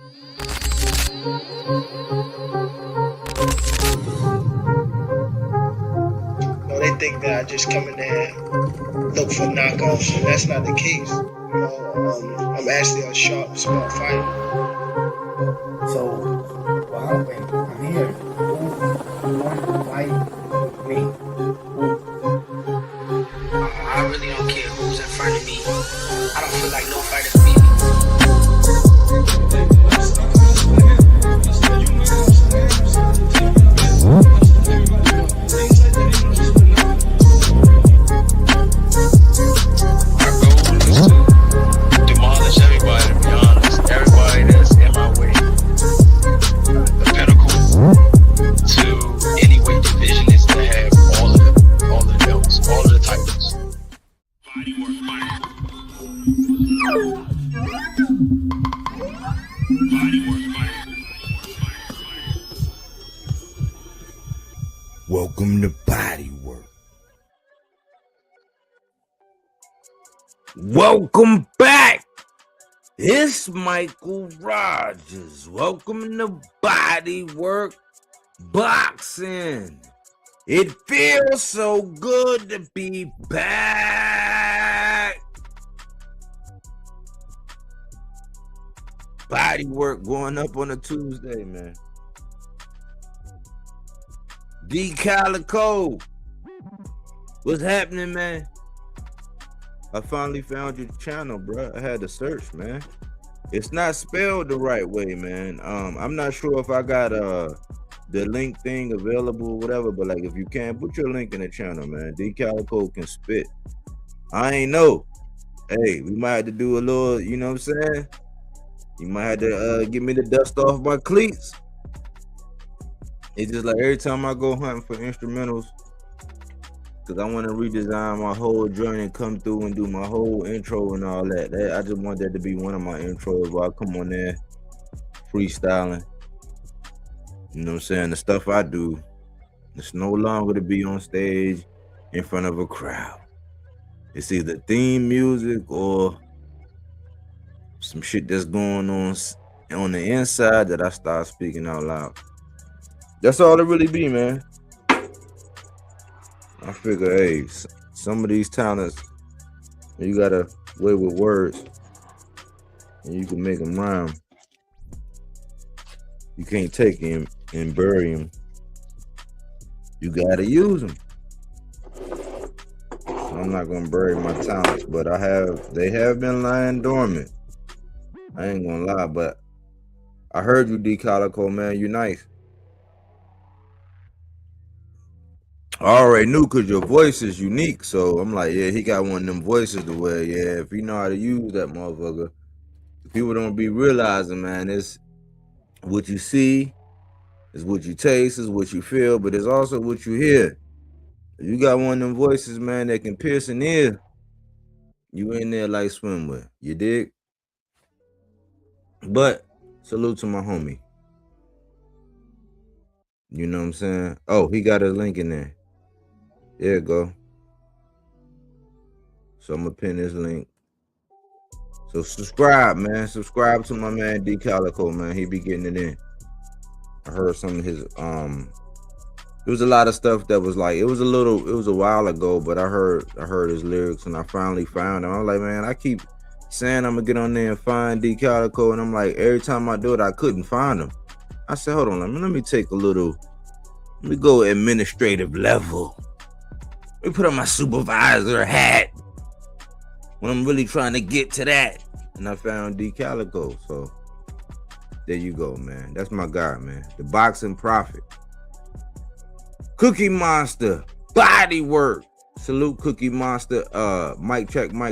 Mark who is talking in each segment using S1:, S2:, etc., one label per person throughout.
S1: No, they think that I just come in there and look for knockoffs, and that's not the case. I'm actually a sharp, smart fighter.
S2: So, well, wait, I'm here. Who want to fight me?
S1: I really don't care who's in front of me. I don't feel like no fighter beat me.
S3: My goal is to demolish everybody, to be honest. Everybody that's in my way. The pinnacle to any weight division is to have all the belts, all of the titles.
S4: Welcome to Bodywork. Welcome back. It's Michael Rogers. Welcome to Bodywork Boxing. It feels so good to be back. Bodywork going up on a Tuesday, man. D Calico, what's happening, man? I finally found your channel, bro. I had to search, man. It's not spelled the right way, man. I'm not sure if I got the link thing available or whatever, but like if you can, put your link in the channel, man. D Calico can spit. I ain't know. Hey, we might have to do a little, you know what I'm saying? You might have to give me the dust off my cleats. It's just like every time I go hunting for instrumentals, because I want to redesign my whole joint and come through and do my whole intro and all that. I just want that to be one of my intros where I come on there freestyling. You know what I'm saying? The stuff I do, it's no longer to be on stage in front of a crowd. It's either theme music or some shit that's going on the inside that I start speaking out loud. That's all it really be, man. I figure, hey, some of these talents, you got a way with words, and you can make them rhyme. You can't take him and bury him. You gotta use them. So I'm not gonna bury my talents, but they have been lying dormant. I ain't gonna lie, but I heard you, D Calico, man. You nice. I already knew because your voice is unique. So I'm like, yeah, he got one of them voices to where, yeah, if you know how to use that motherfucker, people don't be realizing, man, it's what you see, it's what you taste, it's what you feel, but it's also what you hear. If you got one of them voices, man, that can pierce an ear, you in there like swimwear. You dig? But salute to my homie. You know what I'm saying? Oh, he got his link in there. There you go. So I'm gonna pin this link. So subscribe, man. Subscribe to my man D Calico, man. He be getting it in. I heard some of his there was a lot of stuff that was like it was a while ago, but I heard his lyrics and I finally found him. I was like, man, I keep saying I'm gonna get on there and find D Calico, and I'm like, every time I do it, I couldn't find him. I said, hold on, let me take a little, let me go administrative level. Let me put on my supervisor hat when I'm really trying to get to that. And I found D Calico. So there you go, man. That's my guy, man. The boxing prophet. Cookie Monster. Bodywork. Salute Cookie Monster. Mic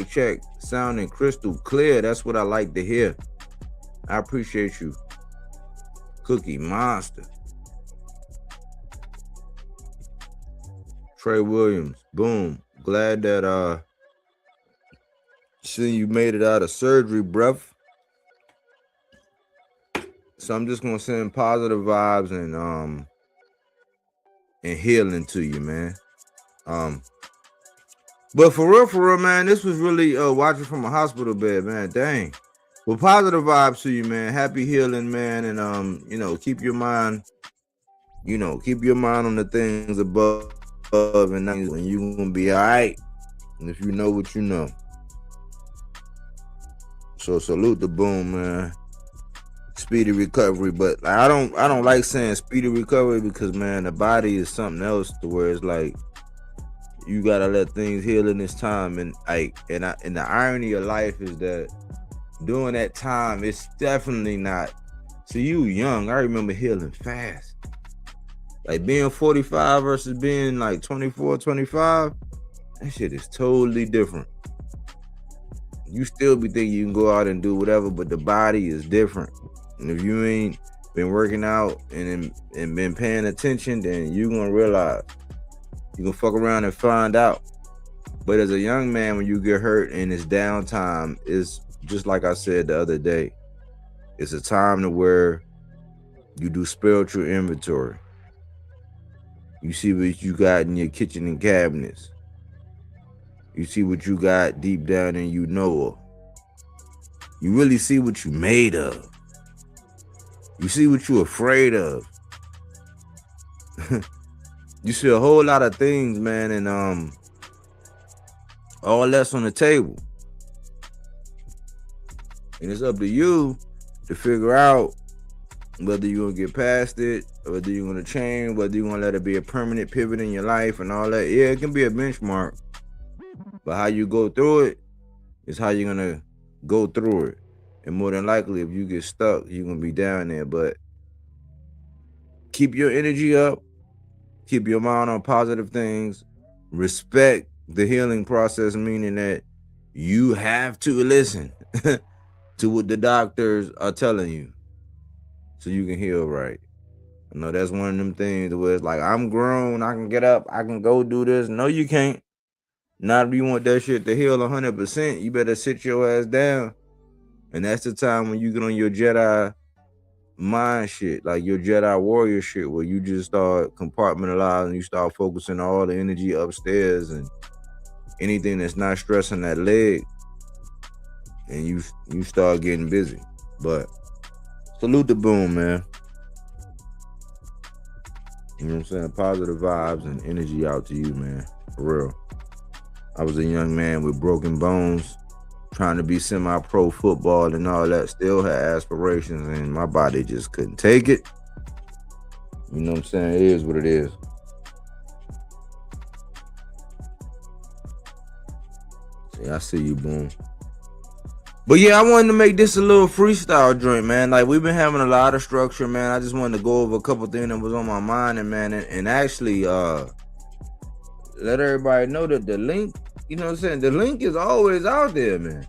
S4: check. Sounding crystal clear. That's what I like to hear. I appreciate you. Cookie Monster. Trey Williams, boom. Glad that see you made it out of surgery, bruv. So I'm just gonna send positive vibes and healing to you, man. But for real, man, this was really watching from a hospital bed, man. Dang. Well, positive vibes to you, man. Happy healing, man, and keep your mind, keep your mind on the things above, and when you gonna be all right. And if you know what you know, so salute the boom, man. Speedy recovery, but I don't like saying speedy recovery because, man, the body is something else to where it's like you gotta let things heal in this time, and and the irony of life is that during that time it's definitely not. See, you young, I remember healing fast. Like being 45 versus being like 24, 25, that shit is totally different. You still be thinking you can go out and do whatever, but the body is different. And if you ain't been working out and been paying attention, then you gonna realize. You gonna fuck around and find out. But as a young man, when you get hurt and it's downtime, it's just like I said the other day. It's a time to where you do spiritual inventory. You see what you got in your kitchen and cabinets. You see what you got deep down in you know. You really see what you made of. You see what you're afraid of. You see a whole lot of things, man, and all that's on the table. And it's up to you to figure out whether you're gonna get past it, whether you're gonna change, whether you're gonna let it be a permanent pivot in your life and all that. Yeah, it can be a benchmark, but how you go through it is how you're gonna go through it. And more than likely, if you get stuck, you're gonna be down there. But keep your energy up, keep your mind on positive things, respect the healing process, meaning that you have to listen to what the doctors are telling you so you can heal right. I know that's one of them things where it's like, I'm grown, I can get up, I can go do this. No, you can't. Not if you want that shit to heal 100%, you better sit your ass down. And that's the time when you get on your Jedi mind shit, like your Jedi warrior shit, where you just start compartmentalizing, you start focusing all the energy upstairs and anything that's not stressing that leg, and you start getting busy. But salute the boom, man. You know what I'm saying? Positive vibes and energy out to you, man. For real. I was a young man with broken bones, trying to be semi-pro football and all that, still had aspirations, and my body just couldn't take it. You know what I'm saying? It is what it is. See, I see you, boom. But yeah, I wanted to make this a little freestyle joint, man. Like, we've been having a lot of structure, man. I just wanted to go over a couple things that was on my mind, and actually let everybody know that the link, you know what I'm saying, the link is always out there, man.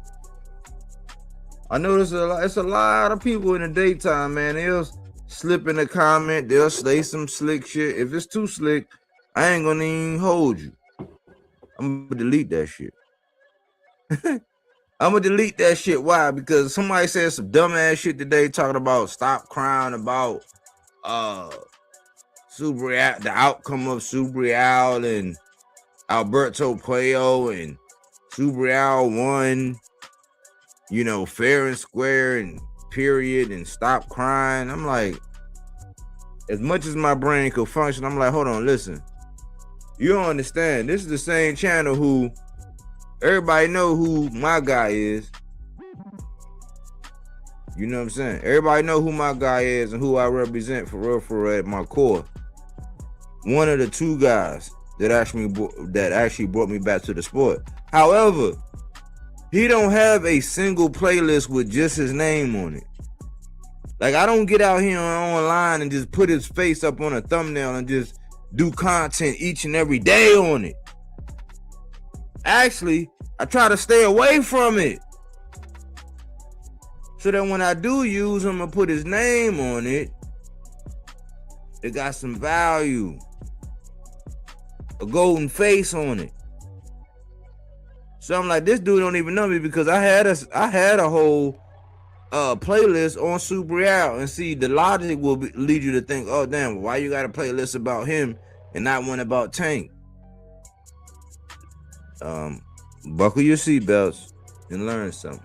S4: I notice it's a lot of people in the daytime, man. They'll slip in a comment, they'll say some slick shit. If it's too slick, I ain't gonna even hold you. I'm gonna delete that shit. I'm gonna delete that shit. Why? Because somebody said some dumbass shit today talking about stop crying about Subriel, the outcome of Subriel and Alberto Puello, and Subriel won, you know, fair and square and period, and stop crying. I'm like, as much as my brain could function, I'm like, hold on, listen. You don't understand. This is the same channel who everybody know who my guy is. You know what I'm saying? Everybody know who my guy is and who I represent for real at my core. One of the two guys that actually brought me back to the sport. However, he don't have a single playlist with just his name on it. Like, I don't get out here online and just put his face up on a thumbnail and just do content each and every day on it. Actually, I try to stay away from it, so that when I do use him and put his name on it, it got some value, a golden face on it. So I'm like, this dude don't even know me, because I had a whole playlist on Subriel, and see, the logic will lead you to think, oh damn, why you got a playlist about him and not one about Tank? Buckle your seatbelts and learn something.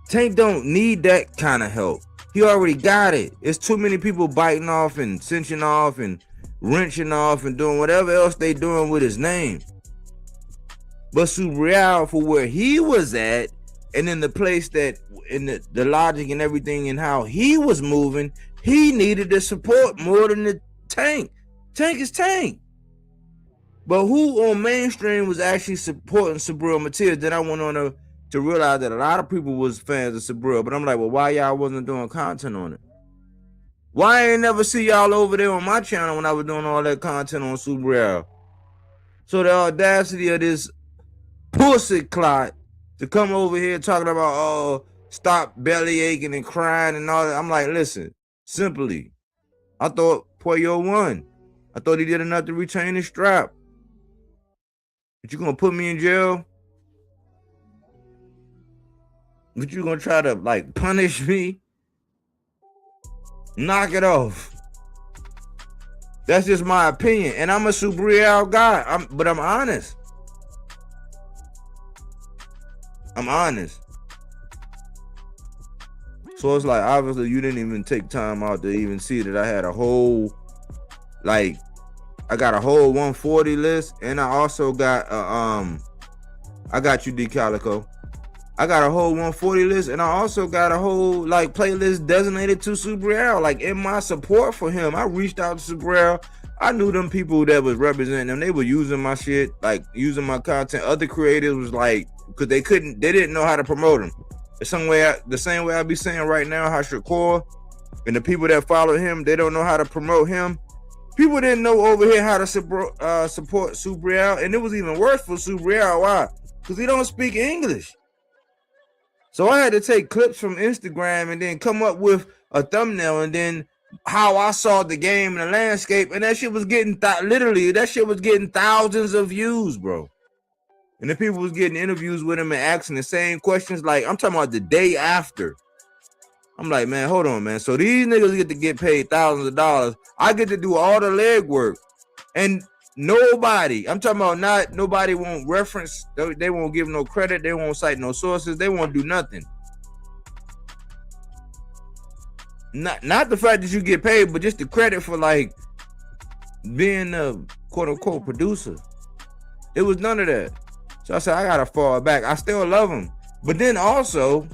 S4: Tank don't need that kind of help. He already got it. It's too many people biting off and cinching off and wrenching off and doing whatever else they doing with his name. But Subriel, for where he was at, and in the place that, in the logic and everything and how he was moving, he needed the support more than the Tank. Tank is Tank. But who on mainstream was actually supporting Subriel Matias? Then I went on to realize that a lot of people was fans of Subriel. But I'm like, well, why y'all wasn't doing content on it? Why I ain't never see y'all over there on my channel when I was doing all that content on Subriel? So the audacity of this pussy clot to come over here talking about, oh, stop belly aching and crying and all that. I'm like, listen, simply, I thought Puyo won. I thought he did enough to retain his strap. But you gonna put me in jail? But you gonna try to like punish me? Knock it off. That's just my opinion. And I'm a Subriel guy. But I'm honest. I'm honest. So it's like, obviously you didn't even take time out to even see that I had a whole, like, I got a whole 140 list, and I also got I got you, D Calico. I got a whole 140 list, and I also got a whole like playlist designated to Subriel. Like in my support for him, I reached out to Subriel. I knew them people that was representing them. They were using my shit, like using my content. Other creators was like, because they didn't know how to promote him. The same way I be saying right now, how Shakur and the people that follow him, they don't know how to promote him. People didn't know over here how to support Subriel, and it was even worse for Subriel. Why? Because he don't speak English. So I had to take clips from Instagram and then come up with a thumbnail and then how I saw the game and the landscape, and that shit was getting literally that shit was getting thousands of views, bro. And the people was getting interviews with him and asking the same questions. Like, I'm talking about the day after. I'm like, man, hold on, man. So these niggas get to get paid thousands of dollars. I get to do all the legwork. And nobody, I'm talking about nobody won't reference. They won't give no credit. They won't cite no sources. They won't do nothing. Not the fact that you get paid, but just the credit for like being a quote unquote producer. It was none of that. So I said, I gotta fall back. I still love him. But then also,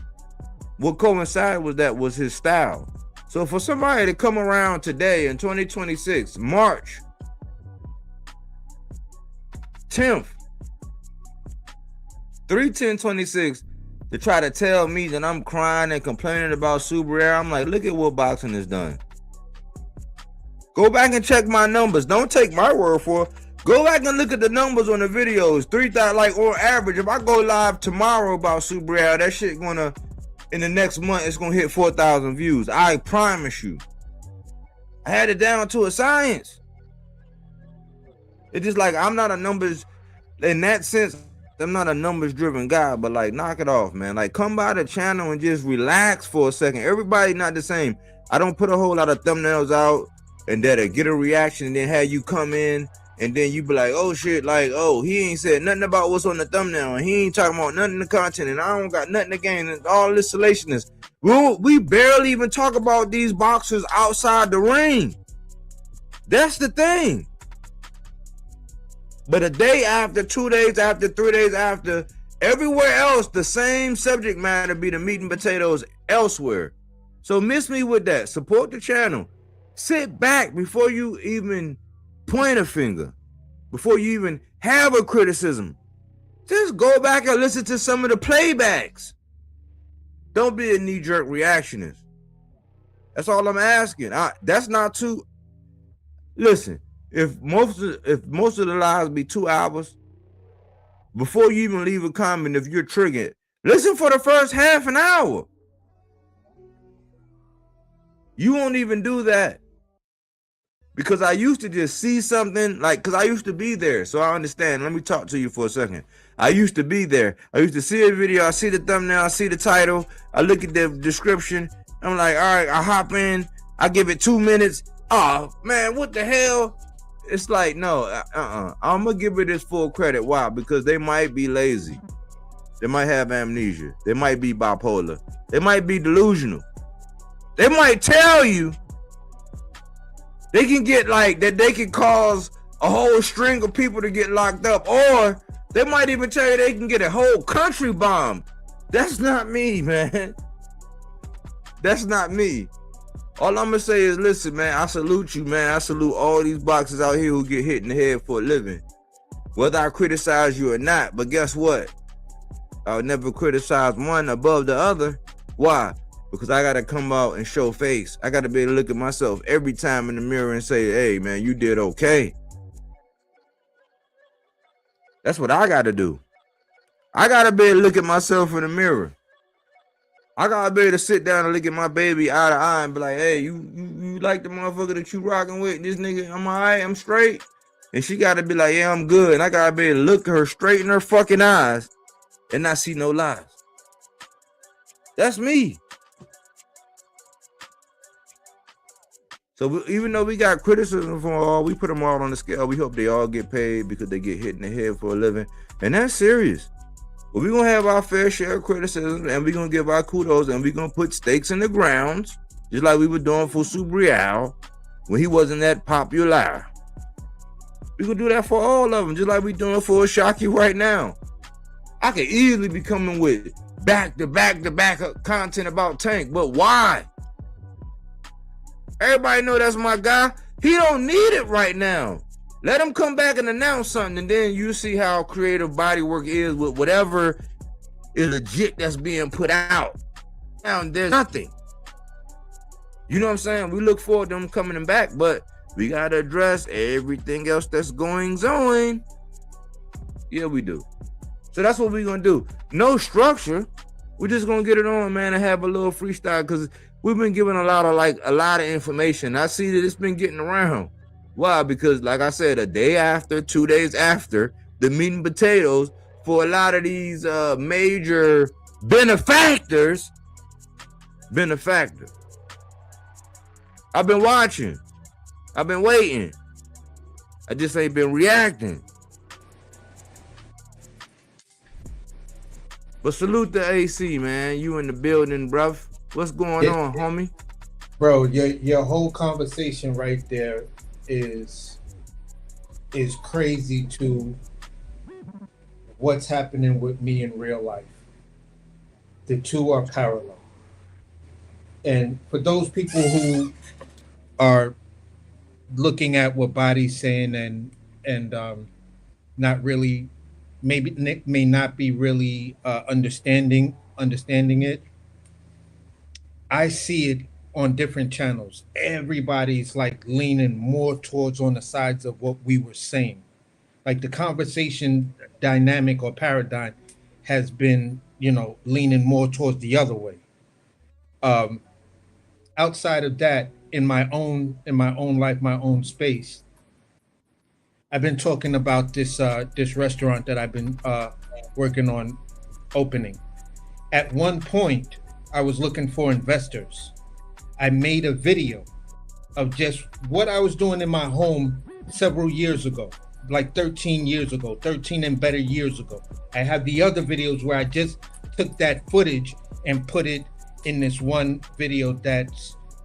S4: what coincided with that was his style. So for somebody to come around today in 2026, March 10th, 3/10/26, to try to tell me that I'm crying and complaining about Subriel, I'm like, look at what boxing has done. Go back and check my numbers. Don't take my word for it. Go back and look at the numbers on the videos. 3,000, like on average, if I go live tomorrow about Subriel, that shit gonna, in the next month, it's gonna hit 4,000 views. I promise you. I had it down to a science. It's just like, I'm not a numbers, in that sense, I'm not a numbers driven guy, but like, knock it off, man. Like, come by the channel and just relax for a second. Everybody not the same. I don't put a whole lot of thumbnails out and that'll get a reaction and then have you come in and then you be like, oh shit, like, oh, he ain't said nothing about what's on the thumbnail and he ain't talking about nothing in the content and I don't got nothing to gain and all this salacious. We barely even talk about these boxers outside the ring. That's the thing. But a day after, 2 days after, 3 days after, everywhere else, the same subject matter be the meat and potatoes elsewhere. So miss me with that. Support the channel. Sit back before you even point a finger, before you even have a criticism. Just go back and listen to some of the playbacks. Don't be a knee-jerk reactionist. That's all I'm asking. That's not too. Listen, if most of the lives be 2 hours, before you even leave a comment, if you're triggered, listen for the first half an hour. You won't even do that. Because I used to just see something, like, because I used to be there, so I understand. Let me talk to you for a second. I used to be there. I used to see a video, I see the thumbnail, I see the title, I look at the description, I'm like, all right, I hop in, I give it 2 minutes. Oh, man, what the hell? It's like, no, I'm going to give it this full credit. Why? Because they might be lazy. They might have amnesia. They might be bipolar. They might be delusional. They might tell you they can get like that, they can cause a whole string of people to get locked up, or they might even tell you they can get a whole country bombed. That's not me, man. That's not me. All I'm gonna say is, listen, man, I salute you, man. I salute all these boxers out here who get hit in the head for a living. Whether I criticize you or not, but guess what? I'll never criticize one above the other. Why? Because I gotta come out and show face. I gotta be able to look at myself every time in the mirror and say, hey, man, you did okay. That's what I gotta do. I gotta be able to look at myself in the mirror. I gotta be able to sit down and look at my baby eye to eye and be like, hey, you like the motherfucker that you rocking with? This nigga, I'm all right, I'm straight. And she gotta be like, yeah, I'm good. And I gotta be able to look her straight in her fucking eyes and not see no lies. That's me. So even though we got criticism from all, we put them all on the scale. We hope they all get paid because they get hit in the head for a living. And that's serious. But we're going to have our fair share of criticism, and we're going to give our kudos, and we're going to put stakes in the grounds, just like we were doing for Subriel when he wasn't that popular. We're going to do that for all of them, just like we're doing for Shocky right now. I could easily be coming with back-to-back content about Tank, but why? Everybody know that's my guy. He don't need it right now. Let him come back and announce something, and then you see how creative Bodywork is with whatever is legit that's being put out. Now there's nothing. You know what I'm saying? We look forward to them coming back, but we gotta address everything else that's going on. Yeah, we do. So that's what we're gonna do. No structure. We're just gonna get it on, man, and have a little freestyle because we've been giving a lot of information. I see that it's been getting around. Why? Because like I said, a day after, 2 days after the meat and potatoes for a lot of these major benefactors. I've been watching. I've been waiting. I just ain't been reacting. But salute the AC, man. You in the building, bruv. What's going on, homie?
S2: Bro, your whole conversation right there is crazy to what's happening with me in real life. The two are parallel. And for those people who are looking at what Body's saying and not really, may not be really understanding it, I see it on different channels. Everybody's like leaning more towards on the sides of what we were saying. Like the conversation dynamic or paradigm has been, leaning more towards the other way. Outside of that, in my own life, my own space, I've been talking about this restaurant that I've been working on opening. At one point, I was looking for investors. I made a video of just what I was doing in my home several years ago, like 13 years ago, 13 and better years ago. I have the other videos where I just took that footage and put it in this one video that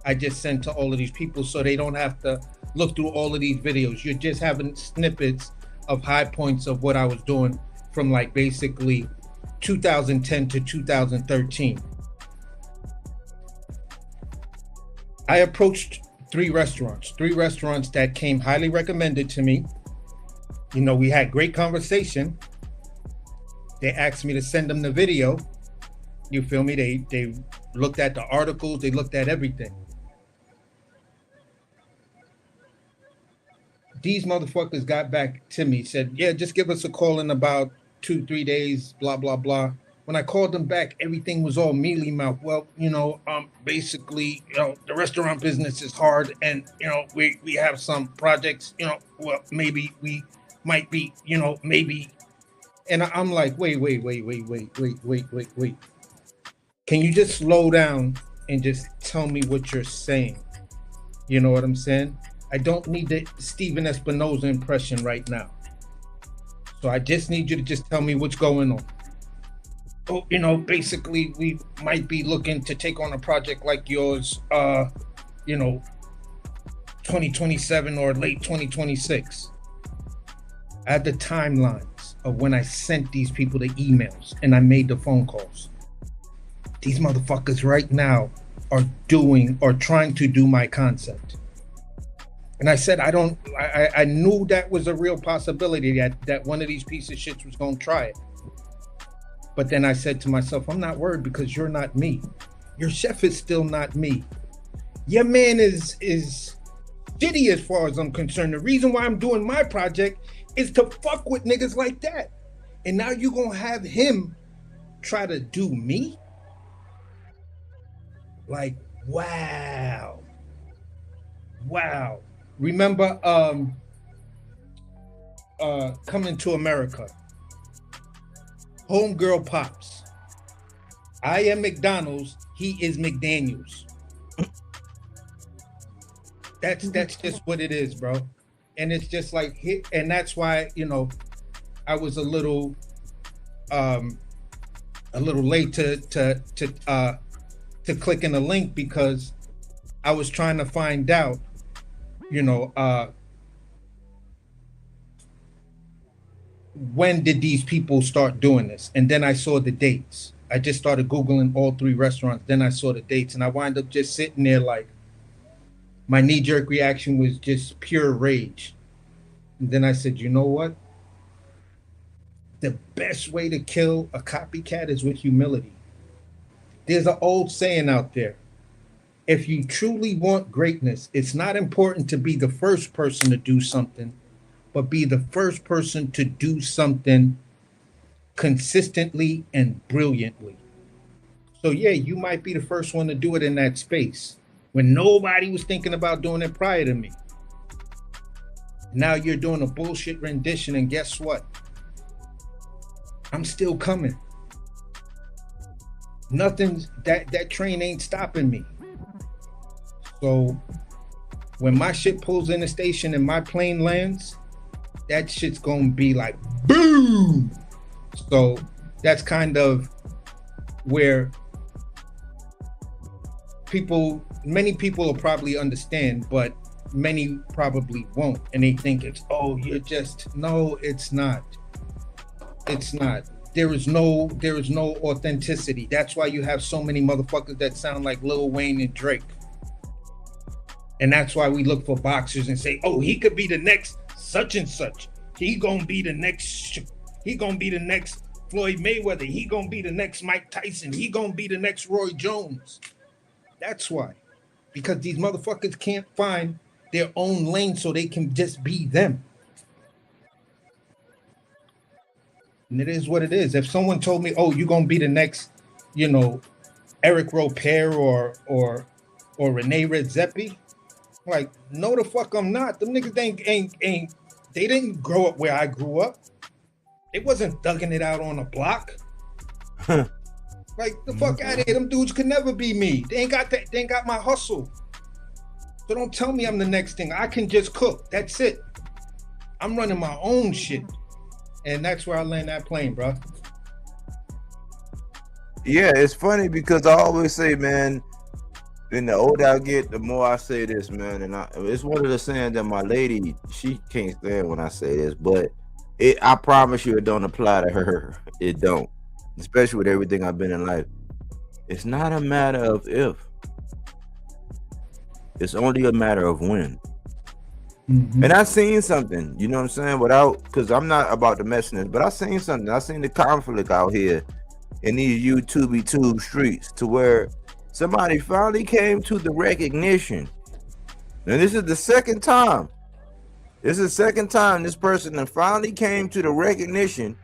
S2: I just sent to all of these people so they don't have to look through all of these videos. You're just having snippets of high points of what I was doing from like basically 2010 to 2013. I approached three restaurants that came highly recommended to me. We had great conversation. They asked me to send them the video. You feel me? They looked at the articles, they looked at everything. These motherfuckers got back to me, said, yeah, just give us a call in about 2-3 days, blah, blah, blah. When I called them back, everything was all mealy mouth. Well, basically, the restaurant business is hard, and we have some projects. Well, maybe we might be, maybe. And I'm like, wait. Can you just slow down and just tell me what you're saying? You know what I'm saying? I don't need the Steven Espinosa impression right now. So I just need you to just tell me what's going on. oh, basically we might be looking to take on a project like yours, 2027 or late 2026. I had the timelines of when I sent these people the emails and I made the phone calls. These motherfuckers right now are doing or trying to do my concept. And I said, I knew that was a real possibility that one of these pieces of shits was going to try it. But then I said to myself, I'm not worried because you're not me. Your chef is still not me. Your man is shitty as far as I'm concerned. The reason why I'm doing my project is to fuck with niggas like that. And now you're going to have him try to do me? Like, wow. Remember Coming to America? Homegirl Pops. I am McDonald's, he is McDaniels. That's just what it is, bro. And it's just like, and that's why, I was a little late to click in the link because I was trying to find out, when did these people start doing this? And then I saw the dates. I just started Googling all three restaurants. Then I saw the dates and I wound up just sitting there like, my knee-jerk reaction was just pure rage. And then I said, you know what? The best way to kill a copycat is with humility. There's an old saying out there. If you truly want greatness, it's not important to be the first person to do something, but be the first person to do something consistently and brilliantly. So yeah, you might be the first one to do it in that space when nobody was thinking about doing it prior to me. Now you're doing a bullshit rendition, and guess what? I'm still coming. Nothing's that train ain't stopping me. So when my shit pulls in the station and my plane lands, that shit's gonna be like boom. So that's kind of where many people will probably understand, but many probably won't. And they think it's, no, it's not. It's not. There is no authenticity. That's why you have so many motherfuckers that sound like Lil Wayne and Drake. And that's why we look for boxers and say, oh, he could be the next such and such. He gonna be the next Floyd Mayweather. He gonna be the next Mike Tyson. He gonna be the next Roy Jones. That's why. Because these motherfuckers can't find their own lane so they can just be them. And it is what it is. If someone told me, oh, you're gonna be the next, Eric Roper or Rene Redzepi, like, no the fuck I'm not. Them niggas ain't they didn't grow up where I grew up. They wasn't thugging it out on a block. Like, the fuck out of here. Them dudes could never be me. They ain't got that. They ain't got my hustle. So don't tell me I'm the next thing. I can just cook. That's it. I'm running my own shit. And that's where I land that plane, bro.
S4: Yeah, it's funny because I always say, man, and the older I get, the more I say this, man. And it's one of the sayings that my lady, she can't stand when I say this, but I promise you it don't apply to her. It don't. Especially with everything I've been in life. It's not a matter of if. It's only a matter of when. Mm-hmm. And I seen something, you know what I'm saying? Because I'm not about the messiness, but I seen something. I seen the conflict out here in these YouTube streets to where somebody finally came to the recognition. And this is the second time. This is the second time this person finally came to the recognition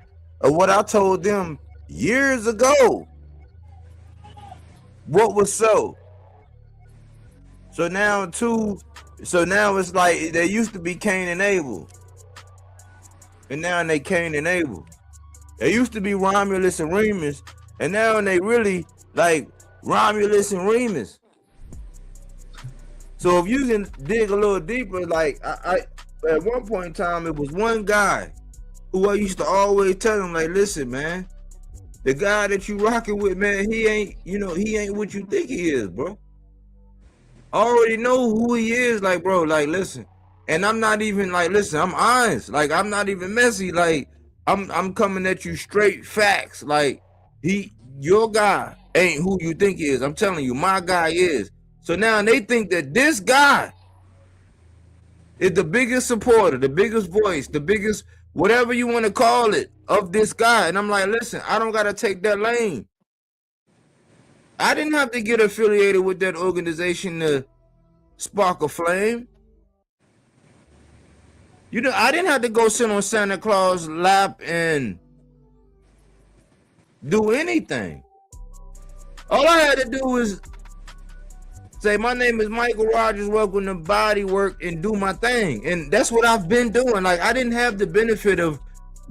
S4: of what I told them years ago. What was so? So now it's like they used to be Cain and Abel. And now they Cain and Abel. They used to be Romulus and Remus, and now they really like Romulus and Remus. So if you can dig a little deeper, like I at one point in time, it was one guy who I used to always tell him, like, listen, man, the guy that you rocking with, man, he ain't what you think he is, bro. I already know who he is, like, bro, like, listen. And I'm not even like, listen, I'm honest. Like, I'm not even messy. Like, I'm coming at you straight facts. Like, your guy ain't who you think he is. I'm telling you, my guy is. So now they think that this guy is the biggest supporter, the biggest voice, the biggest whatever you want to call it of this guy. And I'm like, listen, I don't gotta take that lane. I didn't have to get affiliated with that organization to spark a flame. You know, I didn't have to go sit on Santa Claus' lap and do anything. All I had to do was say, my name is Michael Rogers, welcome to Bodywork, and do my thing. And that's what I've been doing. Like, I didn't have the benefit of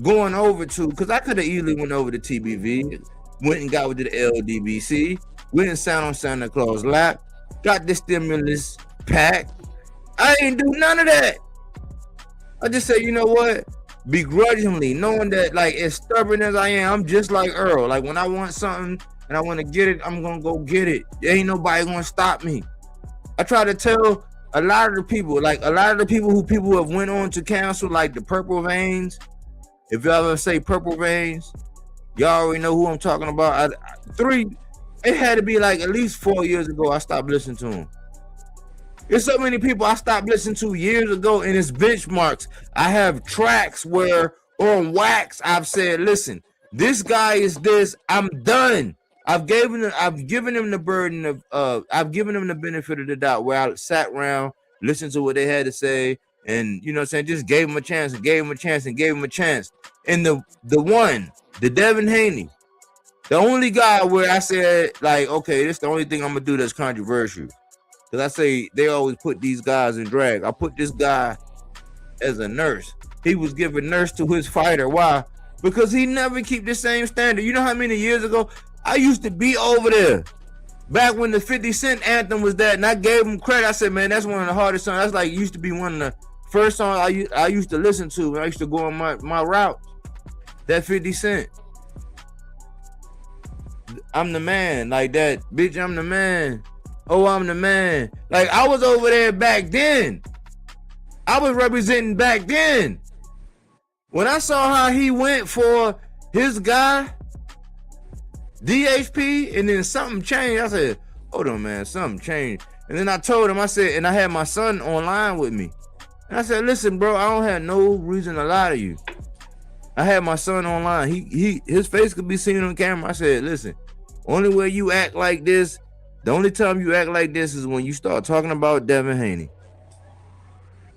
S4: going over to, because I could have easily went over to TBV, went and got with the LDBC, went and sat on Santa Claus' lap, got the stimulus pack. I ain't do none of that. I just say, you know what? Begrudgingly, knowing that, like, as stubborn as I am, I'm just like Earl. Like, when I want something and I want to get it, I'm going to go get it. There ain't nobody going to stop me. I try to tell a lot of the people, like, a lot of the people who have went on to cancel, like the Purple Veins. If y'all ever say Purple Veins, y'all already know who I'm talking about. It had to be like at least 4 years ago I stopped listening to him. There's so many people I stopped listening to years ago, and it's benchmarks. I have tracks where on wax I've said, listen, this guy is this, I'm done. I've given him the burden of I've given him the benefit of the doubt, where I sat around, listened to what they had to say, and you know what I'm saying, just gave him a chance and gave him a chance and gave him a chance. And the Devin Haney, the only guy where I said, like, okay, this is the only thing I'm gonna do that's controversial. Because I say they always put these guys in drag. I put this guy as a nurse. He was giving nurse to his fighter. Why? Because he never keep the same standard. You know how many years ago I used to be over there? Back when the 50 Cent anthem was that, and I gave him credit. I said, man, that's one of the hardest songs. That's like used to be one of the first songs I used to listen to when I used to go on my route. That 50 Cent. I'm the man. Like that. Bitch, I'm the man. Oh, I'm the man. Like, I was over there back then. I was representing back then. When I saw how he went for his guy, DHP, and then something changed, I said, hold on, man, something changed. And then I told him, I said, and I had my son online with me. And I said, listen, bro, I don't have no reason to lie to you. I had my son online. His face could be seen on camera. I said, listen, only way you act like this, the only time you act like this is when you start talking about Devin Haney.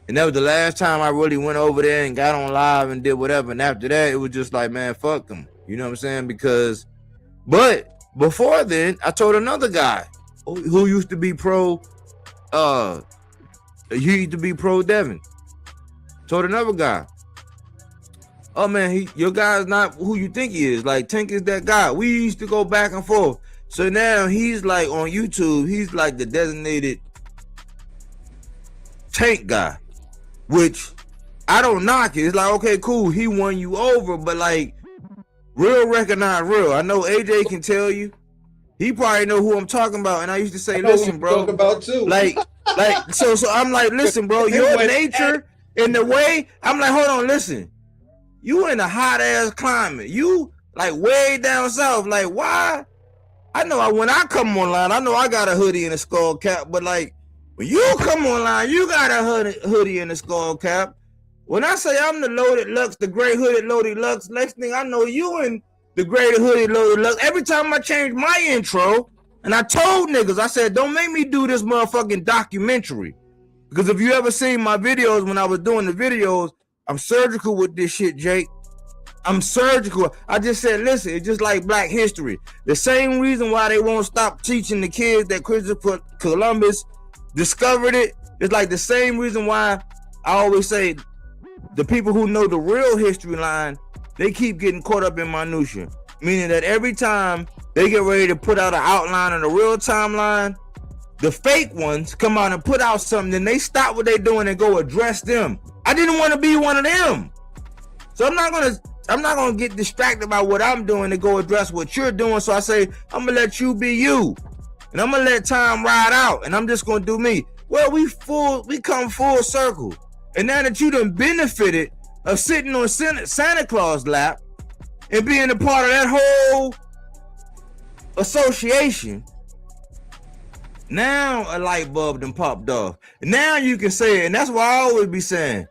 S4: And that was the last time I really went over there and got on live and did whatever. And after that, it was just like, man, fuck him. You know what I'm saying? But before then, I told another guy who used to be pro Devin. Told another guy, oh man, your guy's not who you think he is. Like, Tank is that guy. We used to go back and forth. So now he's like on YouTube, he's like the designated Tank guy, which I don't knock it. It's like, okay, cool, he won you over, but like, real recognize real. I know AJ can tell you. He probably know who I'm talking about. And I used to say, listen, bro.
S2: Talk about too.
S4: Like, so I'm like, listen, bro, your nature and the way, I'm like, hold on, listen. You in a hot ass climate. You like way down south. Like, why? I know when I come online, I know I got a hoodie and a skull cap, but like when you come online, you got a hoodie and a skull cap. When I say I'm the loaded Lux, the gray hooded loaded Lux, next thing I know, you in the gray hooded loaded Lux. Every time I change my intro, and I told niggas, I said, don't make me do this motherfucking documentary. Because if you ever seen my videos when I was doing the videos, I'm surgical with this shit, Jake. I'm surgical. I just said, listen, it's just like Black history. The same reason why they won't stop teaching the kids that Christopher Columbus discovered it, it's like the same reason why I always say the people who know the real history line, they keep getting caught up in minutia. Meaning that every time they get ready to put out an outline of the real timeline, the fake ones come out and put out something, then they stop what they're doing and go address them. I didn't want to be one of them. So I'm not gonna I'm not gonna get distracted by what I'm doing to go address what you're doing. So I say, I'm gonna let you be you. And I'm gonna let time ride out. And I'm just gonna do me. Well, we come full circle. And now that you done benefited of sitting on Santa Claus lap and being a part of that whole association, now a light bulb done popped off. And now you can say it. And that's why I always be saying,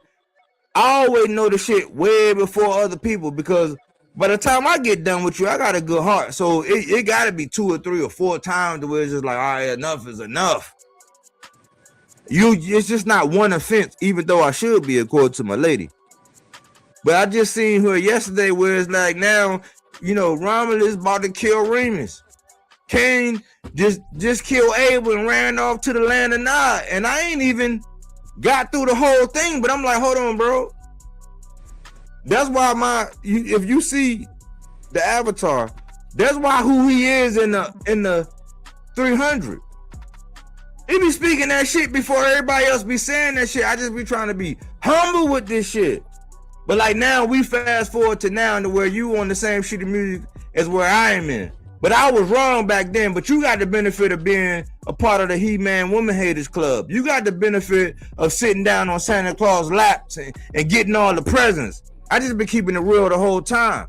S4: I always know the shit way before other people, because by the time I get done with you, I got a good heart. So it got to be 2 or 3 or 4 times where it's just like, all right, enough is enough. It's just not one offense, even though I should be, according to my lady. But I just seen her yesterday where it's like, now, you know, Romulus about to kill Remus. Cain just killed Abel and ran off to the land of Nod. And I ain't even got through the whole thing, but I'm like, hold on, bro. That's why if you see the avatar, that's why who he is in the 300. He be speaking that shit before everybody else be saying that shit. I just be trying to be humble with this shit. But like now, we fast forward to now to where you on the same sheet of music as where I am in. But I was wrong back then. But you got the benefit of being a part of the He-Man Woman Haters Club. You got the benefit of sitting down on Santa Claus laps and getting all the presents. I just been keeping it real the whole time.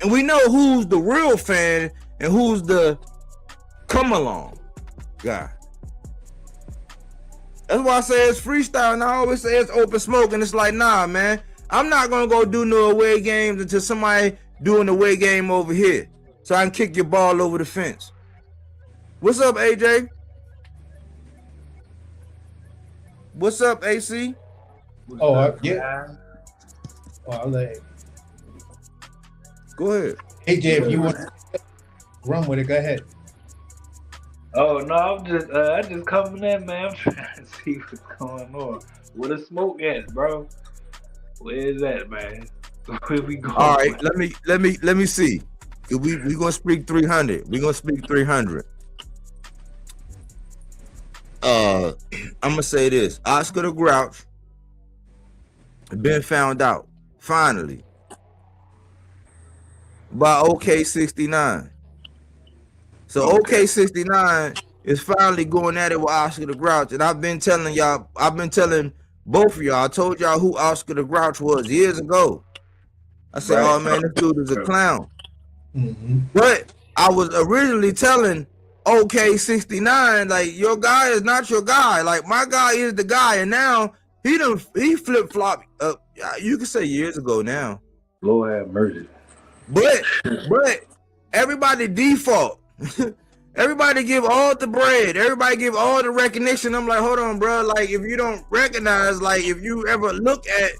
S4: And we know who's the real fan and who's the come along guy. That's why I say it's freestyle, and I always say it's open smoke, and it's like, nah, man, I'm not gonna go do no away games until somebody do an away game over here, so I can kick your ball over the fence. What's up, AJ? What's up, AC?
S2: Yeah. Oh, I'll let it.
S4: Go ahead.
S2: AJ, if you want to run with it, go ahead.
S5: Oh no, I just coming in, man. I'm trying to see what's going on. Where the smoke at, bro? Where is that, man? Where we going?
S4: All right, let me see. We gonna speak 300. We gonna speak 300. I'm gonna say this: Oscar the Grouch been found out finally by OK69. So OK69 is finally going at it with Oscar the Grouch, and I've been telling both of y'all. I told y'all who Oscar the Grouch was years ago. I said, right. Oh man, this dude is a clown. Mm-hmm. But I was originally telling OK69, like, your guy is not your guy. Like, my guy is the guy, and now he flip flop. You can say years ago now.
S5: Lord have mercy.
S4: But everybody default. Everybody give all the bread. Everybody give all the recognition. I'm like, hold on, bro. Like, if you don't recognize, like, if you ever look at,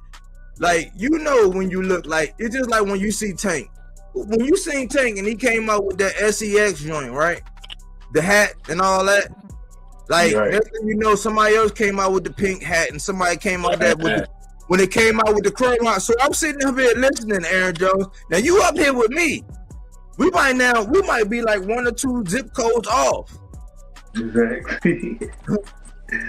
S4: like, you know, when you look, like, it's just like when you see Tank. When you seen Tank and he came out with that SEX joint, right? The hat and all that. Like, right. Next thing you know, somebody else came out with the pink hat, and somebody came out that with when they came out with the chrome hat. So I'm sitting up here listening, Aaron Jones. Now you up here with me. We might be like 1 or 2 zip codes off.
S5: Exactly.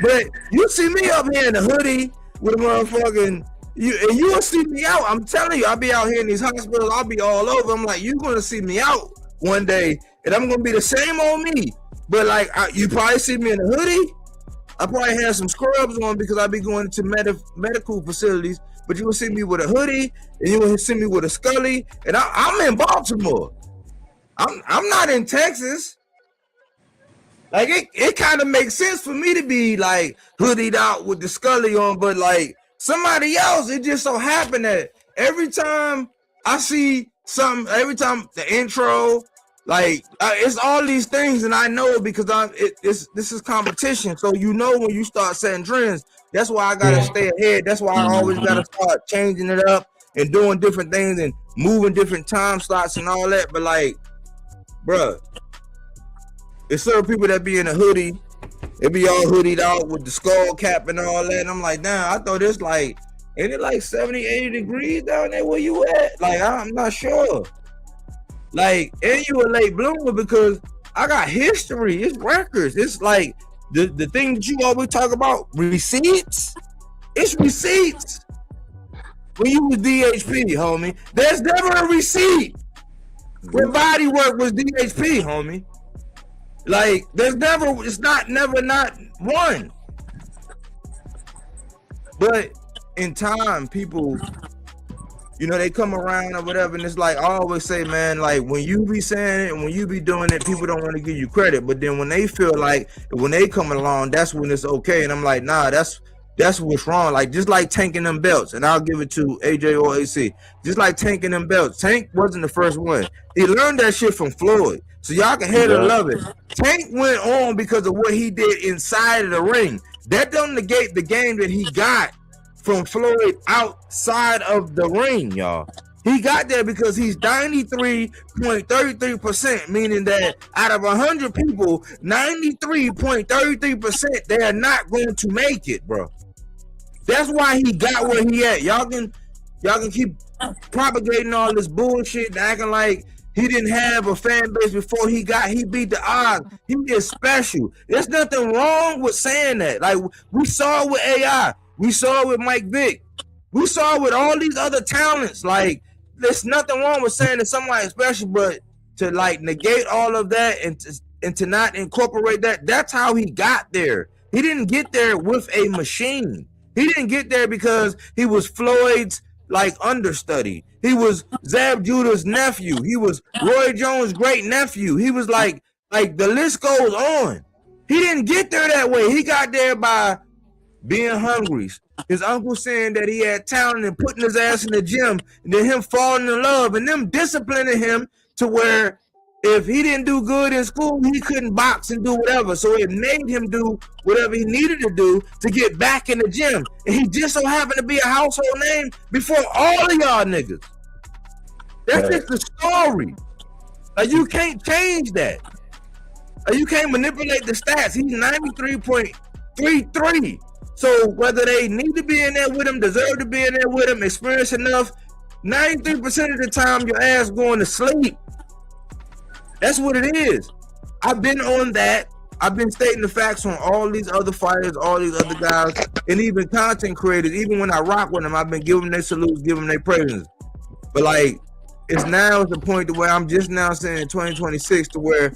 S4: But you see me up here in the hoodie with a motherfucking, you'll see me out. I'm telling you, I'll be out here in these hospitals. I'll be all over. I'm like, you're gonna see me out one day, and I'm gonna be the same old me. But like, you probably see me in a hoodie. I probably have some scrubs on because I be going to medical facilities. But you will see me with a hoodie, and you will see me with a Scully, and I'm in Baltimore. I'm not in Texas. Like, it kind of makes sense for me to be like hoodied out with the Scully on, but like somebody else, it just so happened that every time I see something, every time the intro, like it's all these things, and I know because this is competition. So you know when you start setting trends, that's why I gotta stay ahead. That's why I always gotta start changing it up and doing different things and moving different time slots and all that. But like, bruh, there's certain people that be in a hoodie, they be all hoodied out with the skull cap and all that. And I'm like, damn, I thought it's like, ain't it like 70, 80 degrees down there where you at? Like, I'm not sure. Like, and you a late bloomer because I got history. It's records. It's like the thing that you always talk about, receipts. It's receipts. when you was DHP, homie. There's never a receipt where Bodywork was DHP, homie. Like, there's never, it's never not one. But in time, people, you know, they come around or whatever, and it's like, I always say, man, like, when you be saying it and when you be doing it, people don't want to give you credit. But then when they feel like, when they come along, that's when it's okay. And I'm like, nah, that's what's wrong. Like, just like tanking them belts, and I'll give it to AJ or AC. Just like tanking them belts. Tank wasn't the first one. He learned that shit from Floyd. So y'all can hate or love it. Tank went on because of what he did inside of the ring. That don't negate the game that he got from Floyd outside of the ring, y'all. He got there because he's 93.33%, meaning that out of 100 people, 93.33%, they are not going to make it, bro. That's why he got where he at. Y'all can keep propagating all this bullshit, acting like he didn't have a fan base before he beat the odds. He is special. There's nothing wrong with saying that. Like, we saw it with AI. We saw it with Mike Vick. We saw it with all these other talents. Like, there's nothing wrong with saying that somebody special, but to like negate all of that and to not incorporate that, that's how he got there. He didn't get there with a machine. He didn't get there because he was Floyd's like understudy. He was Zab Judah's nephew. He was Roy Jones' great nephew. He was like the list goes on. He didn't get there that way. He got there by being hungry. His uncle saying that he had talent and putting his ass in the gym, and then him falling in love and them disciplining him to where if he didn't do good in school, he couldn't box and do whatever. So it made him do whatever he needed to do to get back in the gym. And he just so happened to be a household name before all of y'all niggas. That's just the story. Like, you can't change that. Like, you can't manipulate the stats. He's 93.33. So whether they need to be in there with him, deserve to be in there with him, experience enough, 93% of the time your ass going to sleep. That's what it is. I've been on that. I've been stating the facts on all these other fighters, all these other guys, and even content creators. Even when I rock with them, I've been giving them their salutes, giving them their praises. But like, it's now at the point to where I'm just now saying 2026 to where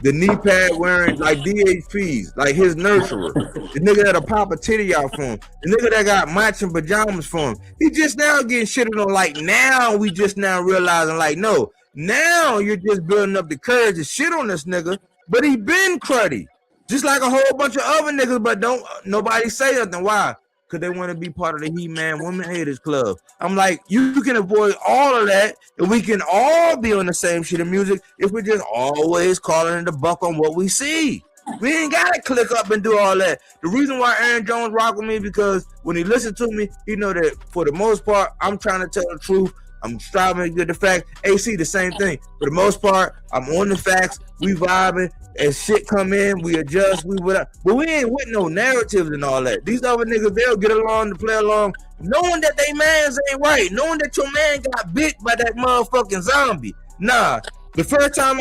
S4: the knee pad wearing like DHPs, like his nurturer, the nigga that'll pop a titty out for him, the nigga that got matching pajamas for him. He just now getting shitted on. Like, now we just now realizing, like, no, now you're just building up the courage to shit on this nigga, but he been cruddy, just like a whole bunch of other niggas. But don't nobody say nothing. Why? Because they want to be part of the He-Man Women Haters Club. I'm like, you can avoid all of that, and we can all be on the same shit of music if we're just always calling it a buck on what we see. We ain't gotta click up and do all that. The reason why Aaron Jones rock with me, because when he listens to me, he know that for the most part, I'm trying to tell the truth. I'm striving to get the facts. AC, the same thing. For the most part, I'm on the facts. We vibing. As shit come in, we adjust. We whatever. But we ain't with no narratives and all that. These other niggas, they'll get along to play along, knowing that they mans ain't right, knowing that your man got bit by that motherfucking zombie. Nah, the first time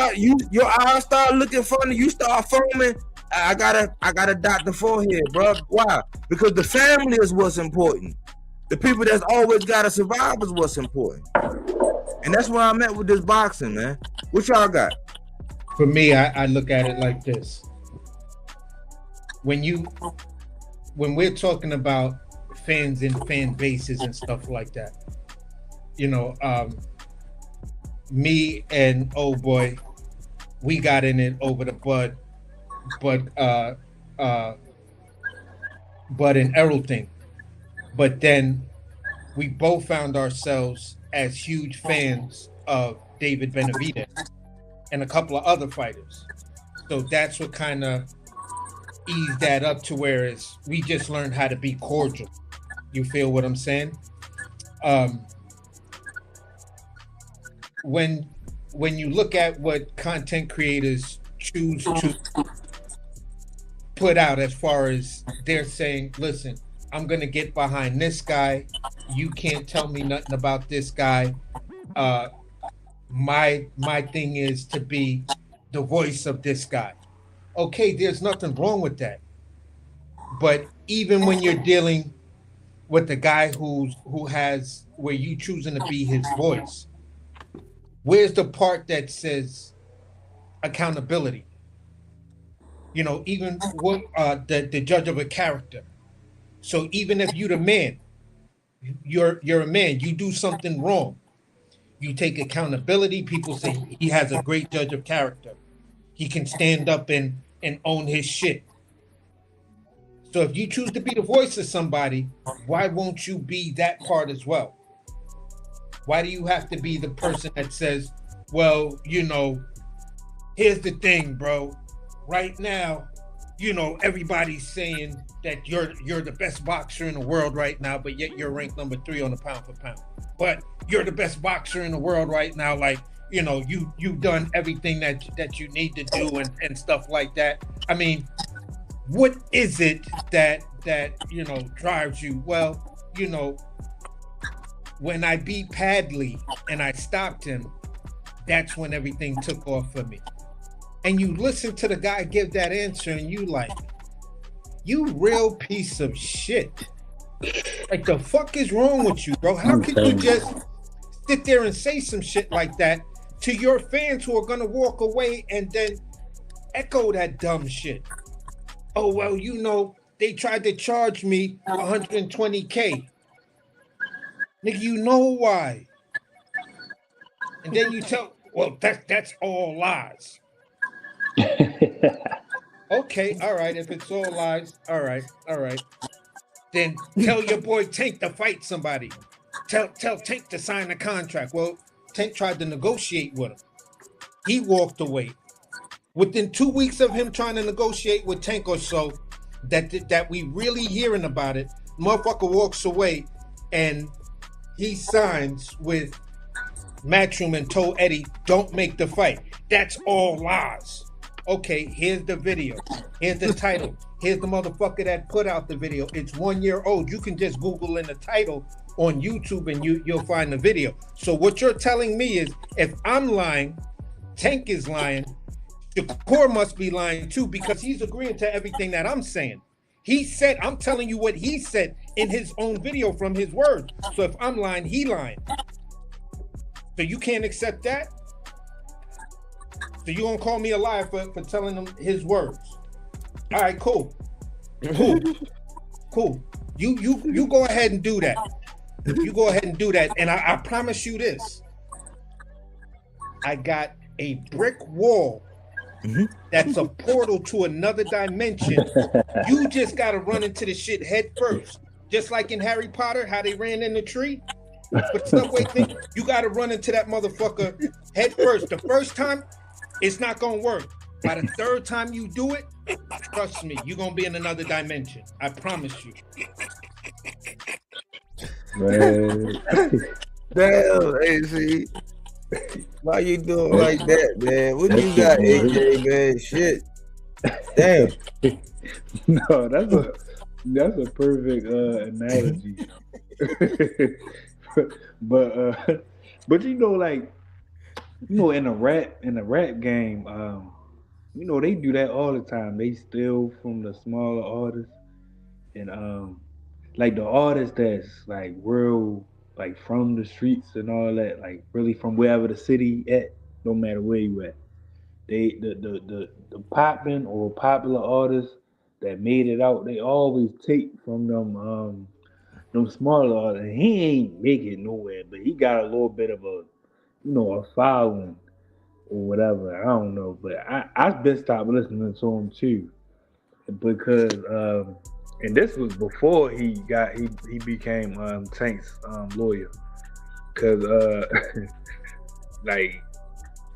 S4: your eyes start looking funny, you start foaming. I gotta dot the forehead, bro. Why? Because the family is what's important. The people that's always gotta survive is what's important. And that's where I'm at with this boxing, man. What y'all got?
S2: For me, I look at it like this. When we're talking about fans and fan bases and stuff like that, you know, me and old boy, we got in it over the Bud and Errol thing. But then we both found ourselves as huge fans of David Benavidez and a couple of other fighters. So that's what kind of eased that up to where we just learned how to be cordial. You feel what I'm saying? When you look at what content creators choose to put out as far as they're saying, listen, I'm going to get behind this guy. You can't tell me nothing about this guy. My thing is to be the voice of this guy. Okay, there's nothing wrong with that. But even when you're dealing with the guy who has where you choosing to be his voice, where's the part that says accountability? You know, even what the judge of a character. So even if you the man, you're a man, you do something wrong, you take accountability. People say he has a great judge of character. He can stand up and own his shit. So if you choose to be the voice of somebody, why won't you be that part as well? Why do you have to be the person that says, well, you know, here's the thing, bro. Right now, you know, everybody's saying that you're the best boxer in the world right now, but yet you're ranked number 3 on the pound for pound. But you're the best boxer in the world right now, like, you know, you've done everything that you need to do and stuff like that. I mean, what is it that you know drives you? Well, you know, when I beat Padley and I stopped him, that's when everything took off for me. And you listen to the guy give that answer and you like, you real piece of shit. Like, the fuck is wrong with you, bro? How can you just sit there and say some shit like that to your fans who are gonna walk away and then echo that dumb shit? Oh, well, you know, they tried to charge me 120K. Nigga, you know why. And then you tell, well, that's all lies. Okay, all right, if it's all lies, all right. Then tell your boy Tank to fight somebody. Tell Tank to sign a contract. Well, Tank tried to negotiate with him. He walked away. Within 2 weeks of him trying to negotiate with Tank or so, that we really hearing about it, motherfucker walks away and he signs with Matchroom and told Eddie, don't make the fight. That's all lies. Okay, here's the video. Here's the title. Here's the motherfucker that put out the video. It's 1 year old. You can just Google in the title on YouTube and you'll find the video. So what you're telling me is, if I'm lying, Tank is lying, Shakur must be lying too, because he's agreeing to everything that I'm saying. He said, I'm telling you what he said in his own video from his words. So if I'm lying, he lying. So you can't accept that? So you gonna call me a liar for telling him his words? All right, cool. You go ahead and do that. You go ahead and do that. And I promise you this. I got a brick wall that's a portal to another dimension. You just gotta run into the shit head first. Just like in Harry Potter, how they ran in the tree. But subway thing, you gotta run into that motherfucker head first. The first time, it's not gonna work. By the third time you do it, trust me, you're gonna be in another dimension. I promise you.
S4: Man. Damn, AC. Why you doing like that, man? What you got, AJ, man? Shit. Damn.
S5: No, that's a perfect analogy. but you know, like, you know, in the rap game, you know, they do that all the time. They steal from the smaller artists, and like the artists that's like real, like from the streets and all that, like really from wherever the city at, no matter where you at. They the popping or popular artists that made it out, they always take from them smaller artists. He ain't make it nowhere, but he got a little bit of a, you know, a following or whatever. I don't know, but I've been stopped listening to him too, because and this was before he became Tank's lawyer, because like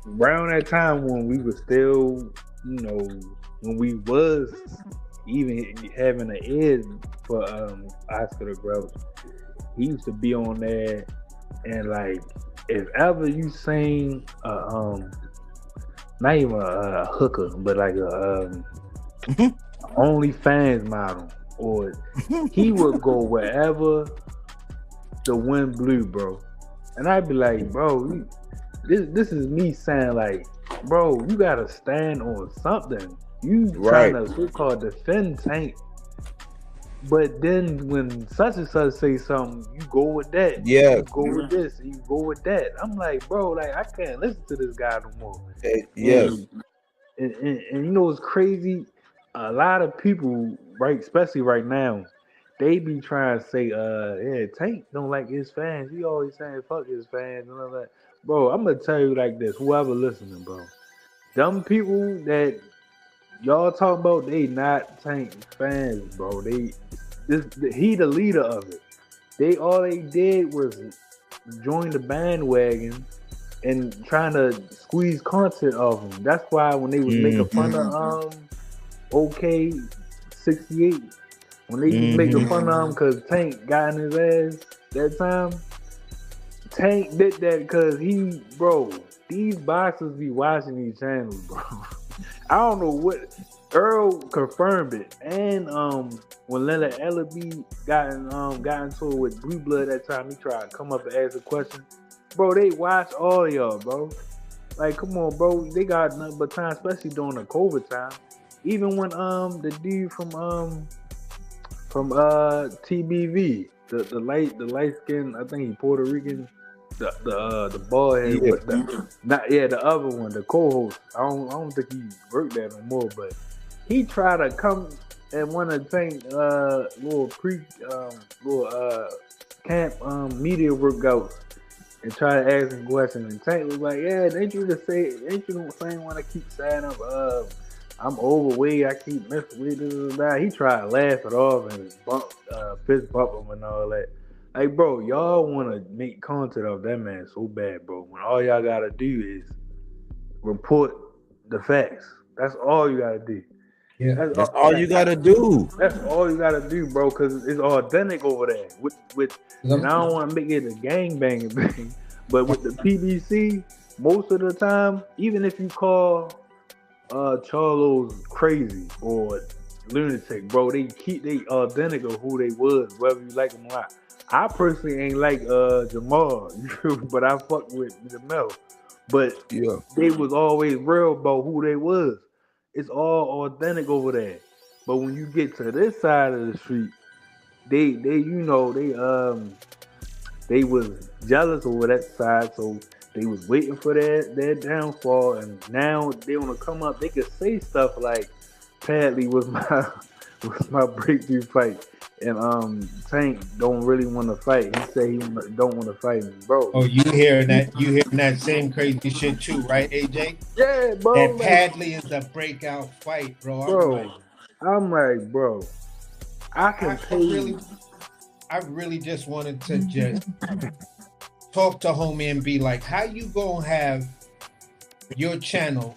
S5: around that time when we were still, you know, when we was even having an ear for Oscar the Grouch, he used to be on there, and like, if ever you seen not even a hooker, but like a OnlyFans model, or he would go wherever the wind blew, bro. And I'd be like, bro, this is me saying, like, bro, you gotta stand on something. You trying to so-called defend Tank, But then when such and such say something, you go with that.
S4: Yeah.
S5: You go with this. You go with that. I'm like, bro, like I can't listen to this guy no more.
S4: Yes.
S5: And you know what's crazy? A lot of people, right, especially right now, they be trying to say, yeah, Tank don't like his fans. He always saying fuck his fans and all that. Bro, I'm gonna tell you like this, whoever listening, bro. Them people that y'all talk about, they not Tank fans, bro. He the leader of it. All they did was join the bandwagon and trying to squeeze content off him. That's why when they was making fun of OK 68, when they was making fun of him because Tank got in his ass that time, Tank did that because these boxers be watching these channels, bro. I don't know what Earl confirmed it, and when Leonard Ellaby got into it with Blue Blood that time, he tried to come up and ask a question. Bro, they watch all of y'all, bro. Like, come on, bro. They got nothing but time, especially during the COVID time. Even when the dude from TBV, the light skin, I think he Puerto Rican, the bald head, the other one, the co-host. I don't think he worked there no more, but he tried to come and want to take little camp media workouts and try to ask him questions. And Tank was like, "Yeah, ain't you the same one that keep saying I'm overweight, I keep messing with it." He tried to laugh it off and fist bump him and all that. Like, bro, y'all want to make content of that man so bad, bro. When all y'all gotta do is report the facts. That's all you gotta do.
S2: Yeah,
S4: that's all you gotta do.
S5: That's all you gotta do, bro, because it's authentic over there. And I don't want to make it a gangbanging thing, but with the PBC, most of the time, even if you call Charlos crazy or lunatic, bro, they authentic of who they was, whether you like them or not. I personally ain't like Jamal, but I fuck with Jamel. But they was always real about who they was. It's all authentic over there. But when you get to this side of the street, they was jealous over that side, so they was waiting for their downfall, and now they want to come up. They could say stuff like, "Padley was my breakthrough fight," and Tank don't really want to fight. He say he don't want to fight me, bro.
S2: Oh, you hearing that same crazy shit too, right, AJ?
S5: Yeah, bro.
S2: That Padley is a breakout fight, bro.
S5: I'm like, bro,
S2: I really just wanted to just talk to homie and be like, how you gonna have your channel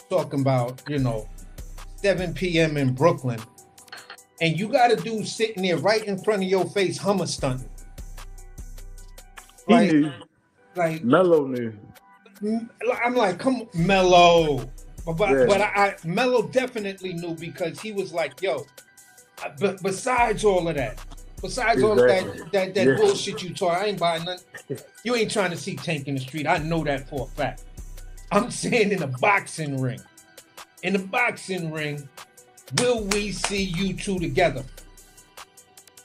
S2: talking about, 7 p.m. in Brooklyn, and you got a dude sitting there right in front of your face, hummer stunting.
S5: Like Mello knew.
S2: I'm like, come on, Mello. But Mello definitely knew, because he was like, yo, but besides all of that, all of that bullshit you talk, I ain't buying nothing. You ain't trying to see Tank in the street. I know that for a fact. I'm saying in the boxing ring. In the boxing ring, will we see you two together?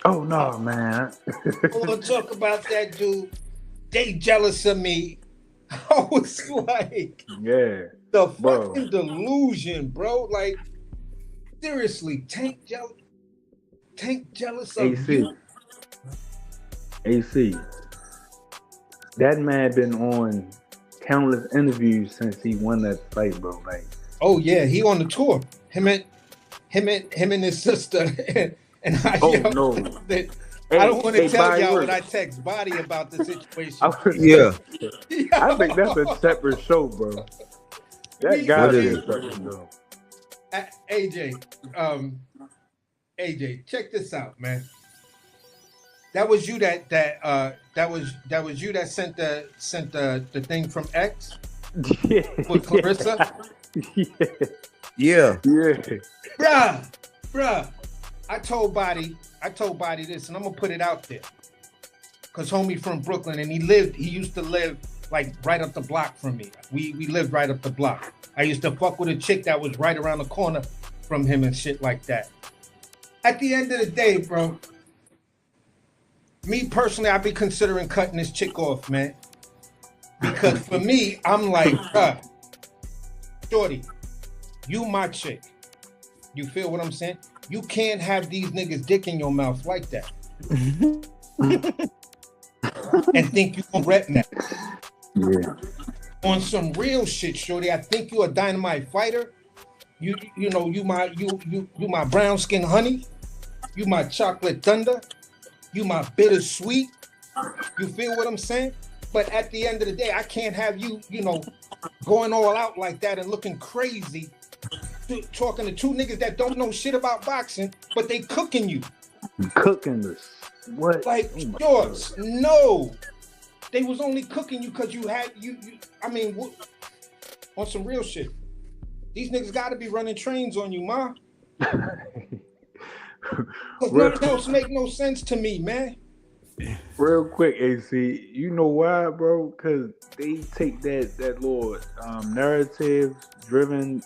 S5: Oh no, man.
S2: We'll talk about that, dude. They jealous of me. I was like,
S5: yeah,
S2: the fucking delusion, bro. Like, seriously, Tank jealous of you.
S5: AC. That man been on countless interviews since he won that fight, bro. Like,
S2: oh yeah, he on the tour. Him and his sister. And I don't want to tell y'all what I text Body about the situation.
S5: I think that's a separate show, bro. That gotta be a separate show.
S2: AJ, check this out, man. That was you that was you that sent the thing from X with Clarissa.
S4: Yeah.
S2: Bruh. I told Body this, and I'm gonna put it out there. Cause homie from Brooklyn, and he used to live like right up the block from me. We lived right up the block. I used to fuck with a chick that was right around the corner from him and shit like that. At the end of the day, bro, me personally, I'd be considering cutting this chick off, man. Because for me, I'm like, bruh, shorty, you my chick. You feel what I'm saying? You can't have these niggas dick in your mouth like that. And think you gonna rep that.
S5: Yeah.
S2: On some real shit, shorty. I think you a dynamite fighter. You know, you my brown skin honey. You my chocolate thunder. You my bittersweet. You feel what I'm saying? But at the end of the day, I can't have you, you know, going all out like that and looking crazy, talking to two niggas that don't know shit about boxing, but they cooking you.
S5: Cooking this. What?
S2: Like,
S5: Oh my
S2: Shorts, no. They was only cooking you because you had, I mean, on some real shit. These niggas got to be running trains on you, ma. Because nothing else make no sense to me, man.
S5: Real quick, AC, you know why, bro? Because they take that little narrative driven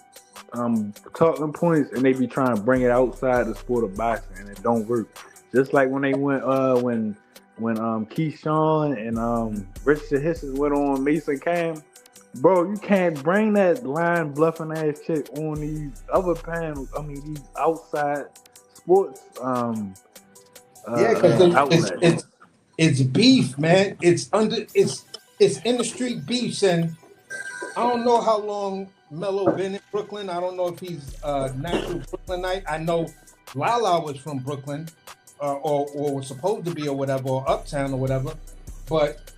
S5: talking points and they be trying to bring it outside the sport of boxing and it don't work. Just like when they went when Keyshawn and Richard Hisses went on Mason Cam, bro, you can't bring that line bluffing ass chick on these other panels. I mean these outside sports
S2: Yeah, because
S5: outlets.
S2: it's beef, man. It's in the street beefs, and I don't know how long Melo been in Brooklyn. I don't know if he's natural Brooklynite. I know Lala was from Brooklyn, or was supposed to be, or whatever, or Uptown or whatever. But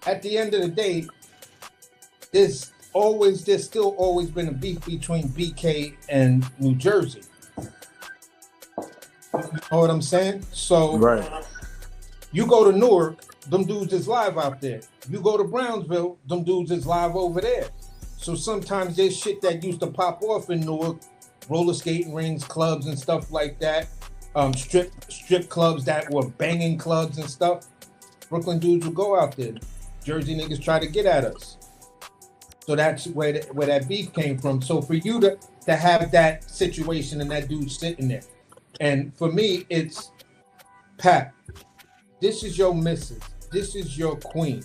S2: at the end of the day, there's still always been a beef between BK and New Jersey. You know what I'm saying? So
S5: Right.
S2: you go to Newark, them dudes is live out there. You go to Brownsville, them dudes is live over there. So sometimes there's shit that used to pop off in Newark, roller skating rings, clubs and stuff like that, strip clubs that were banging clubs and stuff. Brooklyn dudes would go out there. Jersey niggas try to get at us. So that's where that beef came from. So for you to have that situation and that dude sitting there, and for me, it's Pat. This is your missus. This is your queen.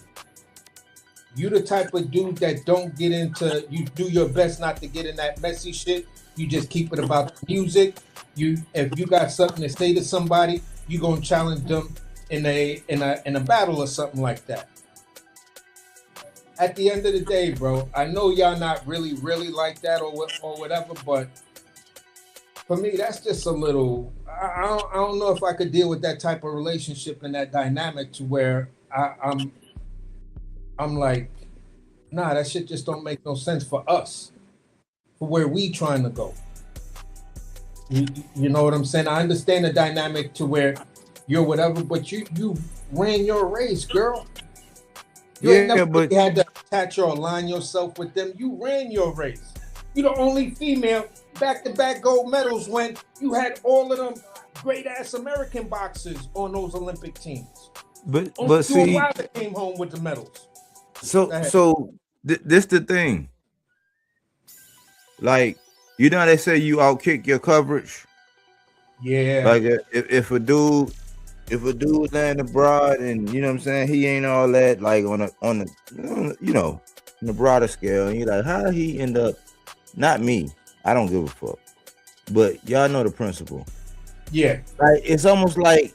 S2: You the type of dude that don't get into, you do your best not to get in that messy shit. You just keep it about the music. If you got something to say to somebody, you gonna challenge them in a battle or something like that. At the end of the day, bro, I know y'all not really like that or whatever, but for me, that's just a little. I don't know if I could deal with that type of relationship and that dynamic to where I'm like, nah, that shit just don't make no sense for us, for where we trying to go. You know what I'm saying? I understand the dynamic to where you're whatever, but you ran your race, girl. You ain't never really had to attach or align yourself with them. You ran your race. You're the only female back-to-back gold medals when you had all of them great-ass American boxers on those Olympic teams.
S4: But see,
S2: Wilder came home with the medals.
S4: So this the thing. Like, you know how they say you outkick your coverage?
S2: Yeah.
S4: Like if a dude land abroad and you know what I'm saying, he ain't all that like on the you know, on the broader scale, and you're like, how did he end up? Not me. I don't give a fuck. But y'all know the principle.
S2: Yeah.
S4: Like it's almost like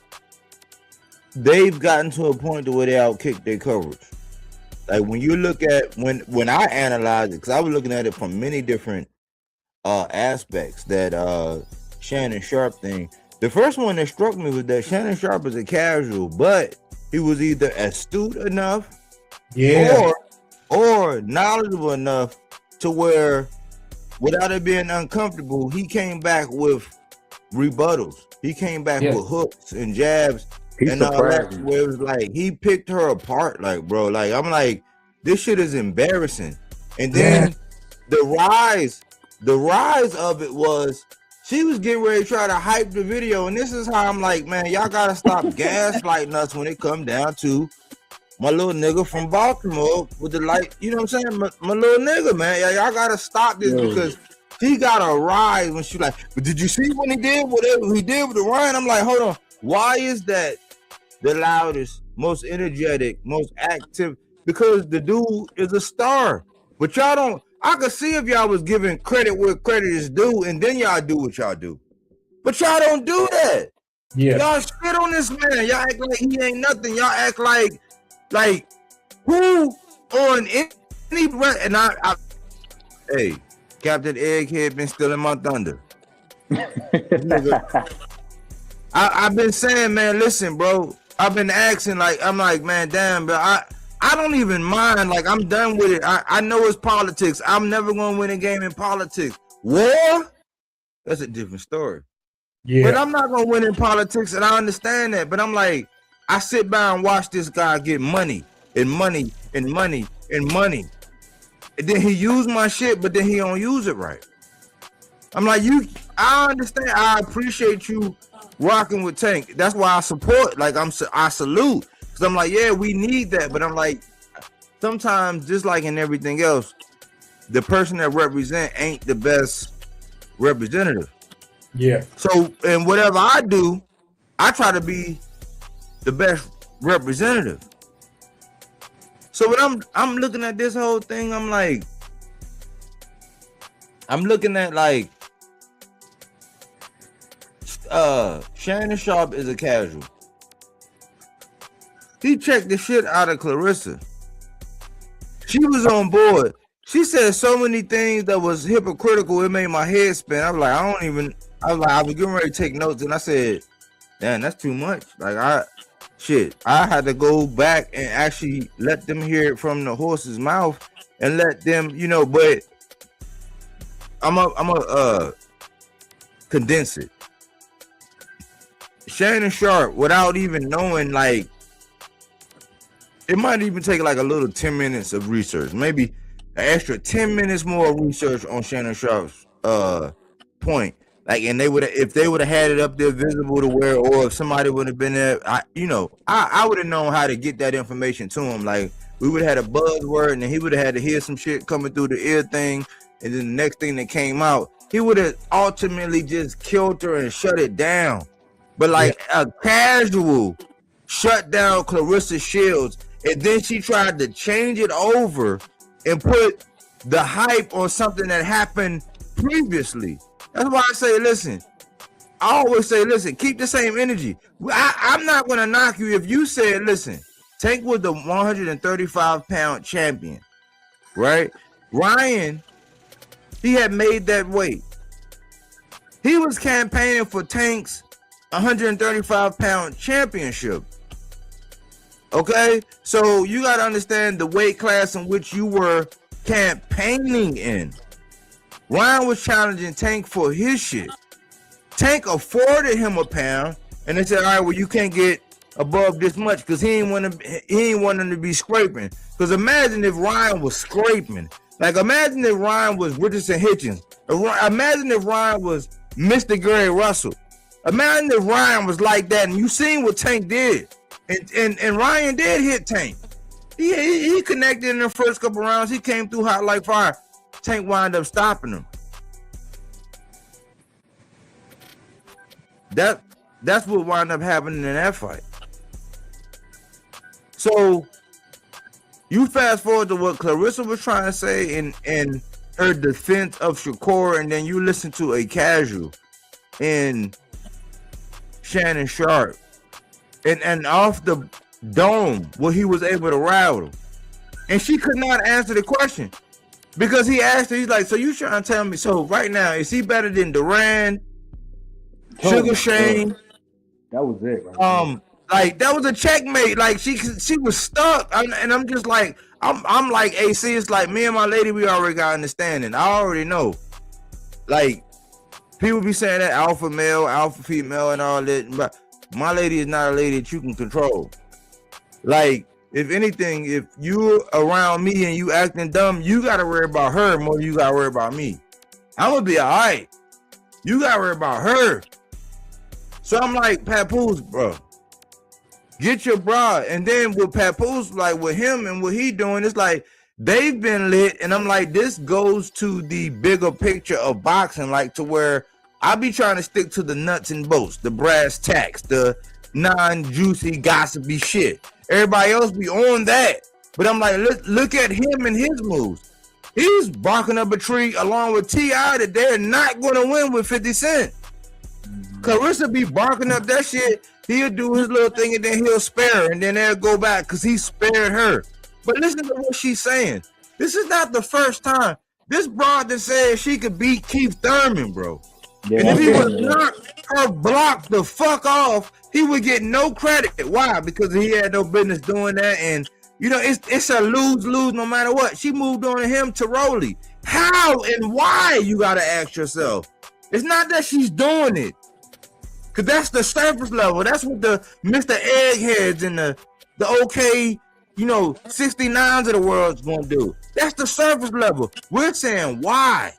S4: they've gotten to a point to where they outkick their coverage. Like when you look at when I analyze it, because I was looking at it from many different aspects, that Shannon Sharp thing. The first one that struck me was that Shannon Sharp is a casual, but he was either astute enough, or knowledgeable enough to where, without it being uncomfortable, he came back with rebuttals. He came back with hooks and jabs and all that. Where it was like he picked her apart, like, bro. Like I'm like, this shit is embarrassing. And then the rise of it was she was getting ready to try to hype the video, and this is how I'm like, man, y'all gotta stop gaslighting us when it come down to my little nigga from Baltimore with the light, you know what I'm saying? My little nigga, man. Y'all gotta stop this because He got a rise when she like, but did you see when he did whatever he did with the Ryan? I'm like, hold on. Why is that the loudest, most energetic, most active? Because the dude is a star. But y'all don't, I could see if y'all was giving credit where credit is due, and then y'all do what y'all do. But y'all don't do that.
S2: Yeah.
S4: Y'all shit on this man. Y'all act like he ain't nothing. Y'all act like who on any and I hey, Captain Egghead been stealing my thunder. I've been saying, man, listen, bro. I've been asking, like, I'm like, man, damn, bro. I don't even mind. Like, I'm done with it. I know it's politics. I'm never gonna win a game in politics. War? That's a different story.
S2: Yeah.
S4: But I'm not gonna win in politics, and I understand that. But I'm like, I sit by and watch this guy get money and money and money and money. And then he use my shit, but then he don't use it right. I'm like, I understand. I appreciate you rocking with Tank. That's why I support. Like, I salute. Cause I'm like, yeah, we need that. But I'm like, sometimes, just like in everything else, the person that represent ain't the best representative.
S2: Yeah.
S4: So, and whatever I do, I try to be the best representative. So when I'm looking at this whole thing, I'm like, I'm looking at like, Shannon Sharp is a casual. He checked the shit out of Clarissa. She was on board. She said so many things that was hypocritical. It made my head spin. I was like, I was getting ready to take notes, and I said, damn, that's too much. Like, I had to go back and actually let them hear it from the horse's mouth and let them, but I'm a condense it. Shannon Sharp, without even knowing, like, it might even take like a little 10 minutes of research, maybe an extra 10 minutes more research on Shannon Sharp's point. Like, and if they would have had it up there visible to where, or if somebody would have been there, I would have known how to get that information to him. Like, we would have had a buzzword, and then he would have had to hear some shit coming through the ear thing, and then the next thing that came out, he would have ultimately just killed her and shut it down. But like a casual shut down Clarissa Shields, and then she tried to change it over and put the hype on something that happened previously. That's why I say, listen, I always say, listen, keep the same energy. I'm not going to knock you if you said, listen, Tank was the 135-pound champion, right? Ryan, he had made that weight. He was campaigning for Tank's 135-pound championship. Okay? So you got to understand the weight class in which you were campaigning in. Ryan was challenging Tank for his shit. Tank afforded him a pound, and they said, all right, well, you can't get above this much because he ain't want him to be scraping. Because imagine if Ryan was scraping. Like, imagine if Ryan was Richardson Hitchens. Imagine if Ryan was Mr. Gary Russell. Imagine if Ryan was like that, and you seen what Tank did. And Ryan did hit Tank. He connected in the first couple rounds. He came through hot like fire. Tank wound up stopping him. That's what wound up happening in that fight. So you fast forward to what Clarissa was trying to say in her defense of Shakur, and then you listen to a casual in Shannon Sharp, and off the dome where he was able to rattle, and she could not answer the question. Because he asked her, he's like, so you trying to tell me, so right now, is he better than Duran, Sugar Shane?
S5: That was it. Right
S4: like, that was a checkmate. Like, she was stuck. And I'm just like, I'm like, AC, it's like, me and my lady, we already got understanding. I already know. Like, people be saying that alpha male, alpha female, and all that. But my lady is not a lady that you can control. Like, if anything, if you around me and you acting dumb, you gotta worry about her more than you gotta worry about me. I'm gonna be all right. You gotta worry about her. So I'm like, Papoose, bro, get your bra. And then with Papoose, like with him and what he doing, it's like, they've been lit, and I'm like, this goes to the bigger picture of boxing, like to where I be trying to stick to the nuts and bolts, the brass tacks, the non-juicy gossipy shit. Everybody else be on that, but I'm like, look at him and his moves. He's barking up a tree along with T.I. that they're not going to win with 50 Cent. Clarissa be barking up that shit. He'll do his little thing and then he'll spare her, and then they'll go back because he spared her. But listen to what she's saying. This is not the first time. This broad that said she could beat Keith Thurman, bro.
S5: Yeah,
S4: and if he would knock her block the fuck off, he would get no credit. Why? Because he had no business doing that. And you know, it's a lose-lose no matter what. She moved on to him to Rolly. How and why, you gotta ask yourself. It's not that she's doing it. Cause that's the surface level. That's what the Mr. Eggheads and the OK, you know, 69s of the world's gonna do. That's the surface level. We're saying why.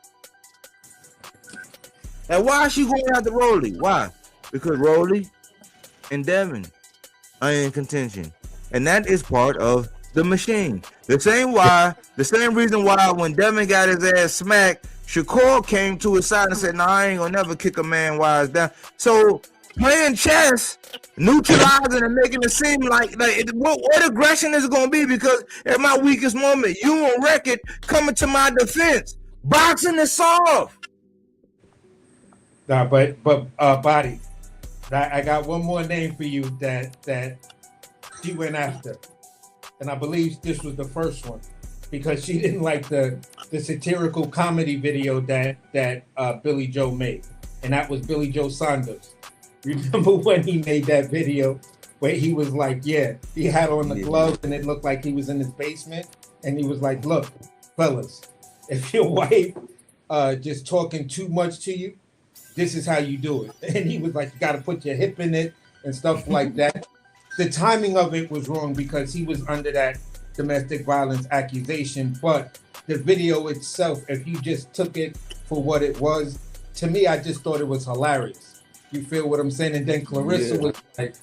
S4: And why is she going after Rolly? Why? Because Rolly and Devin are in contention. And that is part of the machine. The same reason why when Devin got his ass smacked, Shakur came to his side and said, "No, I ain't gonna never kick a man while it's down." So playing chess, neutralizing and making it seem like what aggression is it gonna be? Because at my weakest moment, you on record coming to my defense. Boxing is soft.
S2: Nah, but Body, I got one more name for you that she went after, and I believe this was the first one because she didn't like the satirical comedy video that Billy Joe made, and that was Billy Joe Saunders. Remember when he made that video where he was like, yeah, he had on the gloves and it looked like he was in his basement, and he was like, "Look, fellas, if your wife just talking too much to you, this is how you do it." And he was like, "You got to put your hip in it and stuff like that." The timing of it was wrong because he was under that domestic violence accusation. But the video itself, if you just took it for what it was, to me, I just thought it was hilarious. You feel what I'm saying? And then Clarissa was like,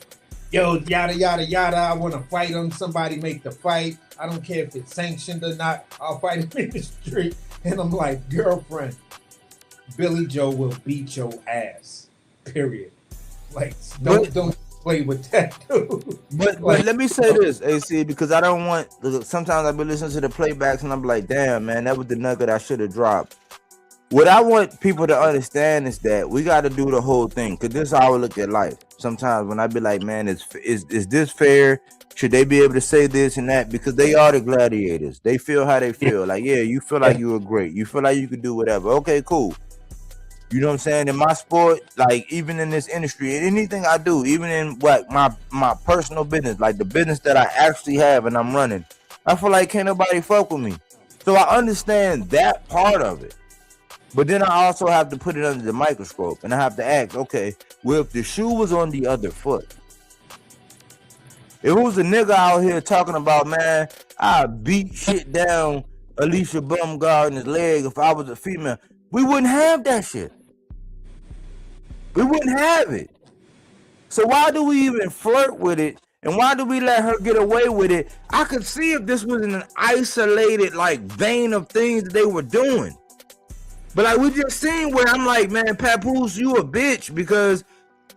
S2: "Yo, yada, yada, yada. I want to fight him. Somebody make the fight. I don't care if it's sanctioned or not. I'll fight him in the street." And I'm like, girlfriend, Billy Joe will beat your ass. Period. Like, don't play with that, dude.
S4: But let me say this, AC, because I don't want. Sometimes I've been listening to the playbacks and I'm like, damn, man, that was the nugget I should have dropped. What I want people to understand is that we got to do the whole thing, because this is how I look at life. Sometimes when I be like, man, is this fair? Should they be able to say this and that? Because they are the gladiators. They feel how they feel. Like, yeah, you feel like you were great. You feel like you could do whatever. Okay, cool. You know what I'm saying? In my sport, like even in this industry, anything I do, even in what my personal business, like the business that I actually have and I'm running, I feel like can't nobody fuck with me. So I understand that part of it. But then I also have to put it under the microscope and I have to ask, okay, well, if the shoe was on the other foot, if it was a nigga out here talking about, man, I beat shit down Alicia Baumgartner's leg if I was a female, we wouldn't have that shit. We wouldn't have it. So why do we even flirt with it? And why do we let her get away with it? I could see if this was in an isolated like vein of things that they were doing. But like we just seen where I'm like, man, Papoose, you a bitch, because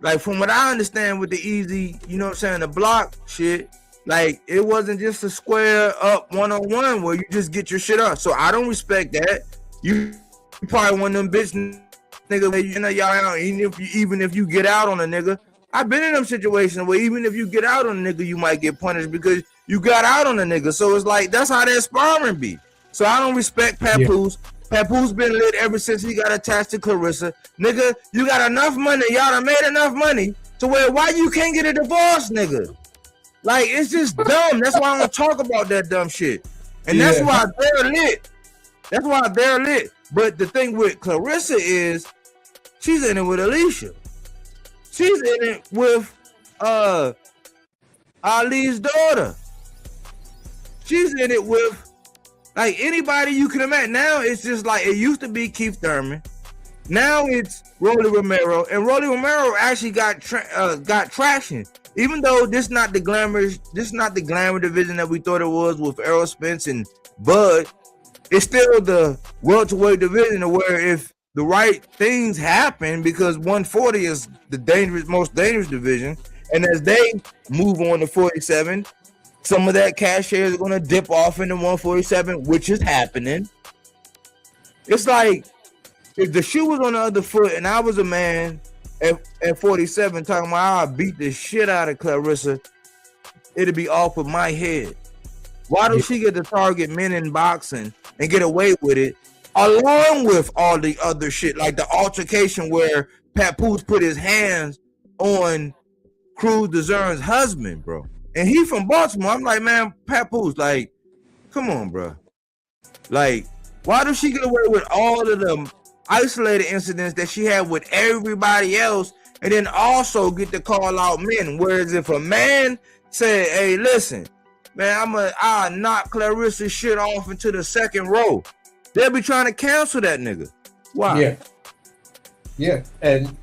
S4: like from what I understand with the easy, you know what I'm saying, the block shit, like it wasn't just a square up one-on-one where you just get your shit up. So I don't respect that. You probably one of them bitch nigga, you know, y'all, even if you get out on a nigga, I've been in them situations where even if you get out on a nigga, you might get punished because you got out on a nigga. So it's like, that's how that sparring be. So I don't respect Papoose. Yeah. Papoose been lit ever since he got attached to Clarissa. Nigga, you got enough money. Y'all done made enough money to where why you can't get a divorce, nigga? Like, it's just dumb. That's why I don't talk about that dumb shit. And that's why they're lit. That's why they're lit. But the thing with Clarissa is she's in it with Alicia. She's in it with Ali's daughter. She's in it with like anybody you can imagine. Now it's just like it used to be Keith Thurman. Now it's Rolly Romero, and Rolly Romero actually got traction. Even though this not the glamour division that we thought it was with Errol Spence and but it's still the welterweight division where if the right things happen, because 140 is the most dangerous division, and as they move on to 47, some of that cash shares are going to dip off into 147, which is happening. It's like if the shoe was on the other foot and I was a man at 47 talking about I beat the shit out of Clarissa, it'd be off of my head. Why does she get to target men in boxing and get away with it, along with all the other shit, like the altercation where Papoose put his hands on Cruz Dezern's husband, bro? And he from Baltimore. I'm like, man, Papoose, like, come on, bro. Like, why does she get away with all of the isolated incidents that she had with everybody else, and then also get to call out men? Whereas if a man said, hey, listen, man, I'll knock Clarissa's shit off into the second row, they'll be trying to cancel that nigga. Why?
S2: Yeah. And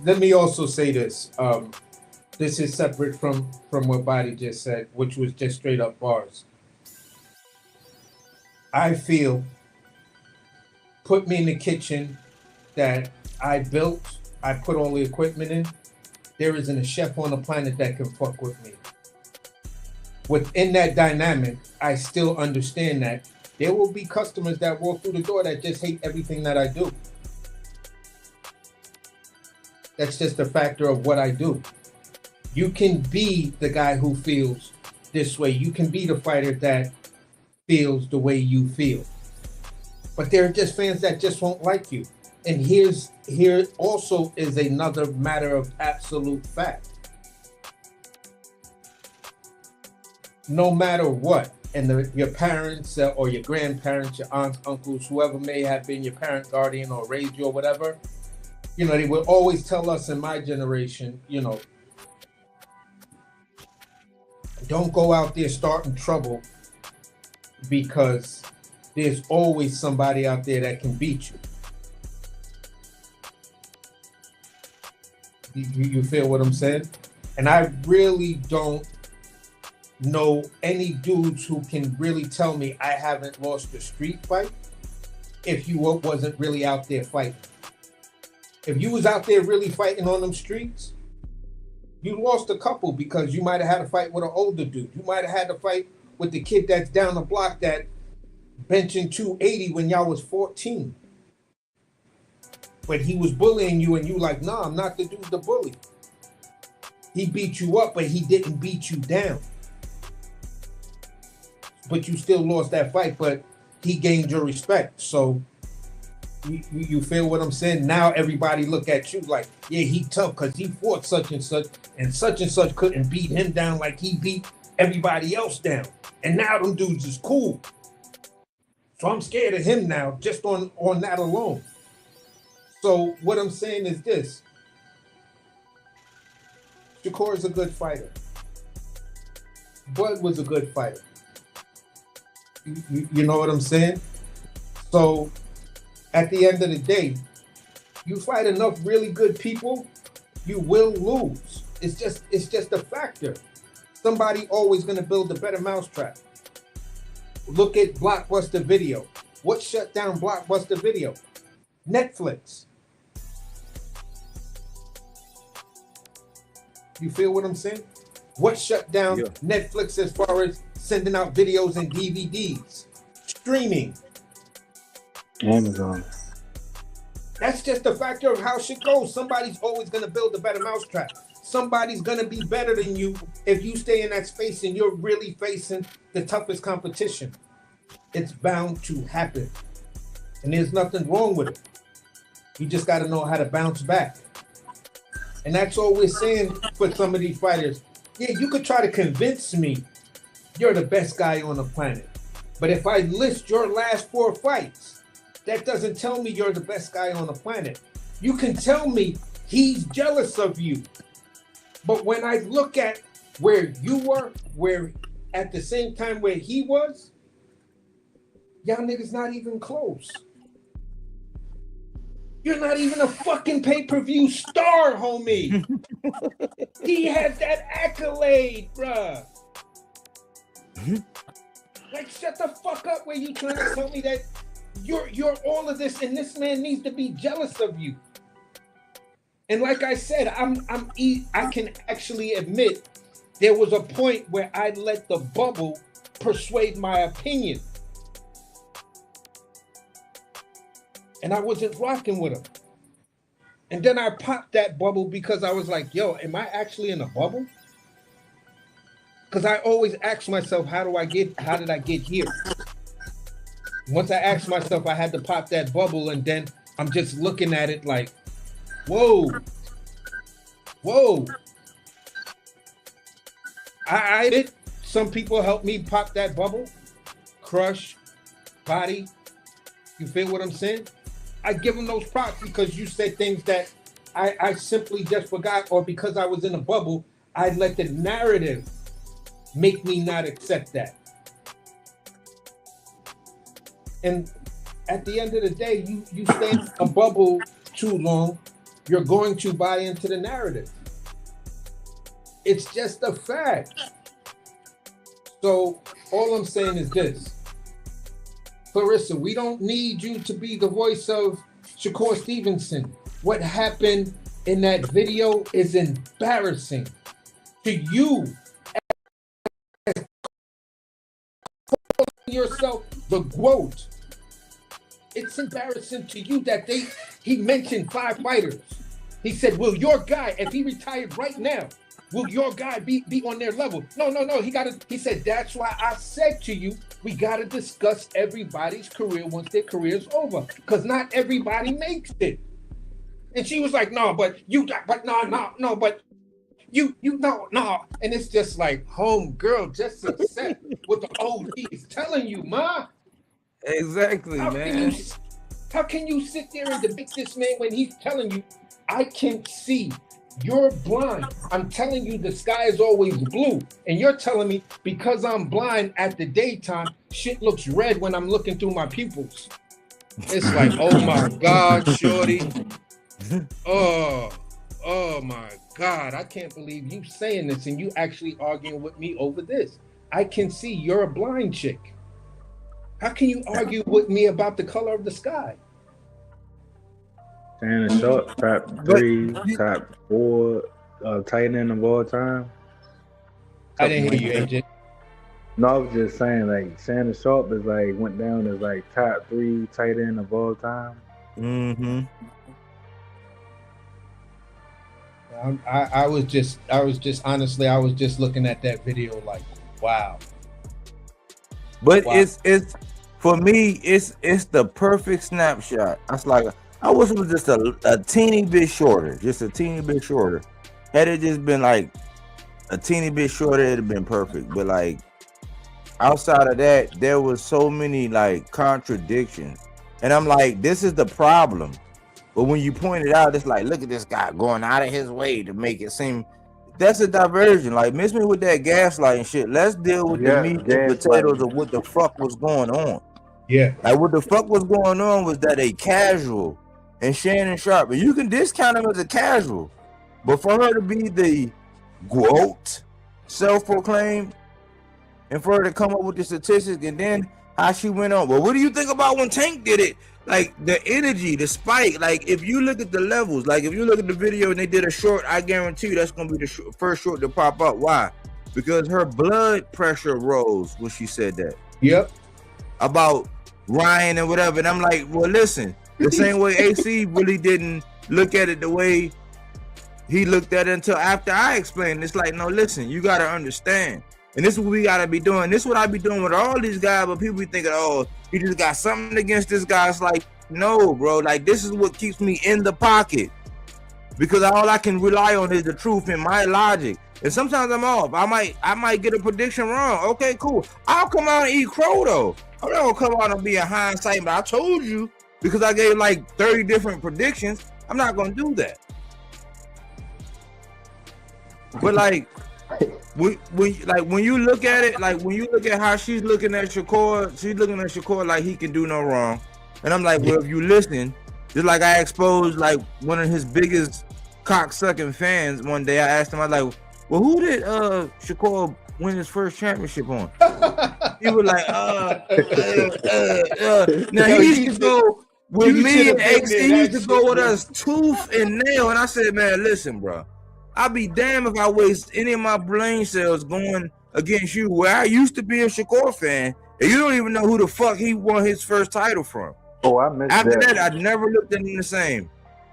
S2: let me also say this. This is separate from what Body just said, which was just straight up bars. I feel, put me in the kitchen that I built, I put all the equipment in, there isn't a chef on the planet that can fuck with me. Within that dynamic, I still understand that there will be customers that walk through the door that just hate everything that I do. That's just a factor of what I do. You can be the guy who feels this way. You can be the fighter that feels the way you feel. But there are just fans that just won't like you. And here also is another matter of absolute fact. No matter what, and your parents or your grandparents, your aunts, uncles, whoever may have been your parent, guardian, or raised you or whatever, you know, they would always tell us in my generation, you know, don't go out there starting trouble because there's always somebody out there that can beat you. You feel what I'm saying? And I really don't know any dudes who can really tell me I haven't lost a street fight if you wasn't really out there fighting. If you was out there really fighting on them streets, you lost a couple because you might have had a fight with an older dude. You might have had a fight with the kid that's down the block that benching 280 when y'all was 14. But he was bullying you and you like, nah, I'm not the dude to bully. He beat you up, but he didn't beat you down. But you still lost that fight, but he gained your respect. So you feel what I'm saying? Now everybody look at you like, yeah, he tough because he fought such and such couldn't beat him down like he beat everybody else down. And now them dudes is cool. So I'm scared of him now, just on that alone. So what I'm saying is this. Shakur is a good fighter. Bud was a good fighter. You know what I'm saying? So at the end of the day, you fight enough really good people, you will lose. It's just a factor. Somebody always gonna build a better mousetrap. Look at Blockbuster Video. What shut down Blockbuster Video? Netflix. You feel what I'm saying? What shut down Netflix as far as sending out videos and DVDs? Streaming.
S5: Amazon.
S2: That's just a factor of how shit goes. Somebody's always going to build a better mousetrap. Somebody's going to be better than you if you stay in that space and you're really facing the toughest competition. It's bound to happen. And there's nothing wrong with it. You just got to know how to bounce back. And that's all we're saying for some of these fighters. Yeah, you could try to convince me you're the best guy on the planet. But if I list your last 4 fights, that doesn't tell me you're the best guy on the planet. You can tell me he's jealous of you. But when I look at where you were, where at the same time where he was, y'all niggas not even close. You're not even a fucking pay-per-view star, homie. He has that accolade, bruh. Like, shut the fuck up where you trying to tell me that you're all of this and this man needs to be jealous of you. And like I said, I can actually admit there was a point where I let the bubble persuade my opinion. And I wasn't rocking with him. And then I popped that bubble because I was like, yo, am I actually in a bubble? Because I always ask myself, how did I get here? Once I asked myself, I had to pop that bubble, and then I'm just looking at it like, whoa. I did. Some people helped me pop that bubble. Crush, Body. You feel what I'm saying? I give them those props because you said things that I simply just forgot, or because I was in a bubble, I let the narrative make me not accept that. And at the end of the day, you stay in a bubble too long, you're going to buy into the narrative. It's just a fact. So all I'm saying is this. Clarissa, we don't need you to be the voice of Shakur Stevenson. What happened in that video is embarrassing to you. Yourself the GOAT. It's embarrassing to you that he mentioned 5 fighters. He said, will your guy, if he retired right now, will your guy be on their level? No. He said, that's why I said to you, we gotta discuss everybody's career once their career's over. Because not everybody makes it. And she was like, no. And it's just like, home girl, just accept what the OG is telling you, ma.
S4: Exactly, man.
S2: How can you sit there and debate this man when he's telling you, I can see, you're blind. I'm telling you the sky is always blue. And you're telling me because I'm blind at the daytime, shit looks red when I'm looking through my pupils. It's like, oh my God, shorty. Oh my God, I can't believe you saying this and you actually arguing with me over this. I can see you're a blind chick. How can you argue with me about the color of the sky?
S5: Shannon Sharp, top 3, top 4 tight end of all time.
S2: I didn't hear you, AJ.
S5: No, I was just saying, like, Shannon Sharp is like went down as like top 3 tight end of all time.
S4: Mm-hmm.
S2: I was just honestly, I was just looking at that video like, wow.
S4: But it's for me, it's the perfect snapshot. I was like, I wish it was just a teeny bit shorter, Had it just been like a teeny bit shorter, it'd have been perfect. But like outside of that, there was so many like contradictions, and I'm like, this is the problem. But when you point it out, it's like, look at this guy going out of his way to make it seem. That's a diversion. Like, miss me with that gaslighting shit. Let's deal with the meat and potatoes of what the fuck was going on.
S2: Yeah.
S4: Like, what the fuck was going on was that a casual and Shannon Sharp, and you can discount him as a casual, but for her to be the GOAT, self-proclaimed, and for her to come up with the statistics, and then how she went on, well, what do you think about when Tank did it? Like, the energy, the spike, like, if you look at the levels, like, if you look at the video and they did a short, I guarantee you that's going to be the first short to pop up. Why? Because her blood pressure rose when she said that.
S2: Yep.
S4: About Ryan and whatever. And I'm like, well, listen, the same way AC really didn't look at it the way he looked at it until after I explained. It's like, no, listen, you got to understand. And this is what we got to be doing. This is what I be doing with all these guys, but people be thinking, oh, he just got something against this guy. It's like, no, bro. Like, this is what keeps me in the pocket. Because all I can rely on is the truth and my logic. And sometimes I'm off. I might get a prediction wrong. Okay, cool. I'll come out and eat crow, though. I'm not going to come out and be a hindsight, but I told you because I gave like 30 different predictions. I'm not going to do that. But like, when you look at it, like when you look at how she's looking at Shakur like he can do no wrong. And I'm like, well, if you listen, just like I exposed like one of his biggest cocksucking fans one day, I asked him, I was like, well, who did Shakur win his first championship on? He was like, Now
S2: Yo,
S4: he used to go with
S2: you
S4: me
S2: should
S4: and
S2: have been
S4: AC.
S2: there.
S4: He used
S2: That
S4: to go
S2: shit
S4: with
S2: was-
S4: us tooth and nail. And I said, man, listen, bro, I'll be damned if I waste any of my brain cells going against you. Where I used to be a Shakur fan, and you don't even know who the fuck he won his first title from.
S6: Oh, I missed
S4: After
S6: that.
S4: that, I never looked at him the same.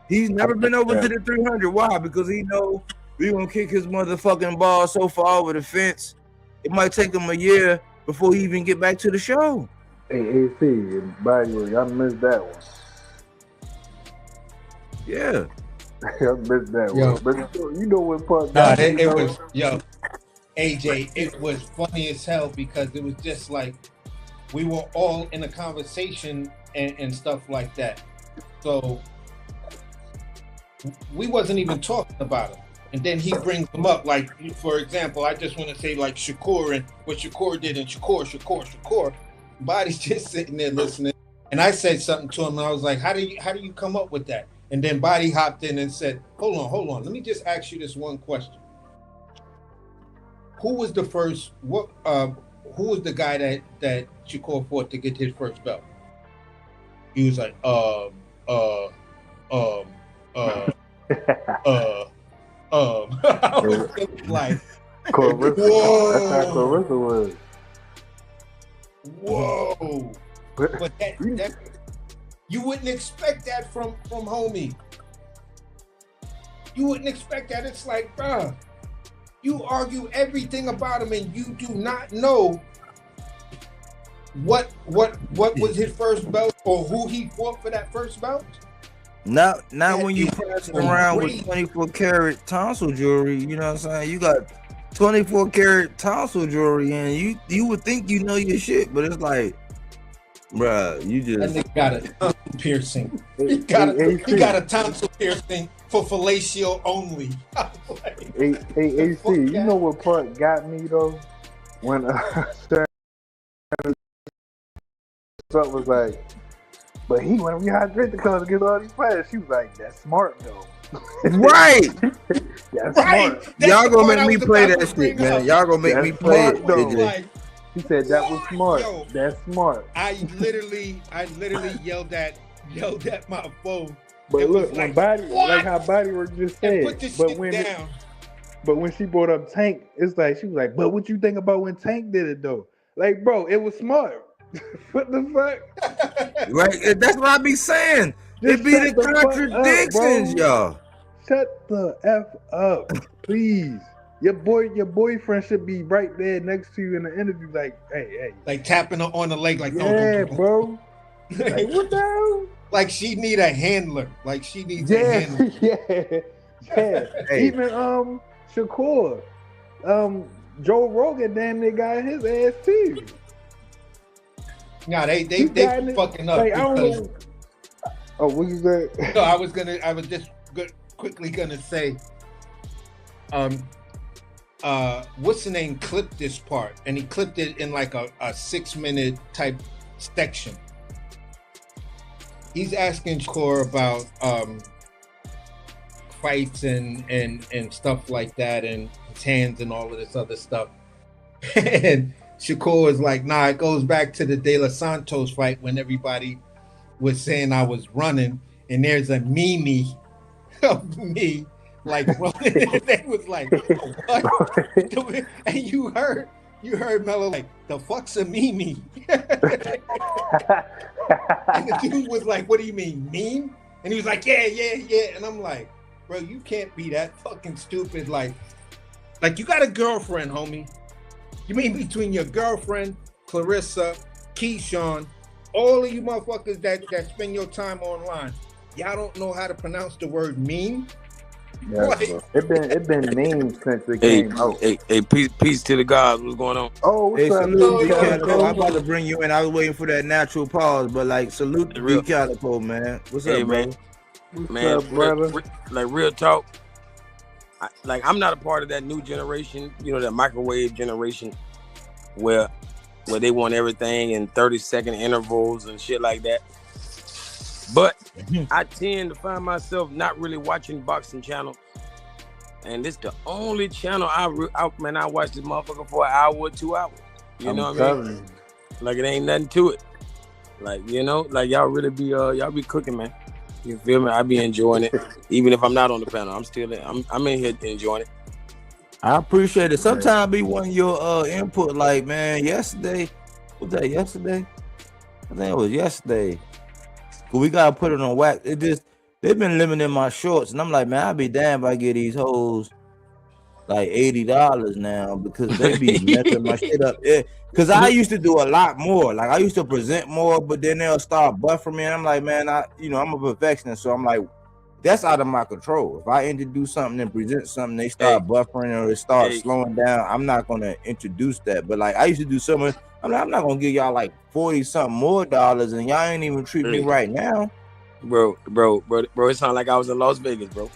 S4: He's never been over to the 300. Why? Because he know we gonna kick his motherfucking ball so far over the fence. It might take him a year before he even get back to the show.
S6: Hey, AC, and Bodywork, I missed that one.
S4: Yeah.
S6: I missed that
S2: Yo.
S6: one. But you know what part
S2: Nah,
S6: got me,
S2: it
S6: though?
S2: was AJ. It was funny as hell because it was just like we were all in a conversation and stuff like that. So we wasn't even talking about him. And then he brings them up. Like, for example, I just want to say like Shakur and what Shakur did and Shakur. Body's just sitting there listening. And I said something to him and I was like, how do you come up with that? And then Body hopped in and said, hold on. Let me just ask you this one question. Who was the first, who was the guy that Shakur fought to get his first belt? He was like, I was like,
S6: Clarissa.
S2: Whoa.
S6: That's how Clarissa was.
S2: whoa. But that you wouldn't expect that from homie. You wouldn't expect that. It's like, bruh, you argue everything about him and you do not know what was his first belt or who he fought for that first belt.
S4: Not
S2: That
S4: when you
S2: is
S4: passing around with
S2: crazy.
S4: 24 karat tonsil jewelry. You know what I'm saying? You got 24 karat tonsil jewelry, and you would think you know your shit, but it's like, bruh, you
S2: That
S4: just
S2: nigga got a tonsil piercing.
S6: Hey,
S2: He got
S6: AC.
S2: a tonsil piercing for fellatio only. Like,
S6: Hey, AC,
S2: fuck
S6: you
S2: that?
S6: know what part got me though? When Sharon was like, but he went to rehydrate the colors against all these players. She was like, that's smart though.
S4: right.
S6: That's
S2: right.
S6: smart.
S2: That's
S4: Y'all
S2: the
S4: gonna
S2: part I
S4: make me
S2: was
S4: play
S2: about
S4: that
S2: to bring
S4: shit, man.
S2: up.
S4: Y'all gonna make
S6: That's
S4: me play it.
S6: smart, though.
S4: AJ.
S2: Like,
S6: He said that was
S2: What?
S6: smart.
S2: Yo.
S6: That's smart.
S2: I literally yelled at my phone.
S6: But
S2: It
S6: look,
S2: was
S6: when
S2: like,
S6: Body,
S2: what?
S6: like how Bodywork just
S2: And
S6: said,
S2: put this
S6: but
S2: shit
S6: when
S2: down.
S6: but when she brought up Tank, it's like she was like, but what you think about when Tank did it though? Like, bro, it was smart. What the fuck?
S4: Right? That's what I be saying.
S6: Just
S4: It be
S6: shut
S4: the
S6: the fuck up,
S4: contradictions,
S6: bro.
S4: y'all.
S6: Shut the F up, please. Your boyfriend should be right there next to you in the interview, like, hey.
S2: Like tapping her on the leg, like,
S6: Yeah,
S2: no.
S6: bro. Like, what the hell?
S2: Like she need a handler. Like she needs a
S6: Yeah,
S2: handler.
S6: yeah.
S4: Hey.
S6: Even Shakur, Joe Rogan damn near got his ass too.
S2: Nah, they
S6: got it.
S2: fucking up.
S6: Like, I don't
S2: because,
S6: know. Oh, what you say?
S2: no, I was just quickly gonna say, what's the name clipped this part, and he clipped it in like a 6-minute type section. He's asking Shakur about fights and stuff like that, and his hands and all of this other stuff. And Shakur is like, nah, it goes back to the De Los Santos fight when everybody was saying I was running, and there's a meme of me like running, and they was like, what? And you heard Mello like, the fuck's a meme? And the dude was like, what do you mean, meme? And he was like, yeah. And I'm like, bro, you can't be that fucking stupid. Like you got a girlfriend, homie. You mean between your girlfriend, Clarissa, Keyshawn, all of you motherfuckers that spend your time online, y'all don't know how to pronounce the word meme?
S6: Yeah,
S2: Right.
S6: bro. It been named since it
S7: Hey,
S6: came out.
S7: hey, peace to the gods. What's going on?
S6: Oh, what's
S4: Hey,
S6: up,
S4: salute
S6: dude?
S4: D
S2: yo,
S4: Calico.
S2: yo.
S4: I'm about to bring you in. I was waiting for that natural pause, but like, salute to
S7: Real-
S4: D Calico, man. What's
S7: Hey,
S4: up, bro?
S7: man.
S6: What's
S7: Man,
S6: up, brother?
S7: real talk. I'm not a part of that new generation, that microwave generation where they want everything in 30-second intervals and shit like that. But I tend to find myself not really watching boxing channels and this the only channel I watch this motherfucker for an hour or 2 hours. You know what I mean?
S5: telling you.
S7: Like it ain't nothing to it. Like, you know, like y'all really be y'all be cooking, man. You feel me? I be enjoying it. Even if I'm not on the panel, I'm in here enjoying it.
S4: I appreciate it. Sometimes be one of your input, like, man, yesterday, was that yesterday? I think it was yesterday. But we gotta put it on wax. It just they've been limiting my shorts, and I'm like, man, I'd be damned if I get these hoes like $80 now because they be messing my shit up. Because I used to do a lot more. Like I used to present more, but then they'll start buffering me, and I'm like, man, I'm a perfectionist, so I'm like, that's out of my control. If I introduce something and present something, they start buffering or they start slowing down. I'm not gonna introduce that. But like I used to do something, I'm not gonna give y'all like 40 something more dollars, and y'all ain't even treat me right now.
S7: Bro, it sounded like I was in Las Vegas, bro.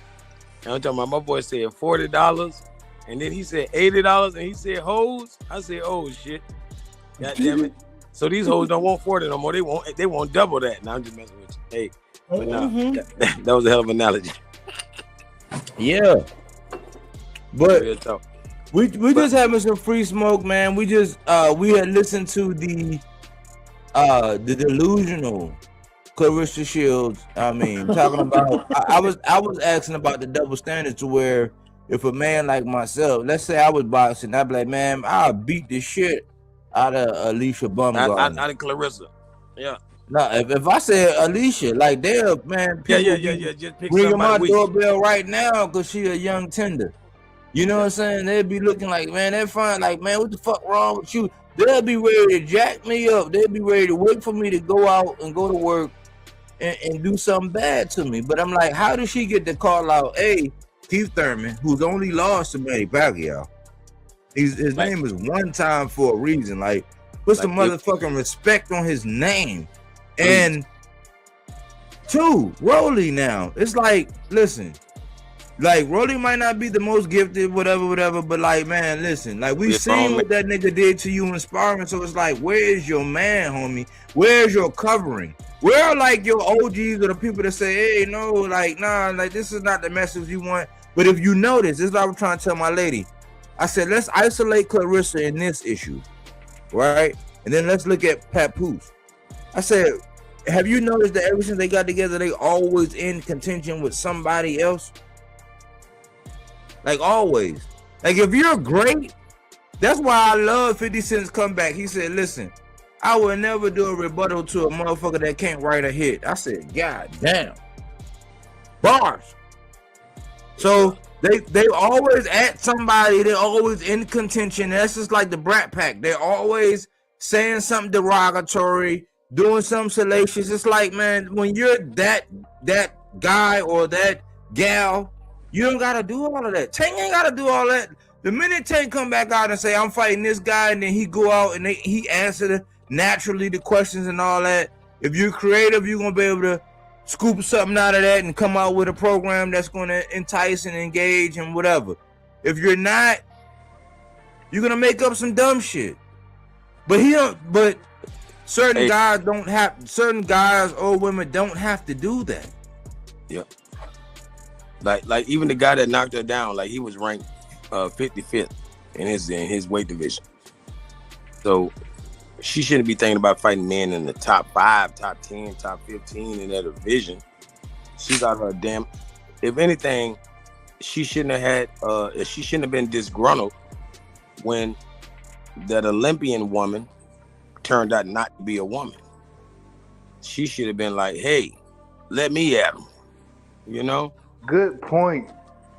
S7: And I'm talking about my boy said $40, and then he said $80, and he said hoes. I said, oh shit. God damn it. So these hoes don't want 40 no more. They want double that. Now I'm just messing with you. Hey. But that was a hell of an analogy.
S4: Yeah. But we just having some free smoke, man. We just we had listened to the delusional Clarissa Shields. I mean, talking about I was asking about the double standard to where if a man like myself, let's say I was boxing, I'd be like, man, I'll beat the shit out of Alicia Bumgarner.
S7: Out of Clarissa. Yeah.
S4: No, if I said Alicia, like they'll, man,
S7: yeah. Just pick
S4: ringing my
S7: weak.
S4: doorbell right now because she a young tender. You know what I'm saying? They'd be looking like, man, they're fine. Like, man, what the fuck wrong with you? They'll be ready to jack me up. They'll be ready to wait for me to go out and go to work and do something bad to me. But I'm like, how does she get the call out? Hey, Keith Thurman, who's only lost to Manny Pacquiao. His name is one time for a reason. Like, put some motherfucking respect on his name. And two, Rolly now. It's like, listen, like Rolly might not be the most gifted, whatever, but like, man, listen, like we seen what that nigga did to you in sparring. So it's like, where is your man, homie? Where's your covering? Where are like your OGs or the people that say, hey, no, like, nah, like this is not the message you want. But if you notice, this is what I'm trying to tell my lady. I said, let's isolate Clarissa in this issue, right? And then let's look at Papoose. I said, have you noticed that ever since they got together, they always in contention with somebody else? Like always. Like if you're great, that's why I love 50 Cent's comeback. He said, listen, I will never do a rebuttal to a motherfucker that can't write a hit. I said, God damn. Bars. So they always at somebody. They're always in contention. That's just like the Brat Pack. They're always saying something derogatory, doing something salacious. It's like, man, when you're that guy or that gal, you don't gotta do all of that. Tank ain't gotta do all that. The minute Tank come back out and say, I'm fighting this guy, and then he go out and he answer naturally the questions and all that. If you're creative, you're gonna be able to scoop something out of that and come out with a program that's gonna entice and engage and whatever. If you're not, you're gonna make up some dumb shit. But certain guys or women don't have to do that.
S7: Yeah. Like even the guy that knocked her down, like he was ranked 55th in his weight division. So she shouldn't be thinking about fighting men in the top 5, top 10, top 15 in that division. She got her damn. If anything, she shouldn't have been disgruntled when that Olympian woman turned out not to be a woman. She should have been like, hey, let me at him. You know?
S6: Good point.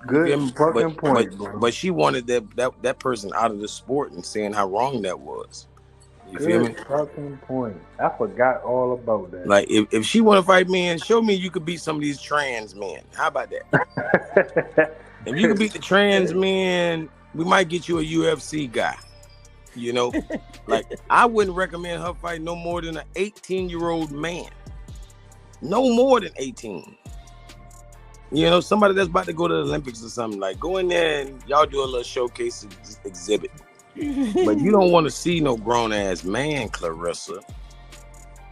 S6: Good fucking point, bro.
S7: But she wanted that person out of the sport and saying how wrong that was. You feel me?
S6: Fucking point. I forgot all about that.
S7: Like if she want to fight men, show me you could beat some of these trans men. How about that? If you could beat the trans men, we might get you a UFC guy. You know, like I wouldn't recommend her fight no more than an 18-year-old man. No more than 18. You know, somebody that's about to go to the Olympics or something. Like go in there and y'all do a little showcase exhibit. But you don't want to see no grown ass man, Clarissa.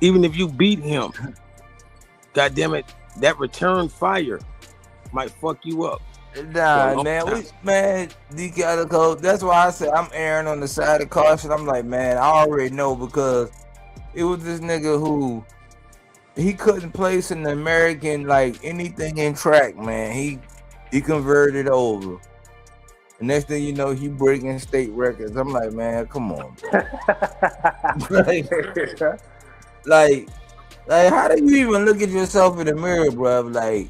S7: Even if you beat him, God damn it, that return fire might fuck you up.
S4: Nah,
S7: long
S4: man,
S7: time.
S4: D Calico. That's why I said I'm erring on the side of caution. I'm like, man, I already know because it was this nigga who he couldn't place in the American like anything in track, man. He converted over. The next thing you know, he breaking state records. I'm like, man, come on, bro. like, how do you even look at yourself in the mirror, bro? Like,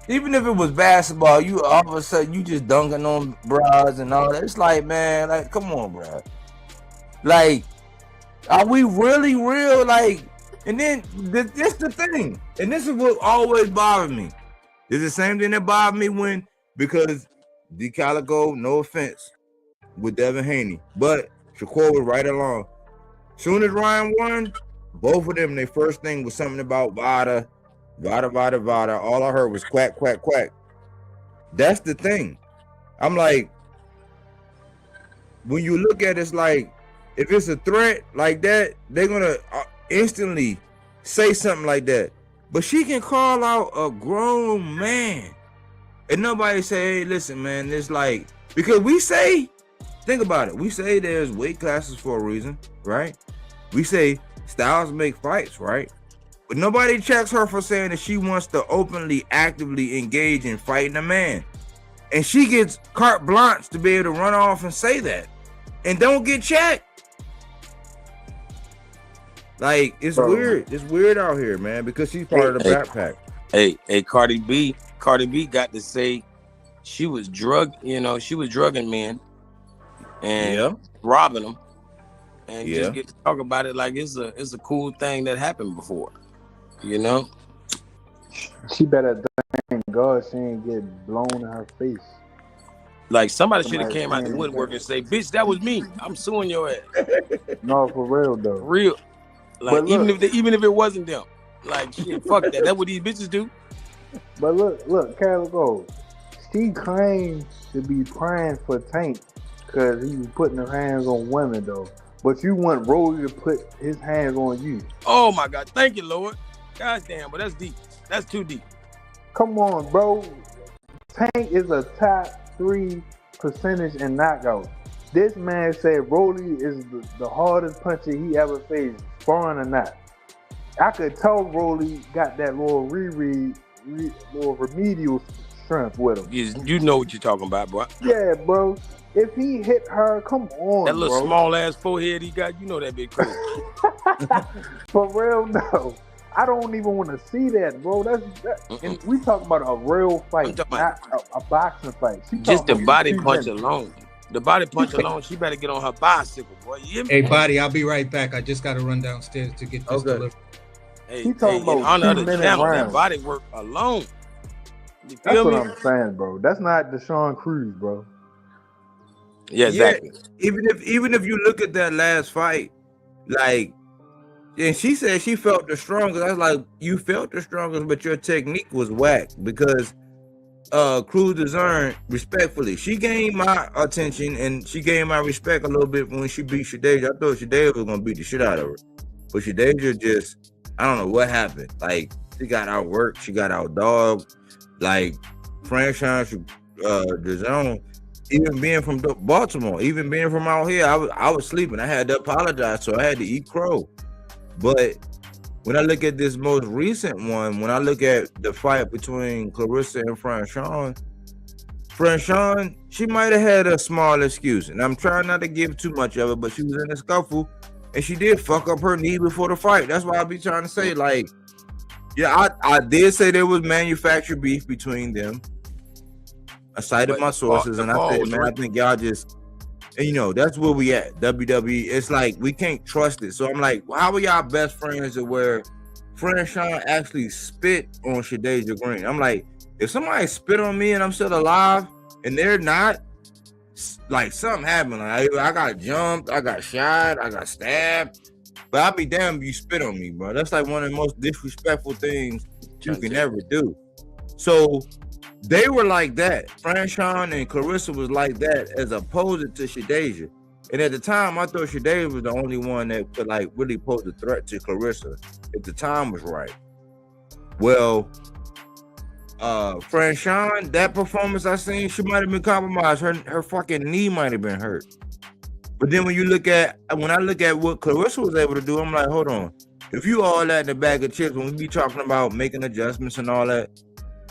S4: even if it was basketball, you all of a sudden you just dunking on bras and all that. It's like, man, like, come on, bro. Like, are we really real? Like, and then this the thing, and this is what always bothered me. It's the same thing that bothered me when, because D Calico, no offense, with Devin Haney, but Shakur was right along. Soon as Ryan won, both of them, their first thing was something about Vada. All I heard was quack, quack, quack. That's the thing. I'm like, when you look at it, it's like, if it's a threat like that, they're gonna instantly say something like that. But she can call out a grown man, and nobody say, "Hey, listen, man." It's like, because we say, think about it. We say there's weight classes for a reason, right? We say styles make fights, right? But nobody checks her for saying that she wants to openly, actively engage in fighting a man. And she gets carte blanche to be able to run off and say that. And don't get checked. Like, it's weird. It's weird out here, man, because she's part of the backpack.
S7: Hey, Cardi B got to say she was drugging men and robbing them. And just get to talk about it like it's a cool thing that happened before. You know?
S6: She better thank God she ain't get blown in her face.
S7: Like somebody should have came out the woodwork and say, "Bitch, that was me. I'm suing your ass."
S6: No, for real though.
S7: Real. Like even if it wasn't them. Like shit, fuck that. That's what these bitches do.
S6: But look, Calico. She claims to be praying for Tank because he was putting her hands on women though. But you want Rolly to put his hands on you.
S7: Oh my God, thank you, Lord. God damn, but that's deep. That's too deep.
S6: Come on, bro. Tank is a top 3 percentage in knockouts. This man said Rolly is the hardest puncher he ever faced, sparring or not. I could tell Rolly got that little little remedial strength with him.
S7: You know what you're talking about, bro.
S6: Yeah, bro. If he hit her, come on,
S7: that little
S6: bro.
S7: small ass forehead he got, you know that big cool.
S6: For real, no. I don't even want to see that, bro. And we talk about a real fight, not a boxing fight.
S7: Just the body punch alone. The body punch alone, she better get on her bicycle, boy.
S2: Hey, Body, I'll be right back. I just got to run downstairs to get this delivered.
S7: Hey, in honor of the channel, that body work alone. You
S6: That's
S7: feel
S6: what
S7: me?
S6: I'm saying, bro. That's not Deshaun Cruz, bro.
S7: Yeah, exactly.
S4: Yeah, even if you look at that last fight, like, and she said she felt the strongest. I was like, you felt the strongest, but your technique was whack because Cruz Desern, respectfully, she gained my attention and she gained my respect a little bit when she beat Shadeja. I thought Shadeja was gonna beat the shit out of her, but Shadeja just, I don't know what happened. Like, she got outworked, she got outdogged. Like, franchise Desern, even being from Baltimore, even being from out here, I was sleeping. I had to apologize, so I had to eat crow. But when I look at this most recent one, when I look at the fight between Clarissa and Franchon, she might have had a small excuse. And I'm trying not to give too much of it, but she was in a scuffle and she did fuck up her knee before the fight. That's why I be trying to say, like, yeah, I did say there was manufactured beef between them. I cited my sources and I said, man, I think y'all just, and you know, that's where we at. WWE, it's like we can't trust it. So I'm like, well, how are y'all best friends to where Franchon actually spit on Shadeja Green? I'm like, if somebody spit on me and I'm still alive and they're not, like something happened. Like, I got jumped, I got shot, I got stabbed. But I'll be damned if you spit on me, bro. That's like one of the most disrespectful things you can ever do. So they were like that. Franchon and Clarissa was like that as opposed to Shadeja. And at the time, I thought Shadeja was the only one that could like really pose a threat to Clarissa if the time was right. Well, Franchon, that performance I seen, she might have been compromised. Her fucking knee might have been hurt. But then when I look at what Clarissa was able to do, I'm like, hold on. If you all that in the bag of chips, when we be talking about making adjustments and all that,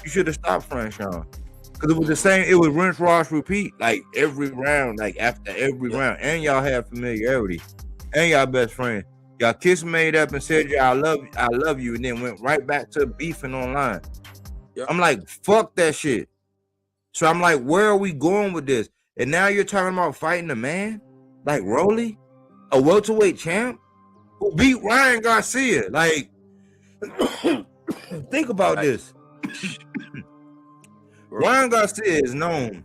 S4: you should have stopped Franchon. Because it was the same, it was rinse, wash, repeat, like every round, like after every round. And y'all had familiarity. And y'all best friend. Y'all kiss made up and said, yeah, I love you, and then went right back to beefing online. Yep. I'm like, fuck that shit. So I'm like, where are we going with this? And now you're talking about fighting a man like Rolly, a welterweight champ who beat Ryan Garcia. Like, think about this. Ryan Garcia is known,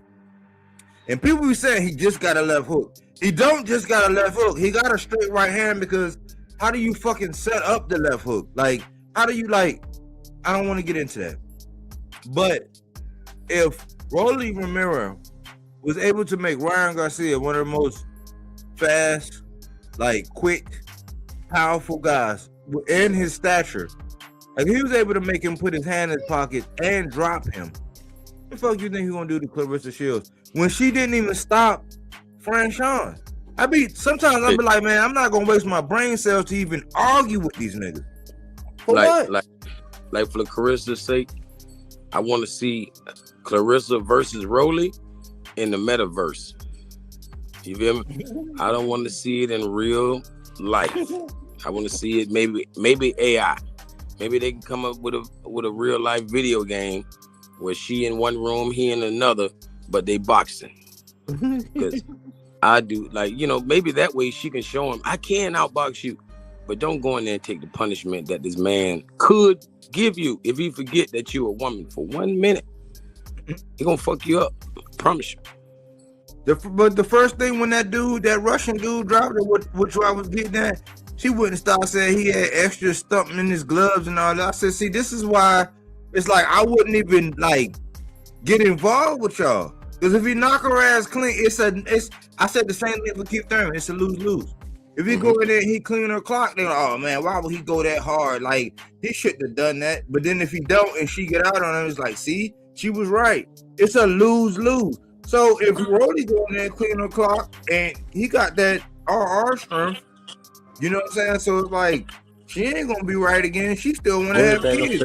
S4: and people be saying he just got a left hook. He don't just got a left hook. He got a straight right hand, because how do you fucking set up the left hook? Like, how do you, like, I don't want to get into that. But if Rolly Romero was able to make Ryan Garcia one of the most fast, like quick, powerful guys in his stature, like he was able to make him put his hand in his pocket and drop him. What the fuck you think he's gonna do to Clarissa Shields when she didn't even stop Franchon? Sometimes I'll be like, man, I'm not gonna waste my brain cells to even argue with these niggas. For what?
S7: Like for Clarissa's sake, I want to see Clarissa versus Rolly in the metaverse. You feel me? I don't want to see it in real life. I want to see it maybe AI. Maybe they can come up with a real life video game where she in one room, he in another, but they boxing. Because I do, like, you know, maybe that way she can show him, I can outbox you, but don't go in there and take the punishment that this man could give you if he forget that you're a woman for 1 minute. He gonna fuck you up. I promise you.
S4: But the first thing when that Russian dude dropped it, which I was getting at, she wouldn't stop saying he had extra stuff in his gloves and all that. I said, see, this is why it's like I wouldn't even like get involved with y'all. Because if he knock her ass clean, I said the same thing for Keith Thurman. It's a lose-lose. If he go in there and he clean her clock, they're like, oh man, why would he go that hard? Like, he shouldn't have done that. But then if he don't and she get out on him, it's like, see, she was right. It's a lose-lose. So if Rolly go in there and clean her clock and he got that RR strength, you know what I'm saying? So it's like, she ain't gonna be right again. She still wanna have kids.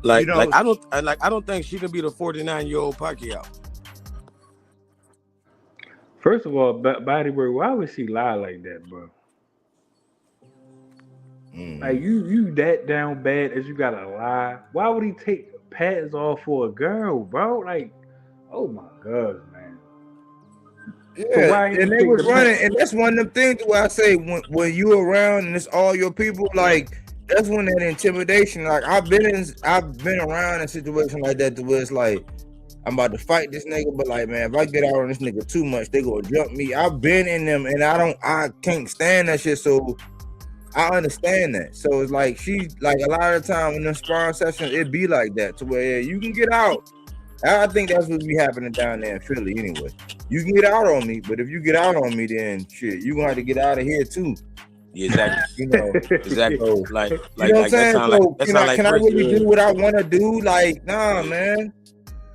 S7: Like, you know, I don't think she can be the 49-year-old Pacquiao.
S5: First of all, Bodywork, why would she lie like that, bro? Like you that down bad as you gotta lie. Why would he take pads off for a girl, bro? Like, oh my god, man.
S4: Yeah, so and they was running, and that's one of them things where I say when you around and it's all your people, like that's when that intimidation. Like I've been around in situations like that to where it's like I'm about to fight this nigga, but like, man, if I get out on this nigga too much, they gonna jump me. I've been in them, and I can't stand that shit. So I understand that. So it's like she, like a lot of the time in the sparring sessions, it be like that to where you can get out. I think that's what be happening down there in Philly anyway. You can get out on me, but if you get out on me, then shit, you gonna have to get out of here too.
S7: Yeah, exactly.
S4: You know,
S7: exactly.
S4: So,
S7: like,
S4: you know what I'm saying? So, can I really do what I want to do? Like, nah, man.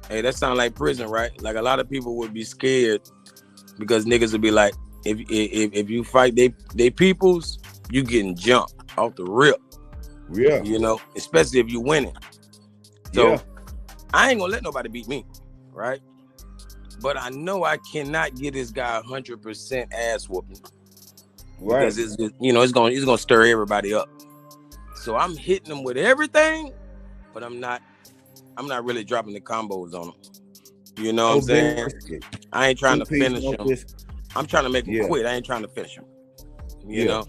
S7: Hey, that sound like prison, right? Like a lot of people would be scared because niggas would be like, if you fight they peoples, you getting jumped off the rip.
S4: Yeah.
S7: You know, especially if you winning. So I ain't gonna let nobody beat me, right? But I know I cannot get this guy 100% ass whooping. Right. Because it's gonna stir everybody up. So I'm hitting him with everything, but I'm not really dropping the combos on him. You know what I'm saying? I ain't trying to finish him. I'm trying to make him quit. I ain't trying to finish him. You know?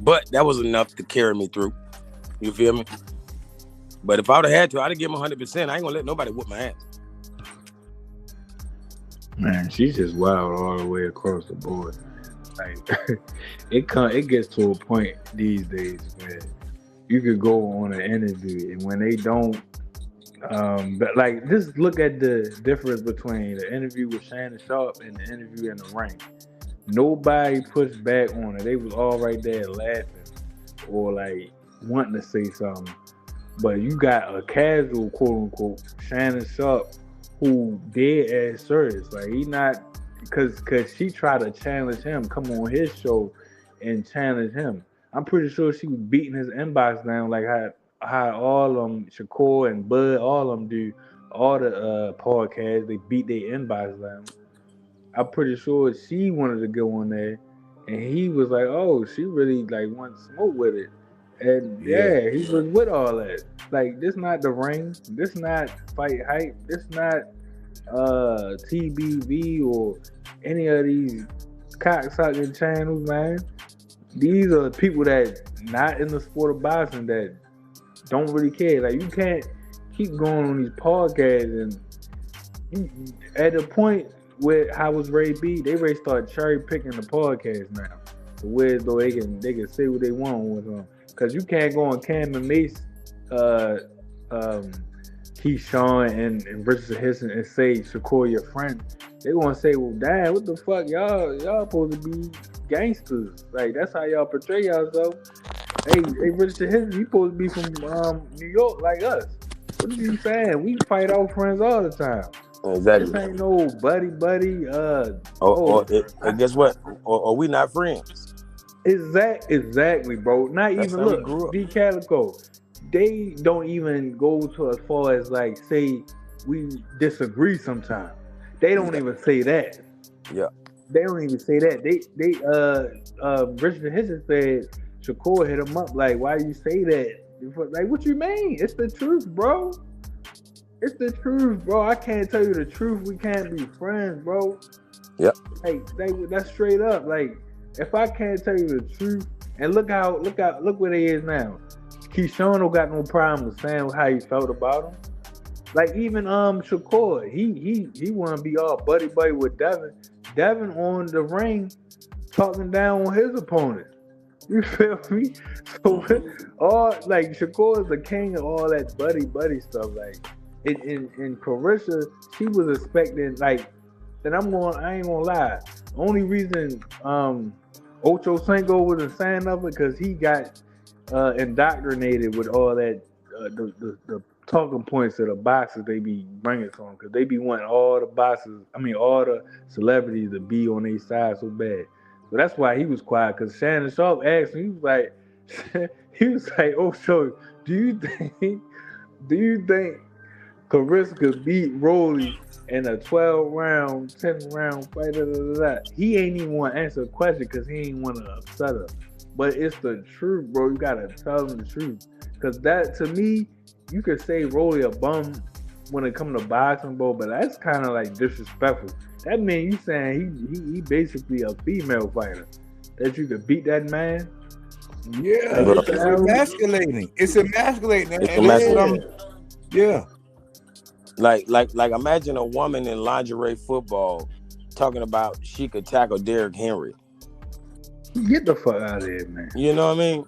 S7: But that was enough to carry me through. You feel me? But if I would have had to, I'd have given him 100%. I ain't gonna let nobody whoop my ass.
S5: Man, she's just wild all the way across the board. Like it gets to a point these days where you could go on an interview and when they don't but like just look at the difference between the interview with Shannon Sharp and the interview in the ring. Nobody pushed back on it. They was all right there laughing or like wanting to say something. But you got a casual, quote unquote, Shannon Sharp, who dead ass serious. Like he not, cause she tried to challenge him, come on his show, and challenge him. I'm pretty sure she was beating his inbox down like how all Shakur and Bud, all of them do. All the podcasts, they beat their inbox down. I'm pretty sure she wanted to go on there, and he was like, "Oh, she really like wants smoke with it," and
S4: Yeah.
S5: yeah, he was with all that. Like, this not the ring, this not fight hype, this not TBV or any of these cocksucking channels, man. These are people that not in the sport of boxing that don't really care. Like, you can't keep going on these podcasts and at the point where how was Ray B, they ready start cherry picking the podcast now. To where though they can say what they want with them. Cause you can't go on Cam and Mace, Keyshawn and Richard Hisson and say Shakur your friend. They gonna say, well, damn, what the fuck, y'all supposed to be gangsters. Like, that's how y'all portray yourself. Hey, Richard Hisson, he supposed to be from New York like us. What are you saying? We fight our friends all the time.
S7: Exactly.
S5: This ain't no buddy.
S7: And guess what? Or we not friends.
S5: Exactly, bro. Not
S7: That's
S5: even
S7: how we grew
S5: look.
S7: up.
S5: D Calico, they don't even go to as far as like say we disagree sometimes. They don't even say that.
S7: Yeah.
S5: They don't even say that. Richard Hisson said Shakur hit him up like, why you say that? Like, what you mean? It's the truth, bro. It's the truth, bro. I can't tell you the truth. We can't be friends, bro.
S7: Yep.
S5: Like, that's straight up. Like, if I can't tell you the truth, and look where they is now. Keyshawn don't got no problem with saying how he felt about him. Like, even Shakur, he want to be all buddy with Devin. Devin on the ring talking down on his opponent. You feel me? So all like Shakur is the king of all that buddy stuff. Like in Carissa, she was expecting like, and I ain't gonna lie. Only reason Ocho Cinco wasn't saying nothing because he got indoctrinated with all that the talking points of the boxers they be bringing to him, because they be wanting all the celebrities to be on their side so bad. So that's why he was quiet, because Shannon Sharp asked him, he was like, Ocho, do you think Carissa could beat Rolly in a 12-round, 10-round fight? He ain't even want to answer a question because he ain't want to upset her. But it's the truth, bro. You gotta tell them the truth. Because that, to me, you could say Rolly a bum when it comes to boxing, bro, but that's kind of like disrespectful. That means you saying he basically a female fighter. That you could beat that man?
S4: Yeah, it's emasculating. It's emasculating.
S7: It's
S4: And that's what
S7: emasculating.
S4: yeah.
S7: Like imagine a woman in lingerie football talking about she could tackle Derrick Henry.
S5: Get the fuck out of here, man.
S7: You know what I mean?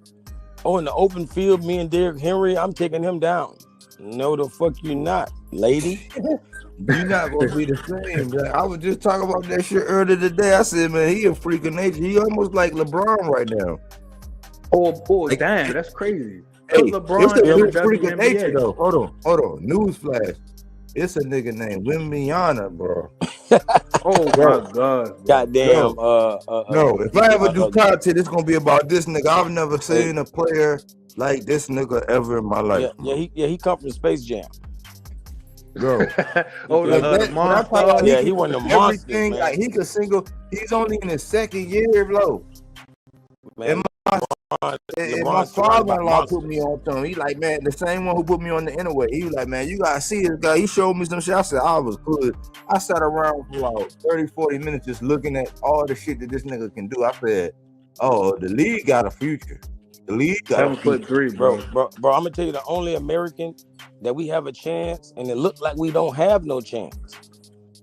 S7: Oh, in the open field, me and Derrick Henry, I'm taking him down. No, the fuck you not, lady.
S4: You're not gonna be the same, man. I was just talking about that shit earlier today. I said, man, he a freak of nature. He almost like LeBron right now.
S5: Oh, damn, that's crazy.
S4: Hey,
S5: LeBron
S4: it's a freak of
S5: WNBA.
S4: nature though. Hold on. Newsflash. It's a nigga named Wimbiana, bro.
S5: Oh my God, bro.
S7: Goddamn.
S4: No, if I ever do content, it's gonna be about this nigga. I've never seen a player like this nigga ever in my life.
S7: He come from Space Jam.
S4: Bro.
S5: The monster.
S7: Yeah, he won the monsters,
S4: everything.
S7: man.
S4: Like, he could single. He's only in his second year, bro.
S7: Man,
S4: And my father-in-law put me on to him. He like, man, the same one who put me on the interway. He was like, man, you gotta see this guy. He showed me some shit. I said, I was good. I sat around for like 30, 40 minutes just looking at all the shit that this nigga can do. I said, oh, the league got a future. The league got a future.
S5: 7'3",
S7: bro. I'm gonna tell you, the only American that we have a chance, and it looked like we don't have no chance.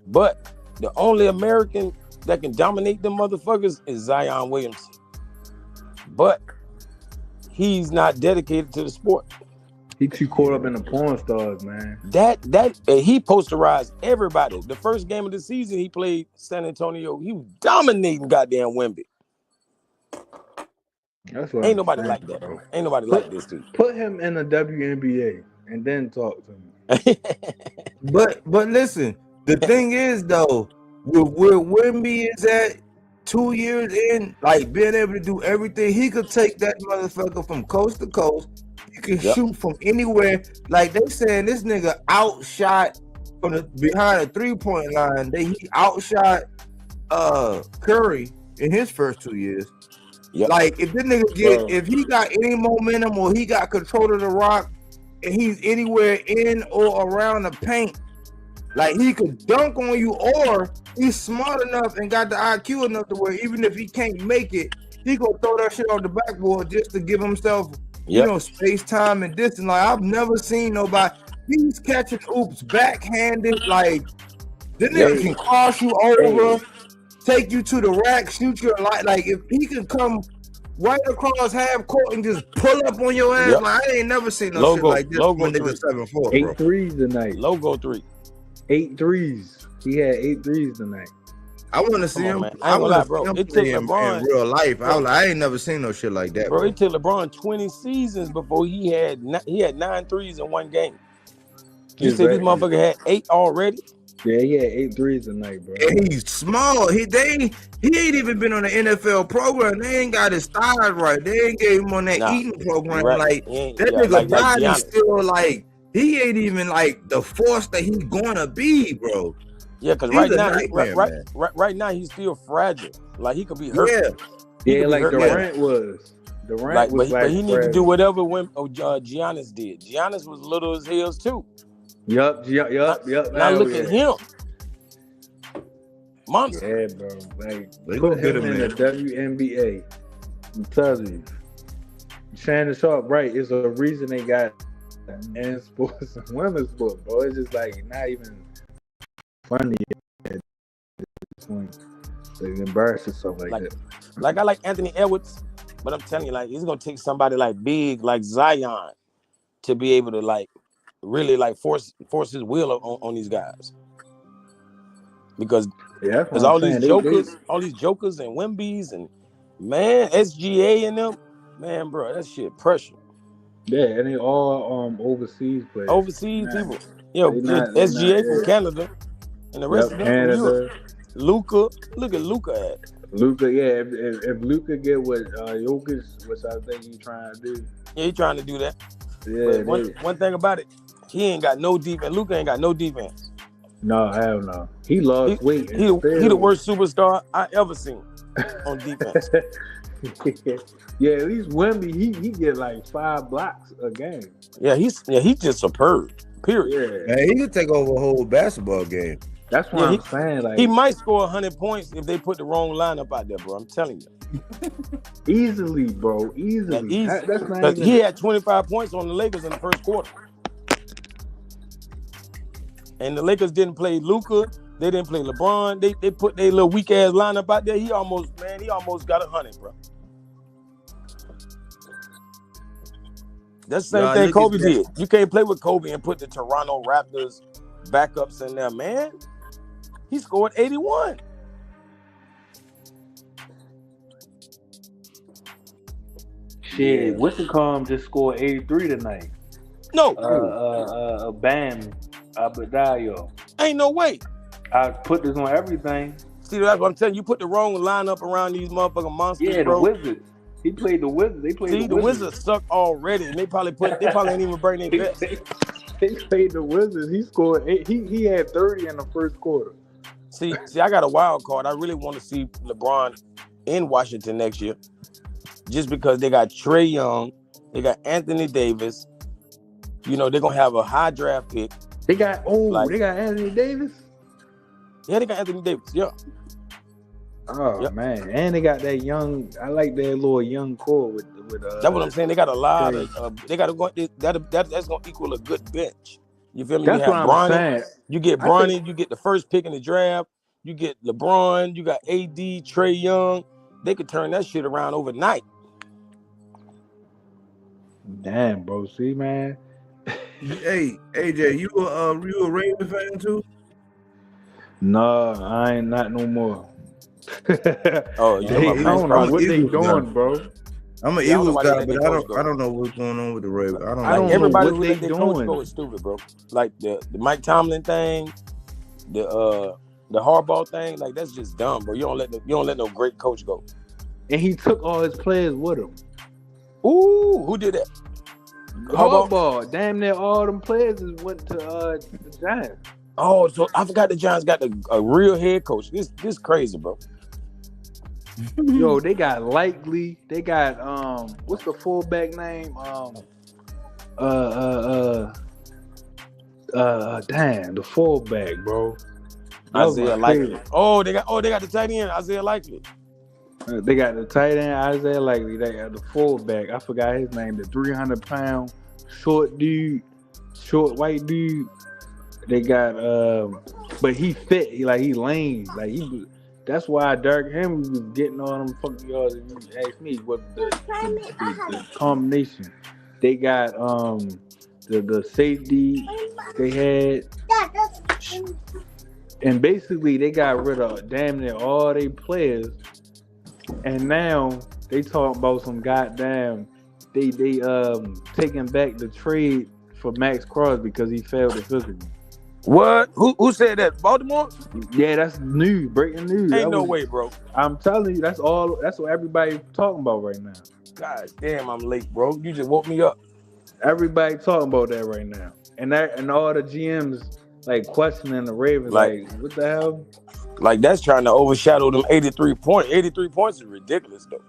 S7: But the only American that can dominate them motherfuckers is Zion Williamson. But he's not dedicated to the sport.
S5: He too caught up in the porn stars, man.
S7: That he posterized everybody. The first game of the season he played San Antonio, he was dominating goddamn Wemby.
S6: That's what
S7: Ain't
S6: I'm
S7: nobody
S6: saying,
S7: like that,
S6: bro.
S7: bro. Ain't nobody like this dude.
S6: Put him in the WNBA and then talk to me.
S4: But listen, the thing is though, where Wimby is at 2 years in, like being able to do everything, he could take that motherfucker from coast to coast. He can
S7: Yep.
S4: shoot from anywhere. Like they saying this nigga outshot from the behind the 3-point line. He outshot Curry in his first 2 years.
S7: Yep.
S4: Like if this nigga
S6: Bro.
S4: if he got any momentum or he got control of the rock and he's anywhere in or around the paint, like he could dunk on you, or he's smart enough and got the IQ enough to where even if he can't make it, he gonna throw that shit on the backboard just to give himself, you
S7: Yep.
S4: know, space, time, and distance. Like I've never seen nobody. He's catching oops backhanded. Like this nigga can cross you over, take you to the rack, shoot you like if he can come right across half court and just pull up on your ass.
S7: Yep.
S4: Like I ain't never seen no
S7: Logo-
S4: shit like this from
S7: logo
S4: a nigga 7'4",
S6: 8
S4: bro.
S6: threes tonight.
S7: Logo 3.
S6: 8 threes. He had 8 threes tonight.
S4: I want to see
S7: Come on,
S4: him.
S7: man. I ain't gonna lie, bro.
S4: Him
S7: It took
S4: play in
S7: LeBron-
S4: real life.
S7: Bro.
S4: I ain't never seen no shit like that,
S7: Bro,
S4: bro.
S7: it took LeBron 20 seasons before he had 9 threes in one game. You say this
S6: Exactly.
S7: motherfucker had 8 already?
S6: Yeah, he had 8 threes tonight, bro.
S4: And he's small. He ain't even been on the NFL program. They ain't got his thighs right. They ain't gave him on that
S7: Nah,
S4: eating program.
S7: right.
S4: Like
S7: He ain't-
S4: that
S7: yeah,
S4: nigga
S7: like
S4: body
S7: Giannis.
S4: still like he ain't even like the force that he's gonna be, bro.
S7: Yeah, because
S4: He's
S7: right
S4: a
S7: now,
S4: nightmare, man.
S7: right now he's still fragile. Like he could be hurt.
S4: Yeah,
S7: He
S6: Yeah,
S7: could be
S6: like
S7: hurt
S6: Durant was. Durant
S7: Like,
S6: was
S7: but he need to
S6: fragile.
S7: do whatever Giannis did. Giannis was little as hell too.
S6: Yup.
S7: Now look at him, monster.
S6: Yeah, bro. Like,
S4: They
S6: put
S4: gonna get
S6: him
S4: him
S6: in
S4: there.
S6: the WNBA. I'm telling you. Shannon Sharp, right? It's a reason they got men's sports and women's sports, bro. It's just like not even funny at this point. So you embarrass yourself like that.
S7: Like I like Anthony Edwards, but I'm telling you, like he's gonna take somebody like big, like Zion, to be able to like really like force his will on these guys. Because
S6: Yeah,
S7: all these jokers and Wimbies and man, SGA and them, man, bro, that shit pressure.
S6: Yeah, and they all overseas players.
S7: Overseas
S6: Nah,
S7: people. Yo,
S6: they not-
S7: SGA from
S6: yeah.
S7: Canada and the rest of them from Europe. Luka, look at Luka at.
S6: Luka, yeah. If Luka get what Jokic, which I think he's trying to do.
S7: Yeah, he trying to do that.
S6: Yeah,
S7: But one thing about it, he ain't got no defense. Luka ain't got no defense.
S6: no, hell no. He lost weight.
S7: He the worst superstar I ever seen on defense.
S6: Yeah, at least Wemby, he get like 5 blocks a game.
S7: Yeah, he's just superb. Period.
S6: Yeah,
S4: Man, he could take over a whole basketball game.
S6: that's what I'm saying. Like
S7: He might score 100 points if they put the wrong lineup out there, bro. I'm telling you.
S6: easily, bro, easily.
S7: Like, easy.
S6: That's not
S7: 'Cause
S6: even.
S7: he had 25 points on the Lakers in the first quarter. And the Lakers didn't play Luka. They didn't play LeBron. They put their little weak ass lineup out there. He almost got 100, bro. That's the same thing Kobe did. You can't play with Kobe and put the Toronto Raptors backups in there, man. He scored 81.
S6: Shit, Whistlecom just scored 83 tonight.
S7: No,
S6: Bam Adebayo.
S7: ain't no way.
S6: I put this on everything.
S7: See, that's what I'm telling you. You put the wrong lineup around these motherfucking monsters,
S6: Yeah, the
S7: bro.
S6: Wizards. He played the Wizards. They played
S7: See, the Wizards suck already, and they probably ain't even bring their best.
S6: They played the Wizards. He scored 8. He had 30 in the first quarter.
S7: See, I got a wild card. I really want to see LeBron in Washington next year, just because they got Trae Young, they got Anthony Davis. You know, they're gonna have a high draft pick.
S6: They got Anthony Davis.
S7: Yeah, they got Anthony Davis. Yeah.
S6: Oh
S7: Yep.
S6: man, and they got that young. I like that little young core with.
S7: That's what I'm saying. They got a lot of. They got to go. That's gonna equal a good bench. You feel me?
S6: That's
S7: you
S6: what
S7: have
S6: I'm
S7: Bronny,
S6: saying.
S7: You get Bronny. You get the first pick in the draft. You get LeBron. You got AD, Trae Young. They could turn that shit around overnight.
S6: Damn, bro. See, man.
S4: Hey, AJ, you a Ravens fan too?
S6: No, I ain't not no more.
S7: Oh, you know
S6: I
S7: my
S6: don't know what they
S4: Eagles
S6: doing,
S4: guy.
S6: bro.
S4: I'm an
S7: Yeah, I don't know
S4: Eagles
S7: why they
S4: guy,
S7: let their
S4: but
S7: coach
S4: I
S7: go.
S4: don't know what's going on with the Ravens. I don't
S5: I
S7: Like
S5: don't
S4: know.
S5: know
S7: everybody
S5: what
S7: who
S5: they
S7: let their coach
S5: doing.
S7: go is stupid, bro. Like the Mike Tomlin thing, the Harbaugh thing, like that's just dumb, bro. You don't let no great coach go.
S5: And he took all his players with him.
S7: Ooh, who did that? Harbaugh?
S5: Harbaugh, damn near all them players went to the Giants.
S7: Oh, so I forgot the Giants got a real head coach. This crazy, bro.
S5: Yo, they got Likely. They got what's the fullback name? Damn, the fullback, bro. That was
S7: Isaiah
S5: my
S7: Likely.
S5: favorite.
S7: Oh, they got the tight end, Isaiah Likely.
S5: They got the tight end Isaiah Likely. They got the fullback. I forgot his name. The 300-pound short dude, short white dude. They got but he fit. He lame. Like he. That's why Derrick Henry was getting all them fucking yards. If you ask me, what the combination. They got the safety they had, and basically they got rid of damn near all their players. And now they talking about some goddamn they taking back the trade for Max Crosby because he failed the physical.
S7: What? Who said that? Baltimore?
S5: Yeah, that's news, breaking news.
S7: Ain't no way, bro.
S5: I'm telling you, that's what everybody talking about right now.
S7: God damn, I'm late, bro. You just woke me up.
S5: Everybody talking about that right now, and all the GMs like questioning the Ravens, like what the hell?
S7: Like that's trying to overshadow them 83 points. 83 points is ridiculous, though.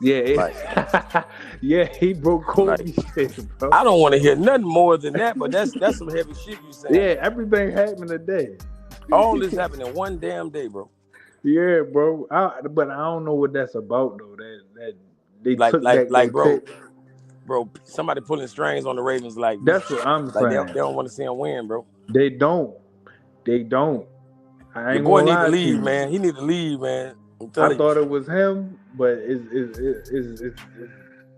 S5: Yeah, yeah, he broke Kobe's shit, bro.
S7: I don't want to hear nothing more than that, but that's some heavy shit you saying.
S5: Yeah, everything happened today.
S7: All this happened in one damn day, bro.
S5: Yeah, bro. But I don't know what that's about though. That they
S7: like
S5: took
S7: like
S5: back
S7: like bro.
S5: pick.
S7: Bro, somebody pulling strings on the Ravens like
S5: That's what I'm
S7: like
S5: saying.
S7: they don't want to see him win, bro.
S5: They don't. I
S7: Your
S5: ain't
S7: boy
S5: gonna
S7: need
S5: lie
S7: to
S5: to
S7: leave,
S5: you.
S7: man. He need to leave, man.
S5: I thought it was him, but it's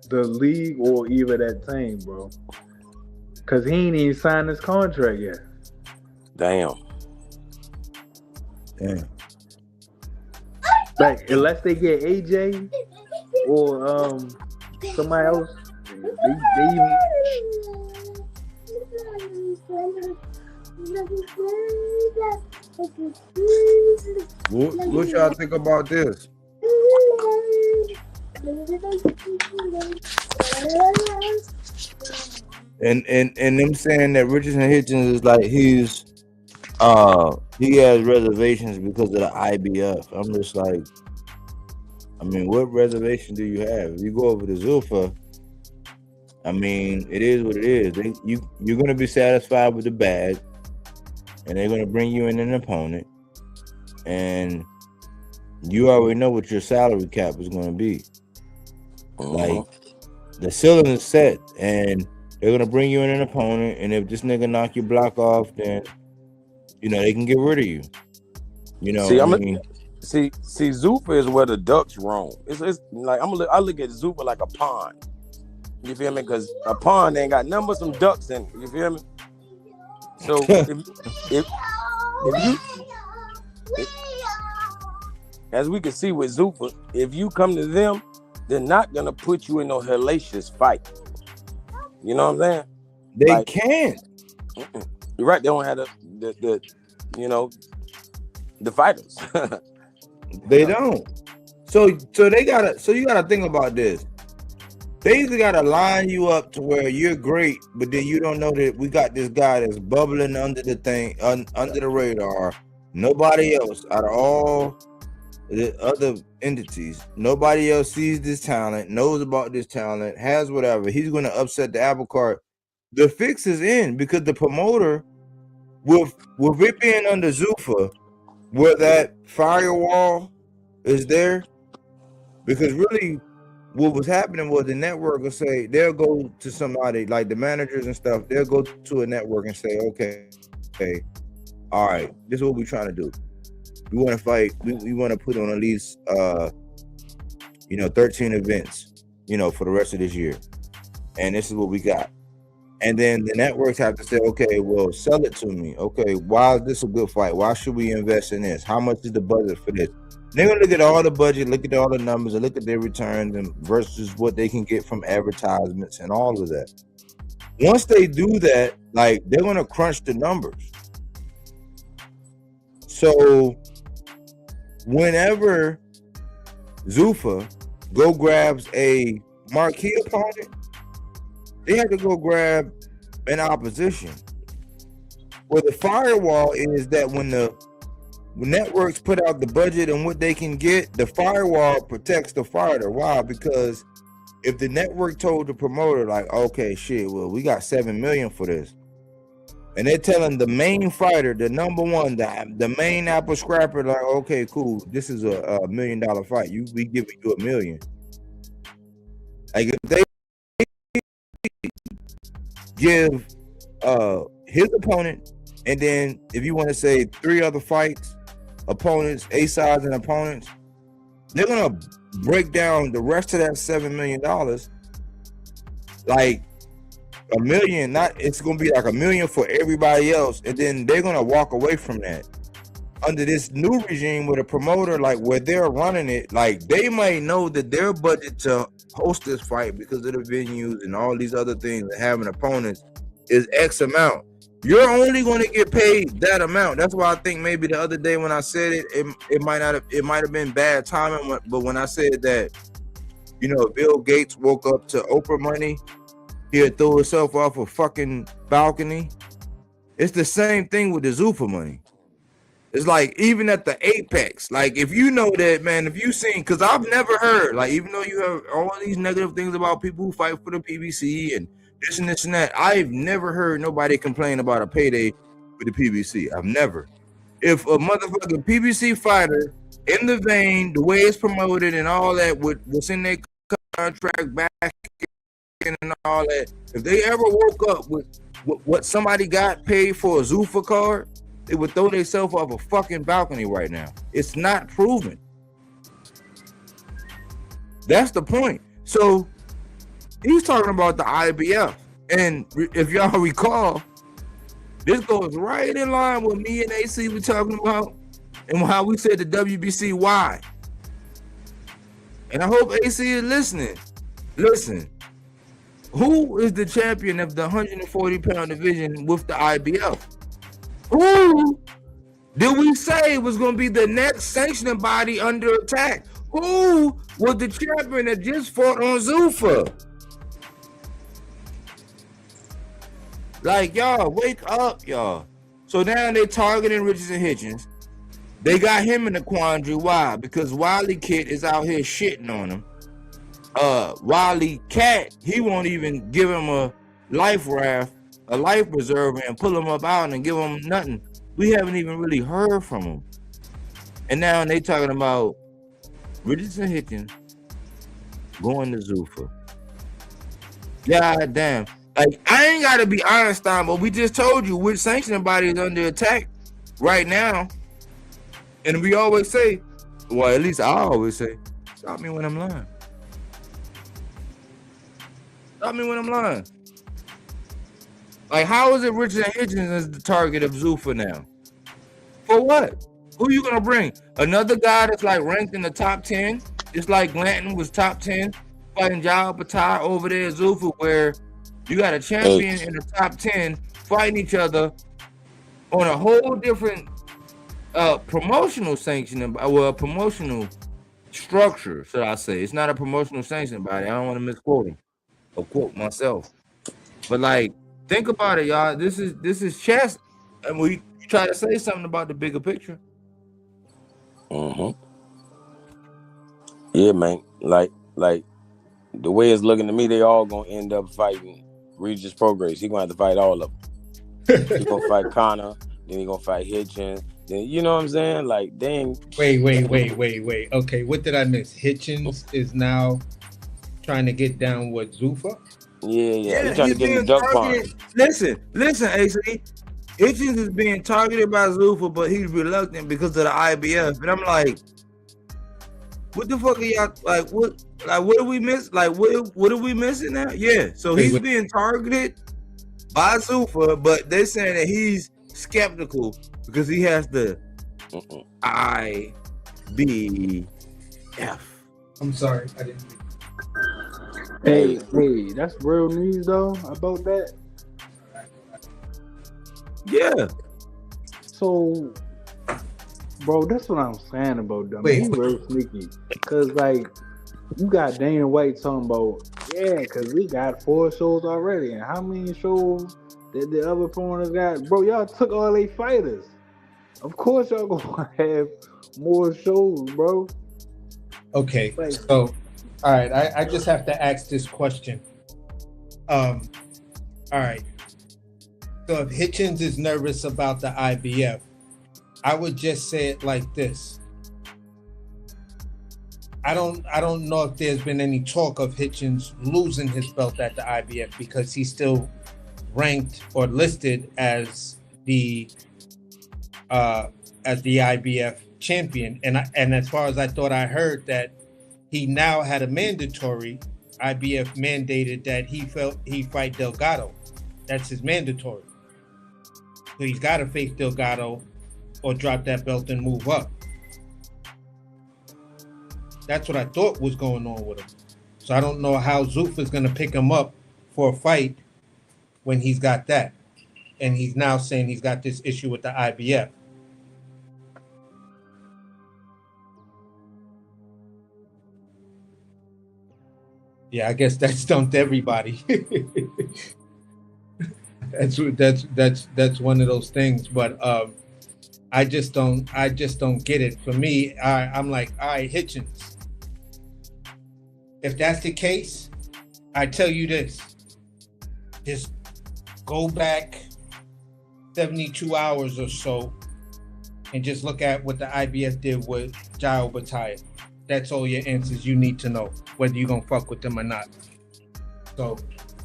S5: the league or either that team, bro. Cause he ain't even signed his contract yet.
S7: Damn.
S5: Like unless they get AJ or somebody else, they even.
S4: What y'all think about this? And them saying that Richardson Hitchens is like he has reservations because of the IBF. I'm just like, I mean, what reservation do you have? If you go over to Zulfa, I mean, it is what it is. You're gonna be satisfied with the bag, and they're gonna bring you in an opponent, and you already know what your salary cap is gonna be. Like the ceiling is set, and they're gonna bring you in an opponent, and if this nigga knock your block off, then you know they can get rid of you. You know,
S7: see, Zupa is where the ducks roam. It's like I look at Zupa like a pond. You feel me? Because a pond ain't got nothing but some ducks in it. You feel me? So if you, as we can see with Zupa, if you come to them, they're not gonna put you in no hellacious fight. You know what I'm saying?
S4: They can't.
S7: You're right. They don't have the you know, the fighters.
S4: They don't. So they gotta. So you gotta think about this. They either gotta line you up to where you're great, but then you don't know that we got this guy that's bubbling under the thing, under the radar. Nobody else out of all the other entities, nobody else sees this talent, knows about this talent, has whatever. He's going to upset the apple cart. The fix is in because the promoter, with it being under Zufa, where that firewall is there, because really what was happening was the network will say, they'll go to somebody like the managers and stuff, they'll go to a network and say, okay, all right, this is what we're trying to do. We want to fight, we want to put on at least 13 events, for the rest of this year. And this is what we got. And then the networks have to say, okay, well, sell it to me. Okay, why is this a good fight? Why should we invest in this? How much is the budget for this? They're gonna look at all the budget, look at all the numbers, and look at their returns and versus what they can get from advertisements and all of that. Once they do that, like they're gonna crunch the numbers. So whenever Zuffa go grabs a marquee opponent, they have to go grab an opposition. Well, the firewall is that when the networks put out the budget and what they can get, the firewall protects the fighter. Why? Because if the network told the promoter, like, okay, shit, well, we got 7 million for this, and they're telling the main fighter, the number one, the main apple scrapper, like, okay, cool, this is a $1 million fight. We giving you $1 million. Like if they give his opponent, and then if you want to say 3 other fights, opponents, A sides and opponents, they're gonna break down the rest of that $7 million like $1 million. It's gonna be like $1 million for everybody else, and then they're gonna walk away from that. Under this new regime with a promoter, like where they're running it, like they might know that their budget to host this fight because of the venues and all these other things and having opponents is X amount. You're only going to get paid that amount. That's why I think maybe the other day when I said it might have been bad timing, but when I said that, you know, Bill Gates woke up to Oprah money, he'd throw himself off a fucking balcony. It's the same thing with the Zuffa money. It's like even at the apex, like if you know that, man, if you seen, because I've never heard, like even though you have all these negative things about people who fight for the PBC and this and this and that, I've never heard nobody complain about a payday for the PBC. I've never. If a motherfucking PBC fighter in the vein, the way it's promoted and all that, what's in their contract back and all that, if they ever woke up with what somebody got paid for a Zuffa card, they would throw themselves off a fucking balcony right now. It's not proven. That's the point. So he's talking about the IBF. And if y'all recall, this goes right in line with me and AC were talking about and how we said the WBC why. And I hope AC is listening. Listen, who is the champion of the 140-pound division with the IBF? Who did we say was going to be the next sanctioning body under attack? Who was the champion that just fought on Zuffa? Like, y'all, wake up, y'all. So now they're targeting Richardson Hitchens. They got him in the quandary. Why? Because Wiley Kid is out here shitting on him. Wiley Cat, he won't even give him a life raft, a life preserver, and pull him up out and give him nothing. We haven't even really heard from him. And now they talking about Richardson Hitchens going to Zuffa. God damn. Like, I ain't got to be Einstein, but we just told you which sanctioning body is under attack right now. And we always say, well, at least I always say, stop me when I'm lying. Stop me when I'm lying. Like, how is it Richardson Hitchens is the target of Zuffa now? For what? Who you gonna bring? Another guy that's like ranked in the top 10, just like Glanton was top 10, fighting Jao Patai over there at Zuffa, where you got a champion in the top 10 fighting each other on a whole different promotional sanction, well, promotional structure, should I say. It's not a promotional sanction body. I don't want to misquote him or quote myself. But like, think about it, y'all. This is chess, and we try to say something about the bigger picture.
S7: Yeah, man. Like the way it's looking to me, they all gonna end up fighting Regis Progress. He gonna have to fight all of them. He gonna fight Connor, then he gonna fight Hitchens. Then you know what I'm saying? Like, dang.
S2: Wait. Okay, what did I miss? Hitchens is now trying to get down with Zuffa.
S7: Yeah. He's trying to get in the duck pond.
S4: Listen, AC. Hitchens is being targeted by Zuffa, but he's reluctant because of the IBF. And I'm like, what the fuck are y'all like? What do we miss? Like, what are we missing now? Yeah, so he's being targeted by Zuffa, but they're saying that he's skeptical because he has the IBF.
S2: I'm sorry, I didn't.
S5: Hey, that's real news though about that.
S4: Yeah.
S5: So, bro, that's what I'm saying about them.
S2: Wait.
S5: He real sneaky. Cause like you got Dana White talking about, yeah, cause we got 4 shows already. And how many shows that the other opponents got? Bro, y'all took all they fighters. Of course y'all gonna have more shows, bro.
S2: Okay,
S5: Like,
S2: so all right, I just have to ask this question. All right. So if Hitchens is nervous about the IBF, I would just say it like this. I don't know if there's been any talk of Hitchens losing his belt at the IBF because he's still ranked or listed as the IBF champion. And as far as I thought, I heard that he now had a mandatory. IBF mandated that he fight Delgado. That's his mandatory. So he's got to face Delgado or drop that belt and move up. That's what I thought was going on with him. So I don't know how Zuffa's going to pick him up for a fight when he's got that. And he's now saying he's got this issue with the IBF. Yeah, I guess that's dumped everybody. That's one of those things. But I just don't get it. For me, I'm like, all right, Hitchens. If that's the case, I tell you this: just go back 72 hours or so and just look at what the IBF did with Jairo Bataya. That's all your answers you need to know, whether you're gonna fuck with them or not. So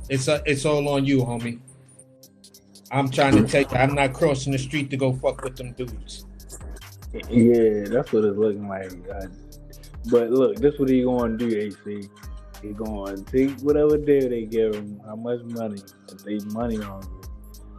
S2: it's all on you, homie. I'm trying to tell you, I'm not crossing the street to go fuck with them dudes.
S5: yeah, that's what it's looking like. But look, this what he gonna do, AC. He gonna take whatever deal they give him, how much money, if they money on him.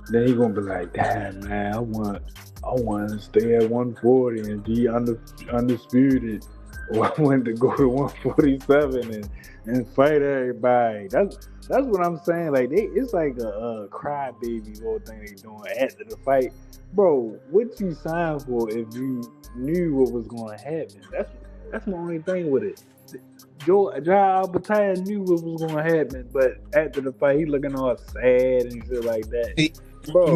S5: Then he gonna be like, damn man, I want to stay at 140 and be undisputed. Or I wanted to go to 147 and fight everybody. That's what I'm saying. Like it's like a crybaby whole thing they doing after the fight, bro. What you signed for if you knew what was going to happen? That's my only thing with it. Jairo Bataya knew what was going to happen, but after the fight, he looking all sad and shit like that.
S2: See,
S5: bro,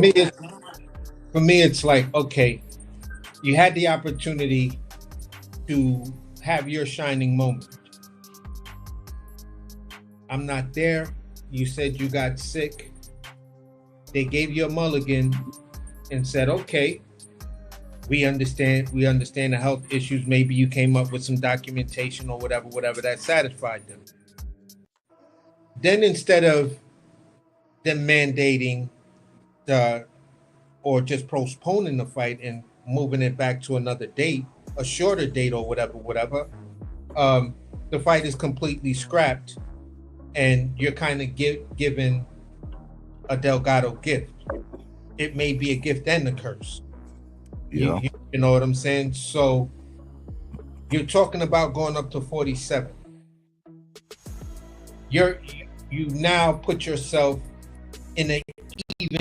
S2: for me, it's like, okay, you had the opportunity to have your shining moment. I'm not there. You said you got sick. They gave you a mulligan and said, okay, we understand the health issues. Maybe you came up with some documentation or whatever that satisfied them. Then instead of them mandating or just postponing the fight and moving it back to another date, a shorter date or whatever, the fight is completely scrapped and you're kind of given a Delgado gift. It may be a gift and a curse.
S4: Yeah.
S2: You know what I'm saying? So you're talking about going up to 47. You now put yourself in an even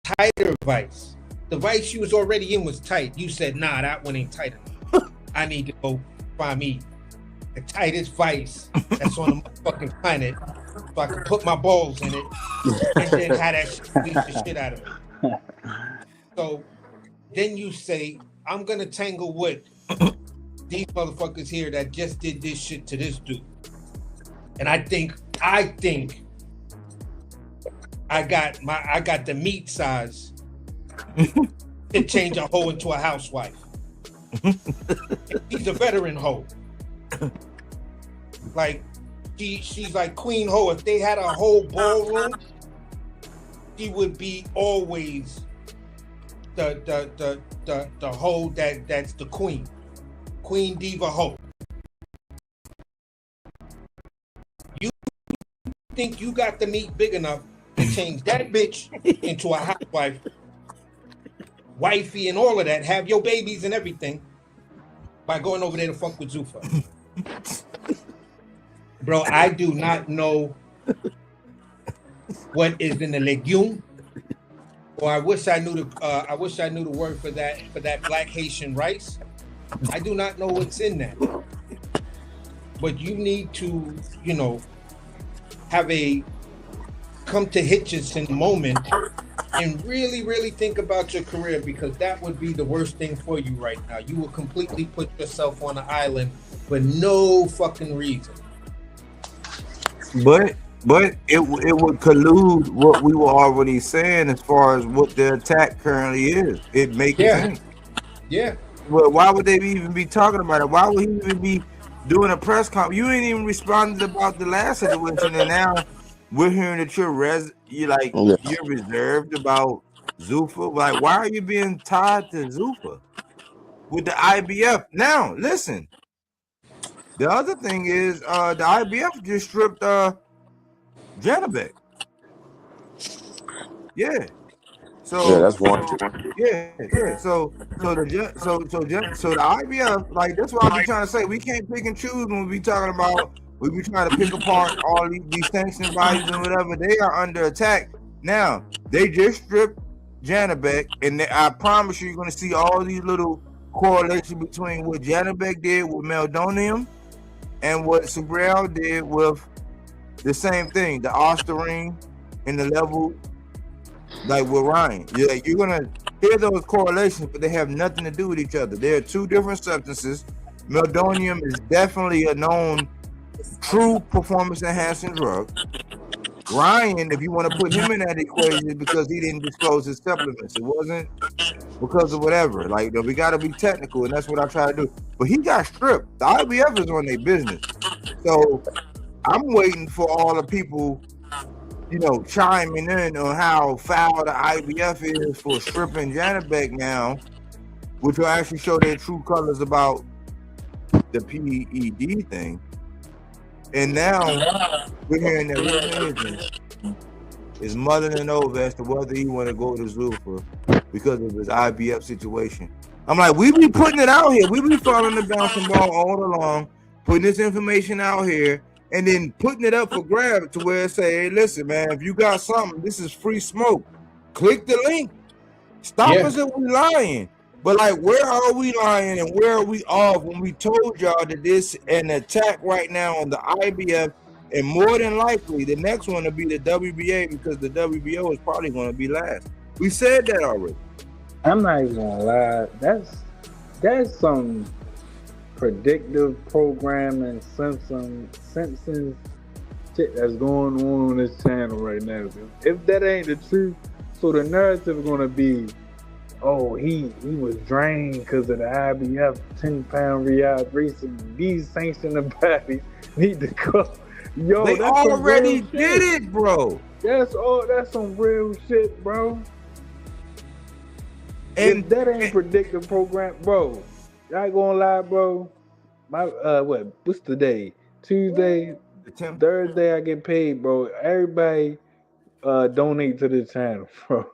S2: tighter vice. The vice you was already in was tight. You said, nah, that one ain't tight enough. I need to go find me the tightest vice that's on the motherfucking planet so I can put my balls in it and then have that shit beat the shit out of me. So then you say, I'm gonna tangle with these motherfuckers here that just did this shit to this dude. And I think I got the meat size to change a hoe into a housewife. He's a veteran hoe. Like she's like Queen Hoe. If they had a whole ballroom, she would be always the hoe that's the queen. Queen Diva Hoe. You think you got the meat big enough to change that bitch into a housewife, wifey, and all of that. Have your babies and everything by going over there to fuck with Zufa. Bro, I do not know what is in the legume, or I wish I knew the word for that black Haitian rice. I do not know what's in that. But you need to, have a come to Hitchison moment and really, really think about your career, because that would be the worst thing for you right now. You will completely put yourself on an island for no fucking reason.
S4: But it would collude what we were already saying as far as what the attack currently is. It makes sense.
S2: Yeah.
S4: But why would they even be talking about it? Why would he even be doing a press conference? You ain't even responded about the last situation, and now we're hearing that you're reserved about Zufa. Like, why are you being tied to Zufa with the IBF? Now, listen. The other thing is, the IBF just stripped Janabek. Yeah. So
S8: that's one.
S4: Yeah. So the IBF, like, that's what I be trying to say. We can't pick and choose when we be talking about. We be trying to pick apart all these sanctioned bodies and whatever. They are under attack now. They just stripped Janabek, and I promise you're going to see all these little correlations between what Janabek did with meldonium and what Subriel did with the same thing, the Osterine and the level, like with Ryan. You're gonna hear those correlations, but they have nothing to do with each other. They are two different substances. Meldonium is definitely a known true performance enhancing drug. Ryan, if you want to put him in that equation, because he didn't disclose his supplements. It wasn't because of whatever. Like, we got to be technical, and that's what I try to do. But he got stripped. The IBF is on their business. So I'm waiting for all the people, chiming in on how foul the IBF is for stripping Janabek now, which will actually show their true colors about the PED thing. And now we're hearing that religion is muddling over as to whether he want to go to Zulfa because of his IBF situation. I'm like, we be putting it out here. We be following the bouncing ball all along, putting this information out here, and then putting it up for grab to where it say, hey, listen, man, if you got something, this is free smoke. Click the link. Stop us if we lying. But, like, where are we lying and where are we off when we told y'all that this an attack right now on the IBF, and more than likely the next one will be the WBA, because the WBO is probably going to be last. We said that already.
S6: I'm not even gonna lie. That's some predictive programming Simpsons shit that's going on this channel right now. If that ain't the truth, so the narrative is gonna be, oh, he was drained because of the IBF 10-pound rehydration. These sanctioned bodies need to go. Yo,
S4: they already did it, bro.
S6: That's some real shit, bro. And if that ain't predictive program, bro, I ain't gonna lie, bro. My what's the day? Tuesday, Thursday I get paid, bro. Everybody donate to the channel, bro.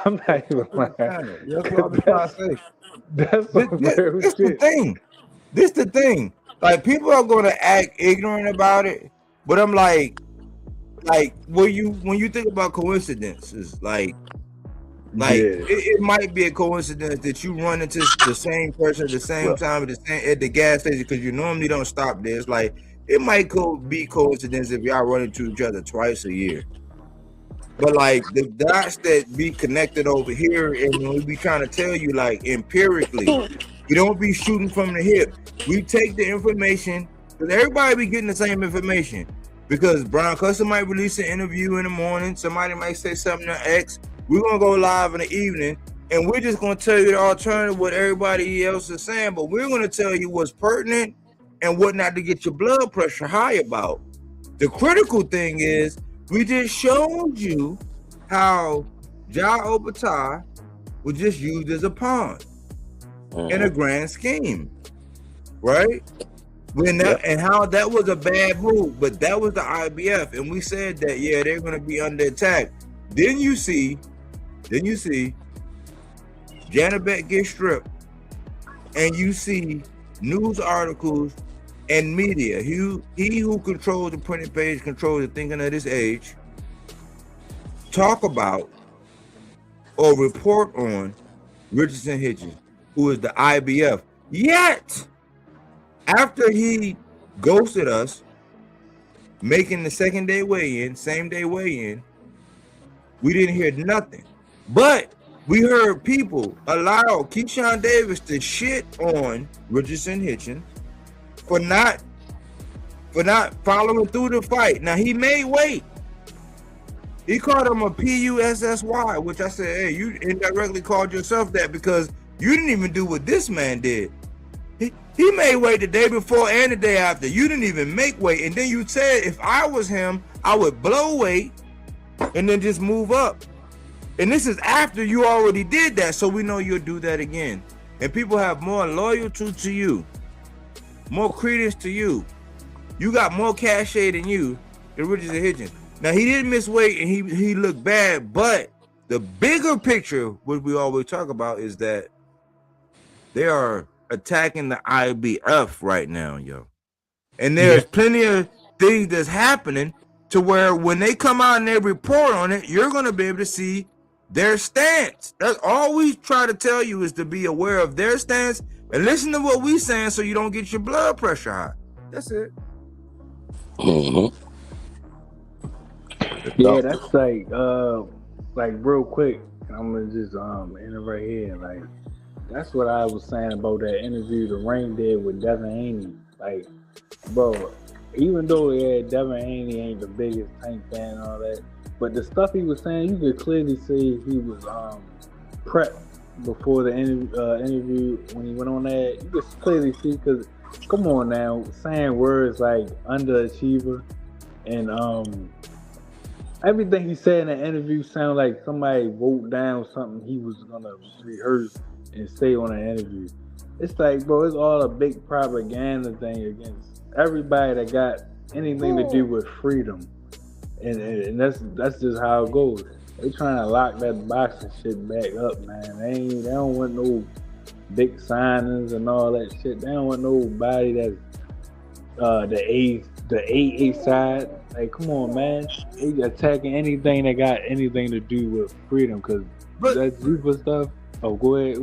S6: I'm not even lying.
S4: That's what I'm trying to say.
S6: That's some real shit.
S4: This the thing. Like, people are gonna act ignorant about it, but I'm like when you think about coincidences, it might be a coincidence that you run into the same person at the same time at the gas station, because you normally don't stop there. It's like, it might be coincidence if y'all run into each other twice a year. But, like, the dots that be connected over here, and when we be trying to tell you, like, empirically, you don't be shooting from the hip. We take the information, because everybody be getting the same information. Because Brown Custer might release an interview in the morning, somebody might say something to X. We're gonna go live in the evening, and we're just gonna tell you the alternative, what everybody else is saying, but we're gonna tell you what's pertinent and what not to get your blood pressure high about. The critical thing is, we just showed you how Ja Obata was just used as a pawn in a grand scheme, right? And how that was a bad move, but that was the IBF, and we said that they're gonna be under attack. Then you see Janabet get stripped, and you see news articles and media. He who controls the printed page controls the thinking of this age. Talk about or report on Richardson Hitchens, who is the IBF. Yet, after he ghosted us, making the same day weigh-in, we didn't hear nothing. But we heard people allow Keyshawn Davis to shit on Richardson Hitchens for not following through the fight. Now, he made weight. He called him a PUSSY, which I said, hey, you indirectly called yourself that because you didn't even do what this man did. He made weight the day before and the day after. You didn't even make weight. And then you said if I was him, I would blow weight and then just move up. And this is after you already did that, so we know you'll do that again. And people have more loyalty to you, more credence to you. You got more cachet than you than Richardson Hitchens. Now, he didn't miss weight and he looked bad, but the bigger picture, what we always talk about, is that they are attacking the IBF right now, yo. And there's plenty of things that's happening to where when they come out and they report on it, you're going to be able to see their stance. That's all we try to tell you, is to be aware of their stance and listen to what we saying so you don't get your blood pressure high. That's it.
S5: Mm-hmm. Yeah, that's like real quick, I'm gonna just end it right here. Like, that's what I was saying about that interview the Ring did with Devin Haney. Like, bro, even though Devin Haney ain't the biggest Tank fan and all that, but the stuff he was saying, you could clearly see he was prepped before the interview when he went on that. You could clearly see, because come on now, saying words like underachiever and everything he said in the interview sounded like somebody wrote down something he was gonna rehearse and say on the interview. It's like, bro, it's all a big propaganda thing against everybody that got anything to do with freedom, and that's just how it goes. They trying to lock that boxing shit back up, man. They don't want no big signings and all that shit. They don't want nobody that's the AA side. Like, come on, man. They attacking anything that got anything to do with freedom, because that Juba stuff. Oh, go ahead.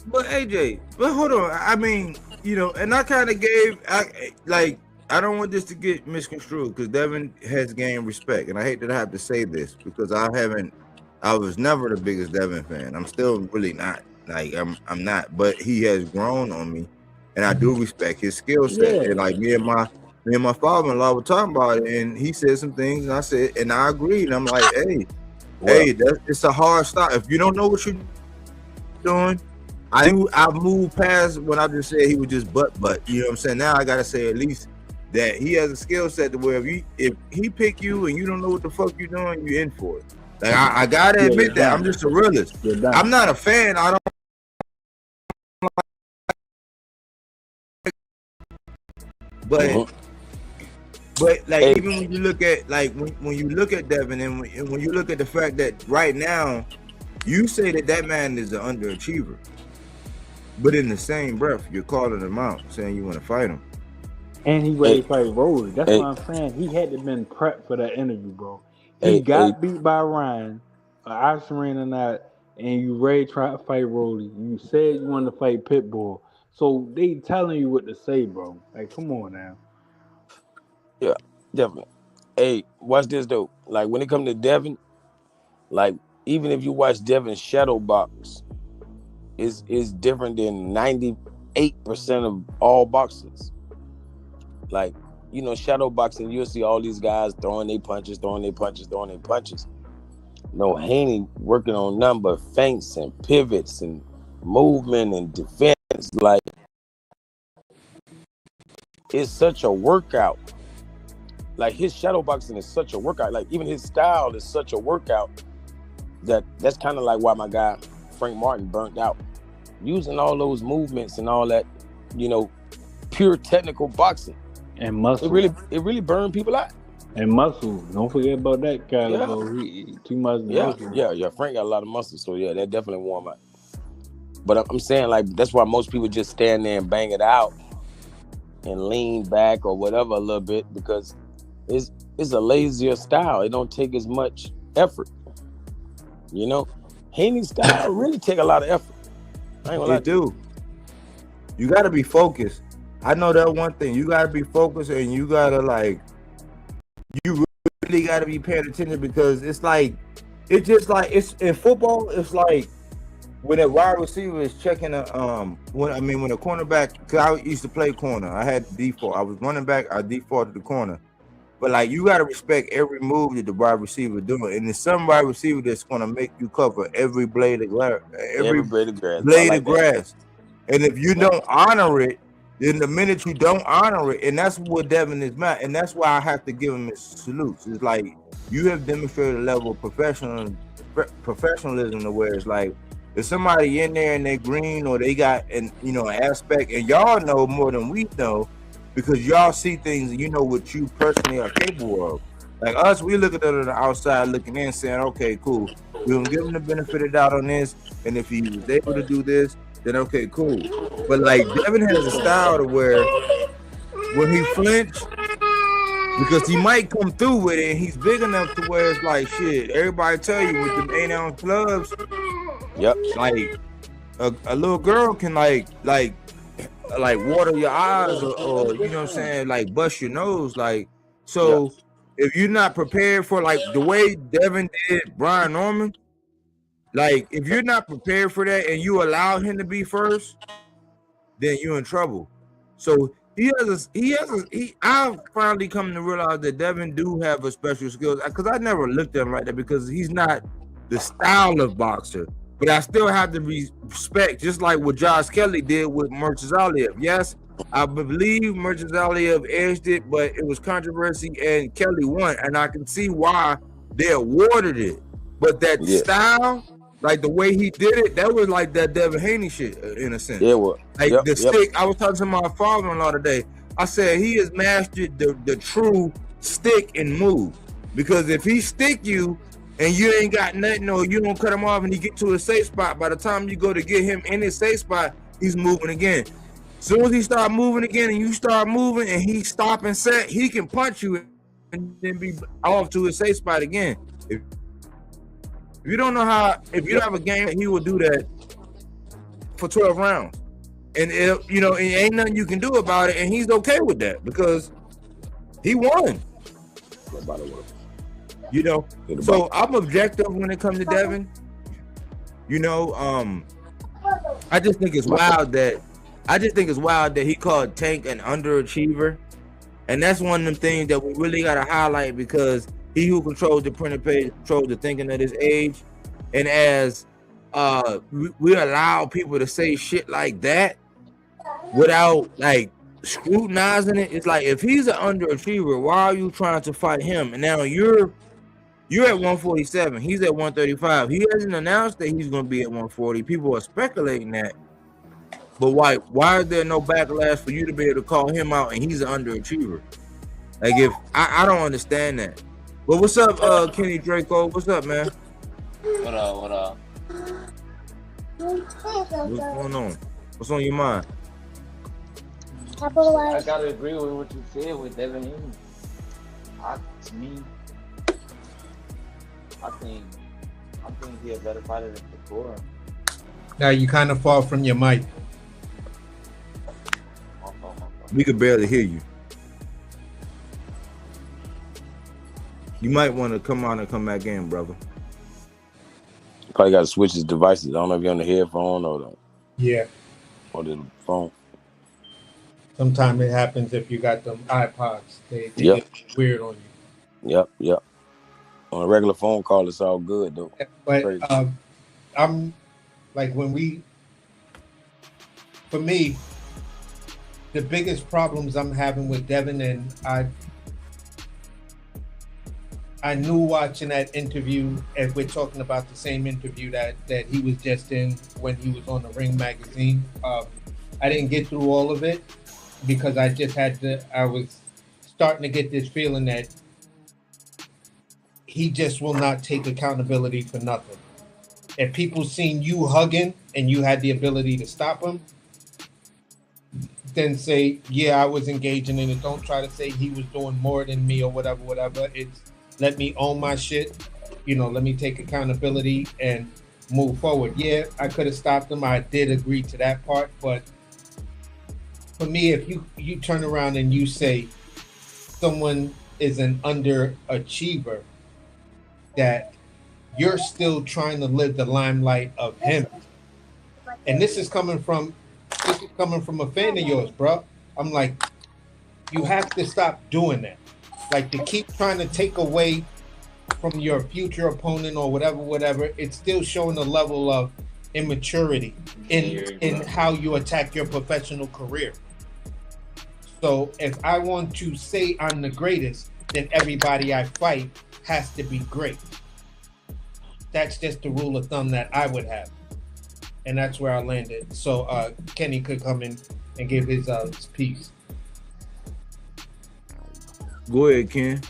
S4: But AJ, but hold on. I mean, and I kind of I don't want this to get misconstrued, because Devin has gained respect, and I hate that I have to say this because I was never the biggest Devin fan. I'm still really not. Like, I'm not, but he has grown on me, and I do respect his skill set. Yeah. And like me and my father-in-law were talking about it, and he said some things, and I said, and I agreed. And I'm like, hey, it's a hard stop. If you don't know what you're doing, I moved past when I just said he was just butt. You know what I'm saying? Now I gotta say at least that he has a skill set to where if he pick you and you don't know what the fuck you're doing, you're in for it. Like, I gotta admit that. I'm just a realist. I'm not a fan. I don't. But like, even when you look at when you look at Devin, and when you look at the fact that right now you say that man is an underachiever, but in the same breath you're calling him out, saying you want to fight him,
S5: and he ready to fight Rolly. That's what I'm saying. He had to been prepped for that interview, bro. He got beat by Ryan, Oscarine or not, and you ready to try to fight Rolly. You said you wanted to fight Pitbull, so they telling you what to say, bro. Like, come on now.
S7: Yeah, definitely. Hey, watch this though. Like, when it comes to Devin, like, even if you watch Devin's shadow box, is different than 98% of all boxers. Like, shadow boxing, you'll see all these guys throwing their punches. No, Haney working on nothing but feints and pivots and movement and defense. Like, it's such a workout. Like, his shadow boxing is such a workout. Like, even his style is such a workout that's kind of like why my guy Frank Martin burnt out. Using all those movements and all that, pure technical boxing.
S5: And muscle.
S7: It really burned people out.
S5: And muscle. Don't forget about that, Calico. He too much muscle.
S7: Yeah. Frank got a lot of muscle, so yeah, that definitely wore him out. But I'm saying, like, that's why most people just stand there and bang it out and lean back or whatever a little bit, because it's a lazier style. It don't take as much effort. You know, Haney's style really take a lot of effort. I ain't gonna lie
S4: It do. You gotta be focused. I know that one thing. You gotta be focused, and you gotta you really gotta be paying attention, because it's just in football. It's like when a wide receiver is checking when a cornerback. Cause I used to play corner. I had default. I was running back. I defaulted to corner. But like, you gotta respect every move that the wide receiver doing, and there's some wide receiver that's gonna make you cover every blade of grass, And if you don't honor it, then the minute you don't honor it, and that's what Devin is mad, and that's why I have to give him his salutes. It's like, you have demonstrated a level of professionalism to where it's like, if somebody in there and they green or they got an aspect, and y'all know more than we know, because y'all see things and you know what you personally are capable of. Like us, we look at it on the outside looking in, saying, okay, cool. We're gonna give him the benefit of the doubt on this, and if he was able to do this, then okay, cool. But like, Devin has a style to where when he flinch, because he might come through with it, and he's big enough to where it's like, shit, everybody tell you with them 8-ounce gloves, like a little girl can like water your eyes or you know what I'm saying, like bust your nose, like, so if you're not prepared for, like, the way Devin did Brian Norman, like, if you're not prepared for that and you allow him to be first, then you're in trouble. So I've finally come to realize that Devin do have a special skills, because I never looked at him like that, because he's not the style of boxer. But I still have to respect, just like what Josh Kelly did with Merchants Aliev. Yes, I believe Merchants Aliev edged it, but it was controversy and Kelly won. And I can see why they awarded it. But that style, like the way he did it, that was like that Devin Haney shit, in a sense.
S7: Yeah, well,
S4: like the stick. I was talking to my father-in-law today. I said he has mastered the true stick and move. Because if he stick you, and you ain't got nothing, or you don't cut him off and he get to a safe spot, by the time you go to get him in his safe spot, he's moving again. As soon as he start moving again and you start moving and he stop and set, he can punch you and then be off to his safe spot again. If you don't know how, if you don't have a game, he will do that for 12 rounds. And it ain't nothing you can do about it, and he's okay with that because he won. So I'm objective when it comes to Devin. I just think it's wild that he called Tank an underachiever, and that's one of them things that we really gotta highlight, because he who controls the printed page controls the thinking of this age. And as we allow people to say shit like that without like scrutinizing it, it's like, if he's an underachiever, why are you trying to fight him? And now you're at 147. He's at 135. He hasn't announced that he's going to be at 140. People are speculating that. But why is there no backlash for you to be able to call him out and he's an underachiever? Like, if I don't understand that. But what's up, Kenny Draco? What's up, man?
S8: What up?
S4: What's going on? What's on your mind?
S8: I gotta agree with what you said with Devin Haney. I think he's a better fighter than Couture.
S2: Now you kind of far from your mic.
S4: We could barely hear you. You might want to come on and come back in, brother.
S7: Probably got to switch his devices. I don't know if you're on the headphone or
S2: the
S7: phone.
S2: Sometimes it happens if you got them iPods. They get weird on you.
S7: Yep. On a regular phone call, it's all good though.
S2: But I'm like, for me, the biggest problems I'm having with Devin, and I knew watching that interview, and we're talking about the same interview that he was just in when he was on the Ring magazine. I didn't get through all of it, because I was starting to get this feeling that he just will not take accountability for nothing. If people seen you hugging and you had the ability to stop him, then say, yeah, I was engaging in it. Don't try to say he was doing more than me or whatever, whatever. It's let me own my shit. Let me take accountability and move forward. Yeah, I could have stopped him. I did agree to that part. But for me, if you turn around and you say someone is an underachiever, that you're still trying to live the limelight of him. And this is coming from a fan of yours, bro. I'm like, you have to stop doing that. Like to keep trying to take away from your future opponent or whatever, it's still showing a level of immaturity in how you attack your professional career. So if I want to say I'm the greatest, then everybody I fight has to be great. That's just the rule of thumb that I would have. And that's where I landed. So Kenny could come in and give his piece.
S4: Go ahead, Ken.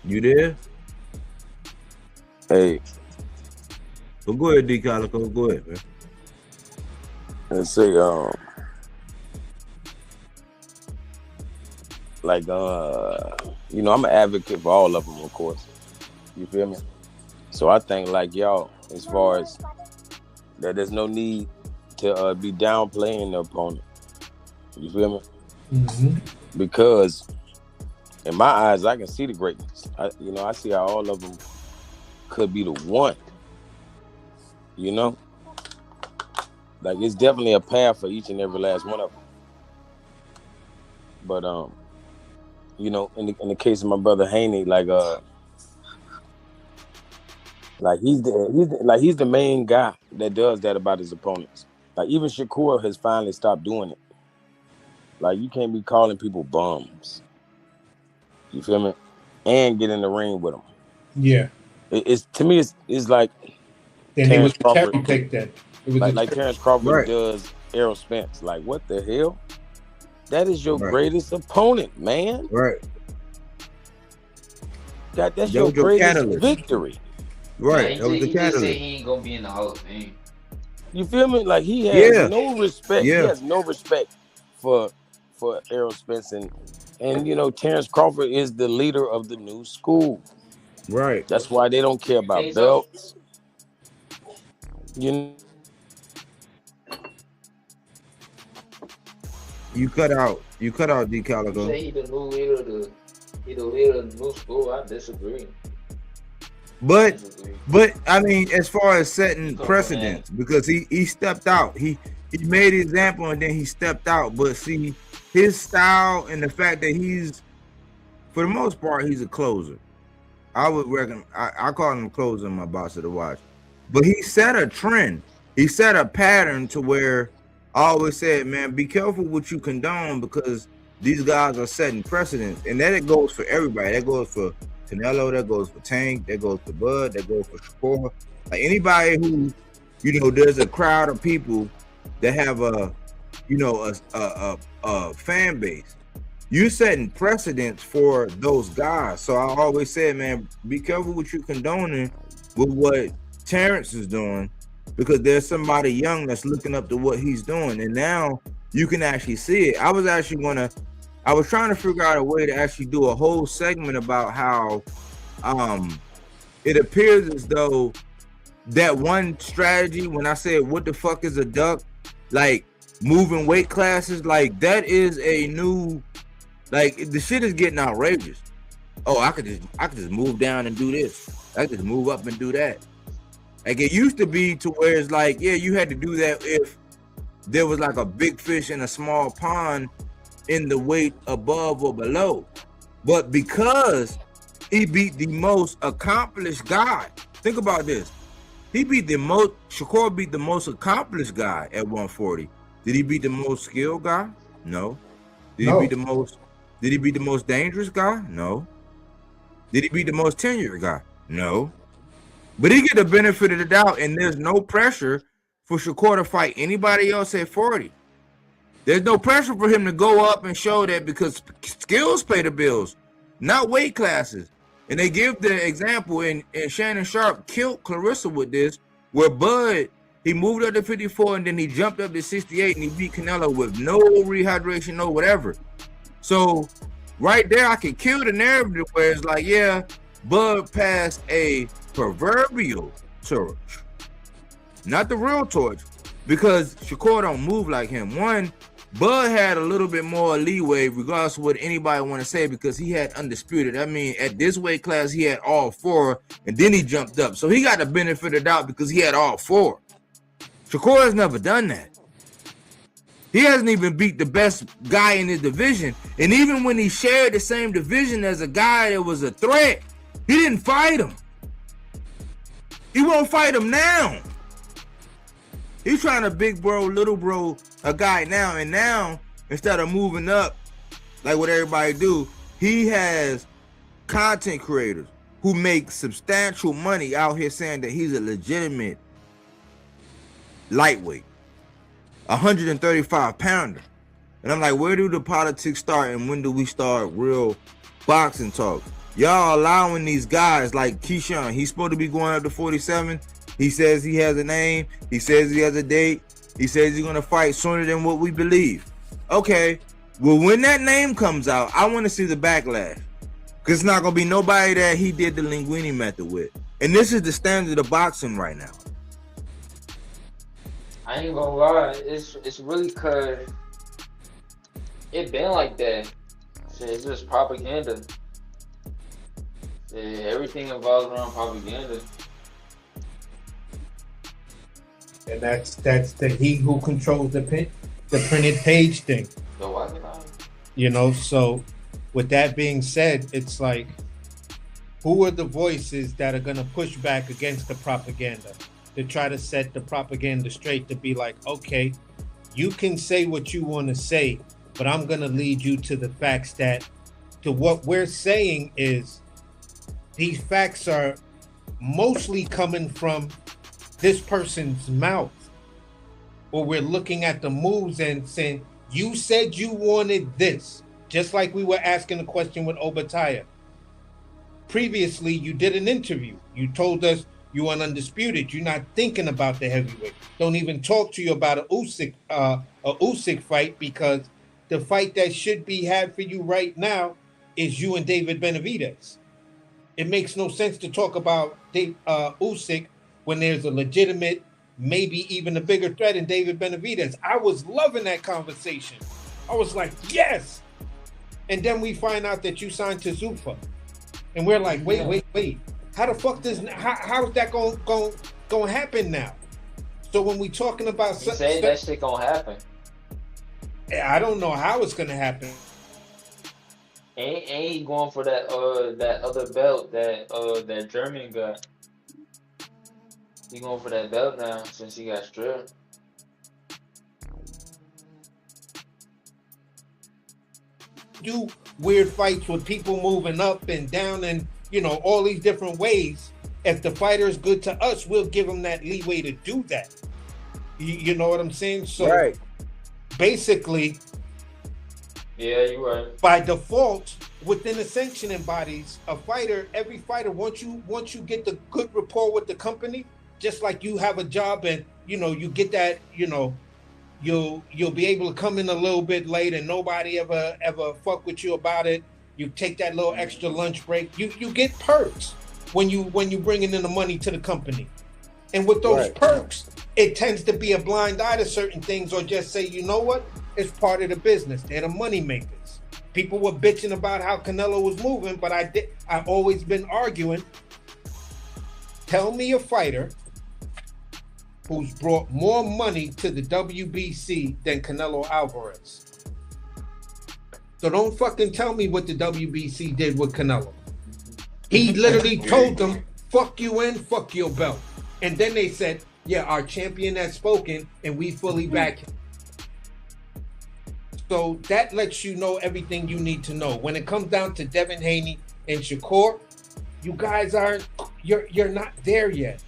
S4: You there?
S7: Hey,
S4: Well, go ahead, D. Calico. Go ahead, man.
S7: let's say, I'm an advocate for all of them, of course. You feel me? So I think like y'all, as far as that, there's no need to be downplaying the opponent. You feel me?
S2: Mm-hmm.
S7: Because in my eyes, I can see the greatness. I see how all of them could be the one. Like it's definitely a path for each and every last one of them. But in the case of my brother Haney, he's the main guy that does that about his opponents. Like even Shakur has finally stopped doing it. Like you can't be calling people bums. You feel me? And get in the ring with them.
S2: Yeah.
S7: It's to me, it's like
S2: then
S7: Terrence
S2: he was
S7: Crawford.
S2: cherry picked then. It was
S7: like Terrence Crawford does Errol Spence. Like what the hell? That is your greatest opponent, man.
S4: Right.
S7: That's your greatest victory.
S4: Right.
S8: Nah, he just said he ain't gonna be in the Hall of Fame.
S7: You feel me? Like he has no respect.
S4: Yeah.
S7: He has no respect for Errol Spence and Terrence Crawford is the leader of the new school.
S4: Right.
S7: That's why they don't care about belts.
S4: You cut out D. Calico.
S8: You say he the leader of the new school. I disagree.
S4: But I mean, as far as setting precedents, because he stepped out, he made an example and then he stepped out. But see, his style and the fact that he's, for the most part, he's a closer. I would reckon I call him a closer in my box of the watch. But he set a trend. He set a pattern to where I always said, man, be careful what you condone because these guys are setting precedents. And that it goes for everybody. That goes for Canelo, that goes for Tank, that goes for Bud, that goes for Shakur. Like anybody who, there's a crowd of people that have a fan base. You're setting precedents for those guys. So I always said, man, be careful what you condoning with what Terrence is doing, because there's somebody young that's looking up to what he's doing, and now you can actually see it. I was trying to figure out a way to actually do a whole segment about how it appears as though that one strategy, when I said what the fuck is a duck, like moving weight classes, like that is a new, like the shit is getting outrageous. Oh, I could just move down and do this. I could just move up and do that. Like it used to be to where it's like, yeah, you had to do that if there was like a big fish in a small pond in the weight above or below. But because he beat the most accomplished guy, think about this. Shakur beat the most accomplished guy at 140. Did he beat the most skilled guy? No. Did he beat the most dangerous guy? No. Did he beat the most tenured guy? No. But he get the benefit of the doubt, and there's no pressure for Shakur to fight anybody else at 40. There's no pressure for him to go up and show that because skills pay the bills, not weight classes. And they give the example, and Shannon Sharp killed Clarissa with this, where Bud, he moved up to 54 and then he jumped up to 68 and he beat Canelo with no rehydration, no whatever. So right there, I can kill the narrative where it's like, yeah, Bud passed a proverbial torch, not the real torch, because Shakur don't move like him. One, Bud had a little bit more leeway, regardless of what anybody want to say, because he had undisputed. I mean, at this weight class, he had all 4, and then he jumped up. So he got the benefit of the doubt because he had all 4. Shakur has never done that. He hasn't even beat the best guy in his division. And even when he shared the same division as a guy that was a threat, he didn't fight him. He won't fight him now. He's trying to big bro, little bro a guy now. And now, instead of moving up like what everybody do, he has content creators who make substantial money out here saying that he's a legitimate lightweight, 135 pounder. And I'm like, where do the politics start and when do we start real boxing talk? Y'all allowing these guys like Keyshawn, he's supposed to be going up to 47. He says he has a name. He says he has a date. He says he's going to fight sooner than what we believe. Okay, well, when that name comes out, I want to see the backlash. Because it's not going to be nobody that he did the Linguini method with. And this is the standard of boxing right now.
S8: I ain't gonna lie, it's really cause it been like that. Shit, it's just propaganda. Shit, everything involves around propaganda.
S2: And that's the he who controls the printed page thing.
S8: So why can I?
S2: You know, so with that being said, it's like, who are the voices that are gonna push back against the propaganda? To try to set the propaganda straight, to be like, okay, you can say what you want to say, but I'm going to lead you to the facts that, to what we're saying is, these facts are mostly coming from this person's mouth. Or we're looking at the moves and saying, you said you wanted this. Just like we were asking the question with Obadiah. Previously, you did an interview. You told us, you are undisputed. You're not thinking about the heavyweight. Don't even talk to you about a Usyk fight, because the fight that should be had for you right now is you and David Benavidez. It makes no sense to talk about Usyk when there's a legitimate, maybe even a bigger threat in David Benavidez. I was loving that conversation. I was like, yes. And then we find out that you signed to Zuffa. And we're like, wait. How the fuck how is that going to happen now? So when we talking about
S8: you saying that shit gonna happen,
S2: I don't know how it's gonna happen.
S8: Ain't he going for that other belt that German got? He going for that belt now since he got stripped.
S2: Do weird fights with people moving up and down and, you know, all these different ways. If the fighter is good to us, we'll give them that leeway to do that. You know what I'm saying? So right. Basically,
S8: yeah, you're right.
S2: By default, within the sanctioning bodies, every fighter, once you get the good rapport with the company, just like you have a job and, you know, you get that, you know, you'll be able to come in a little bit late and nobody ever fuck with you about it. You take that little extra lunch break. You get perks when you bringing in the money to the company. And with those perks, it tends to be a blind eye to certain things, or just say, you know what? It's part of the business. They're the money makers. People were bitching about how Canelo was moving, but I've always been arguing. Tell me a fighter who's brought more money to the WBC than Canelo Alvarez. So don't fucking tell me what the WBC did with Canelo. He literally told them, fuck you and fuck your belt. And then they said, yeah, our champion has spoken and we fully back him. So that lets you know everything you need to know. When it comes down to Devin Haney and Shakur, you guys you're not there yet.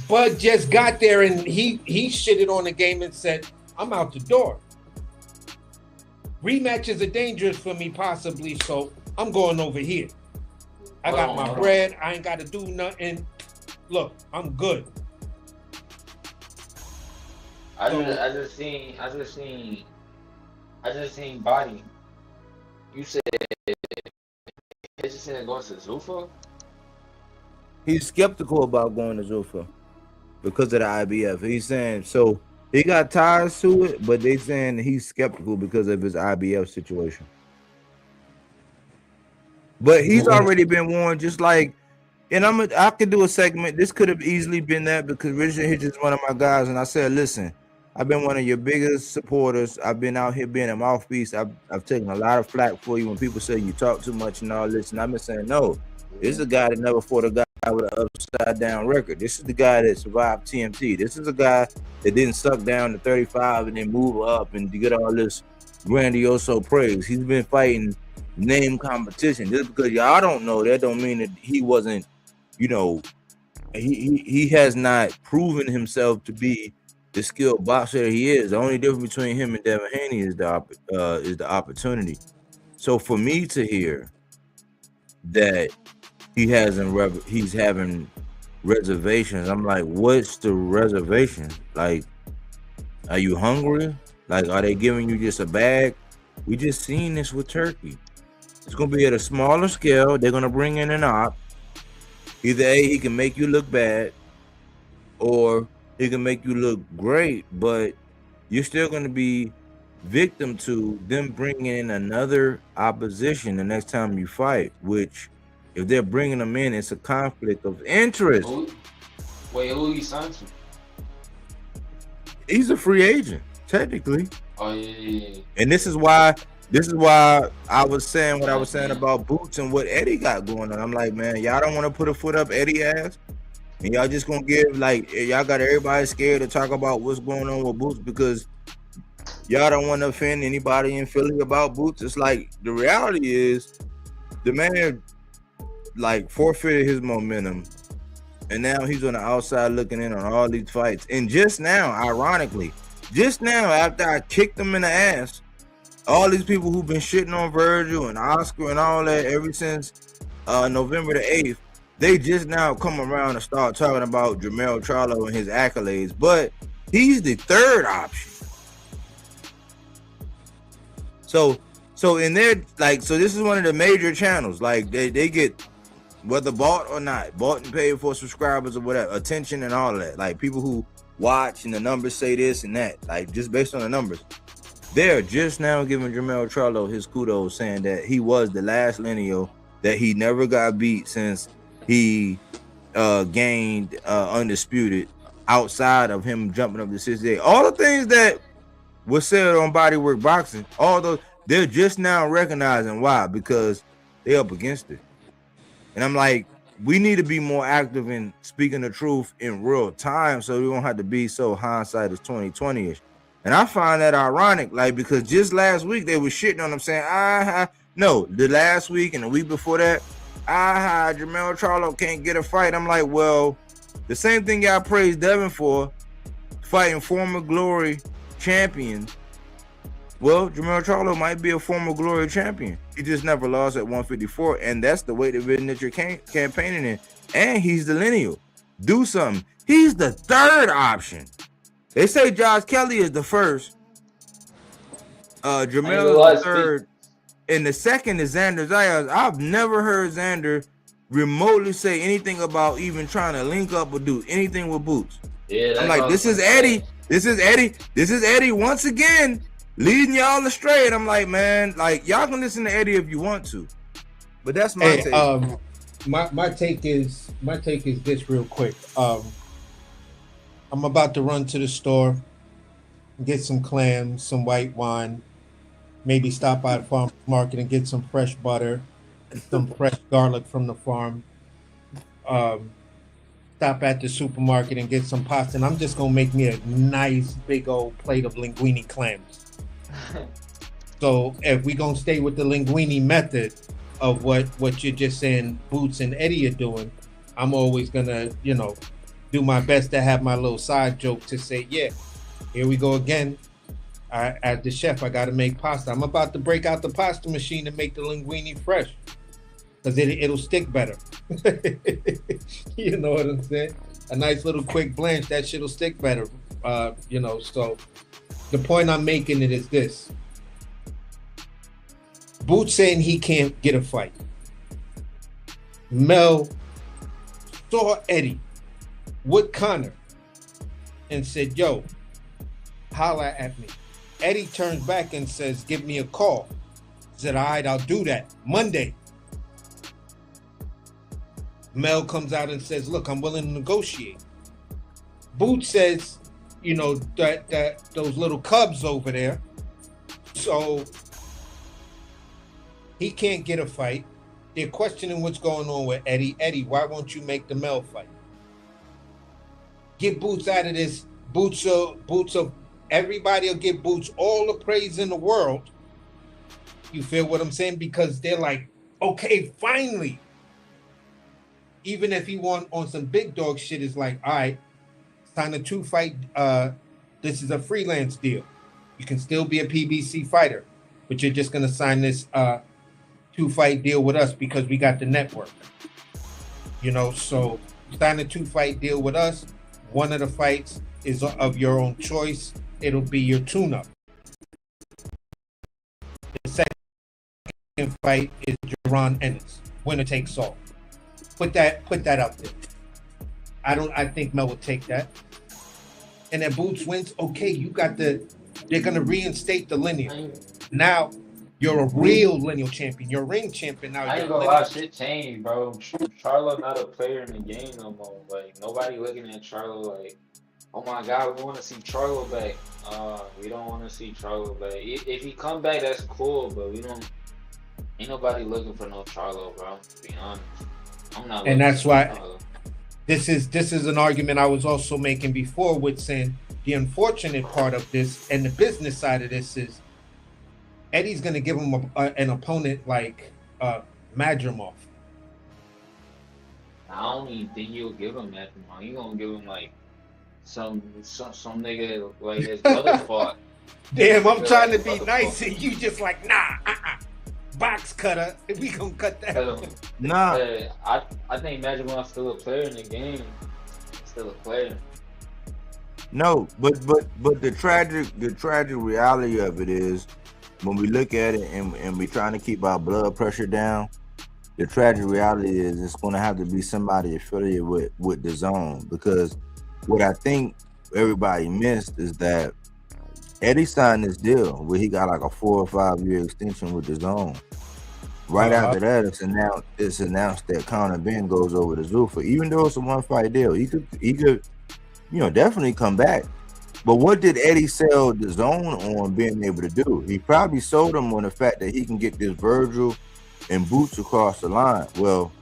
S2: Bud just got there and he shitted on the game and said, I'm out the door. Rematches are dangerous for me possibly, so I'm going over here. I got my bread. I ain't got to do nothing. Look, I'm good.
S8: I just seen Body. You said Hitchison going to Zuffa?
S4: He's skeptical about going to Zuffa because of the IBF. He's saying so he got ties to it, but they saying he's skeptical because of his IBF situation. But he's already been warned, just like, and I could do a segment. This could have easily been that because Richard Hitch is one of my guys, and I said, listen, I've been one of your biggest supporters. I've been out here being a mouthpiece. I've taken a lot of flack for you when people say you talk too much and all this, and I've been saying, no, this is a guy that never fought a guy with an upside down record. This is the guy that survived TMT. This is a guy that didn't suck down to 35 and then move up and get all this grandioso praise. He's been fighting name competition. Just because y'all don't know, that don't mean that he wasn't, he has not proven himself to be the skilled boxer that he is. The only difference between him and Devin Haney is the opportunity. So for me to hear that he's having reservations, I'm like, what's the reservation? Like, are you hungry? Like, are they giving you just a bag? We just seen this with Turkey. It's gonna be at a smaller scale. They're gonna bring in an op. Either A, he can make you look bad, or he can make you look great, but you're still gonna be victim to them bringing in another opposition the next time you fight, which if they're bringing them in, it's a conflict of interest.
S8: Who he signed to?
S4: He's a free agent, technically.
S8: Oh yeah.
S4: And this is why I was saying what I was saying about Boots and what Eddie got going on. I'm like, man, y'all don't want to put a foot up Eddie ass, and y'all just gonna give, like, y'all got everybody scared to talk about what's going on with Boots because y'all don't want to offend anybody in Philly about Boots. It's like, the reality is the man like forfeited his momentum, and now he's on the outside looking in on all these fights. And just now, ironically, after I kicked him in the ass, all these people who've been shitting on Virgil and Oscar and all that ever since November the 8th, they just now come around and start talking about Jermell Charlo and his accolades, but he's the third option. So in their, like, so this is one of the major channels, like they get, whether bought or not, bought and paid for subscribers or whatever, attention and all of that, like people who watch and the numbers say this and that, like just based on the numbers. They're just now giving Jermell Charlo his kudos, saying that he was the last lineal, that he never got beat since he gained undisputed, outside of him jumping up to 68. All the things that was said on Bodywork Boxing, all those, they're just now recognizing why, because they're up against it. And I'm like, we need to be more active in speaking the truth in real time, so we don't have to be so hindsight is 2020-ish. And I find that ironic, like, because just last week they were shitting on him saying, no, the last week and the week before that, Jermell Charlo can't get a fight. I'm like, well, the same thing y'all praised Devin for, fighting former Glory champions. Well, Jermell Charlo might be a former Glory champion. He just never lost at 154, and that's the weight division that you're campaigning in. And he's the lineal. Do something. He's the third option. They say Josh Kelly is the first. Jermell is the third. And the second is Xander Zayas. I've never heard Xander remotely say anything about even trying to link up or do anything with Boots. Yeah, I'm like, this is Eddie. This is Eddie once again leading y'all astray. And I'm like, man, like, y'all can listen to Eddie if you want to. But that's my take.
S2: My take is this real quick. I'm about to run to the store, get some clams, some white wine, maybe stop by the farm market and get some fresh butter, some fresh garlic from the farm. Stop at the supermarket and get some pasta, and I'm just gonna make me a nice big old plate of linguine clams. So if we gonna stay with the linguine method of what you're just saying Boots and Eddie are doing, I'm always gonna, do my best to have my little side joke to say, yeah, here we go again. As the chef, I got to make pasta. I'm about to break out the pasta machine to make the linguine fresh because it'll stick better. You know what I'm saying? A nice little quick blanch, that shit'll stick better. So the point I'm making it is this. Boots saying he can't get a fight. Mel saw Eddie with Connor and said, yo, holla at me. Eddie turns back and says, give me a call. Said, all right, I'll do that Monday. Mel comes out and says, look, I'm willing to negotiate. Boots says, that those little cubs over there. So he can't get a fight. They're questioning what's going on with Eddie. Eddie, why won't you make the Mel fight? Get Boots out of this. Boots of everybody will give Boots all the praise in the world. You feel what I'm saying? Because they're like, okay, finally. Even if he won on some big dog shit, it's like, all right, sign a 2-fight. This is a freelance deal. You can still be a PBC fighter, but you're just gonna sign this 2-fight deal with us because we got the network. So sign a 2-fight deal with us. One of the fights is of your own choice. It'll be your tune-up. The second fight is Jaron Ennis. Winner takes all. Put that out there. I think Mel would take that. And then Boots wins. Okay, they're gonna reinstate the lineal. Now you're a real lineal champion. You're a ring champion now.
S8: I ain't gonna lie, shit changed, bro. Charlo not a player in the game no more. Like nobody looking at Charlo like, oh my god, we want to see Charlo back. We don't want to see Charlo back. If he come back, that's cool, but we don't. Ain't nobody looking for no Charlo, bro. To be honest, I'm not.
S2: And that's why this is an argument I was also making before with saying the unfortunate part of this and the business side of this is Eddie's gonna give him an opponent like Madrimov.
S8: I don't even think you'll give him that. You gonna give him like some nigga like his brother fought.
S2: Damn, I'm trying to be nice and you just like nah, box cutter. We gonna cut that.
S4: Nah.
S8: I think Madrimov's still a player in the game. Still a player.
S4: No, but the tragic reality of it is when we look at it and we trying to keep our blood pressure down, the tragic reality is it's going to have to be somebody affiliated with the zone, because what I think everybody missed is that Eddie signed this deal where he got like a 4 or 5 year extension with the zone. Right after that, it's announced that Conor Ben goes over to Zuffa. Even though it's a 1-fight deal, he could definitely come back. But what did Eddie sell the zone on being able to do? He probably sold them on the fact that he can get this Virgil and Boots across the line. Well,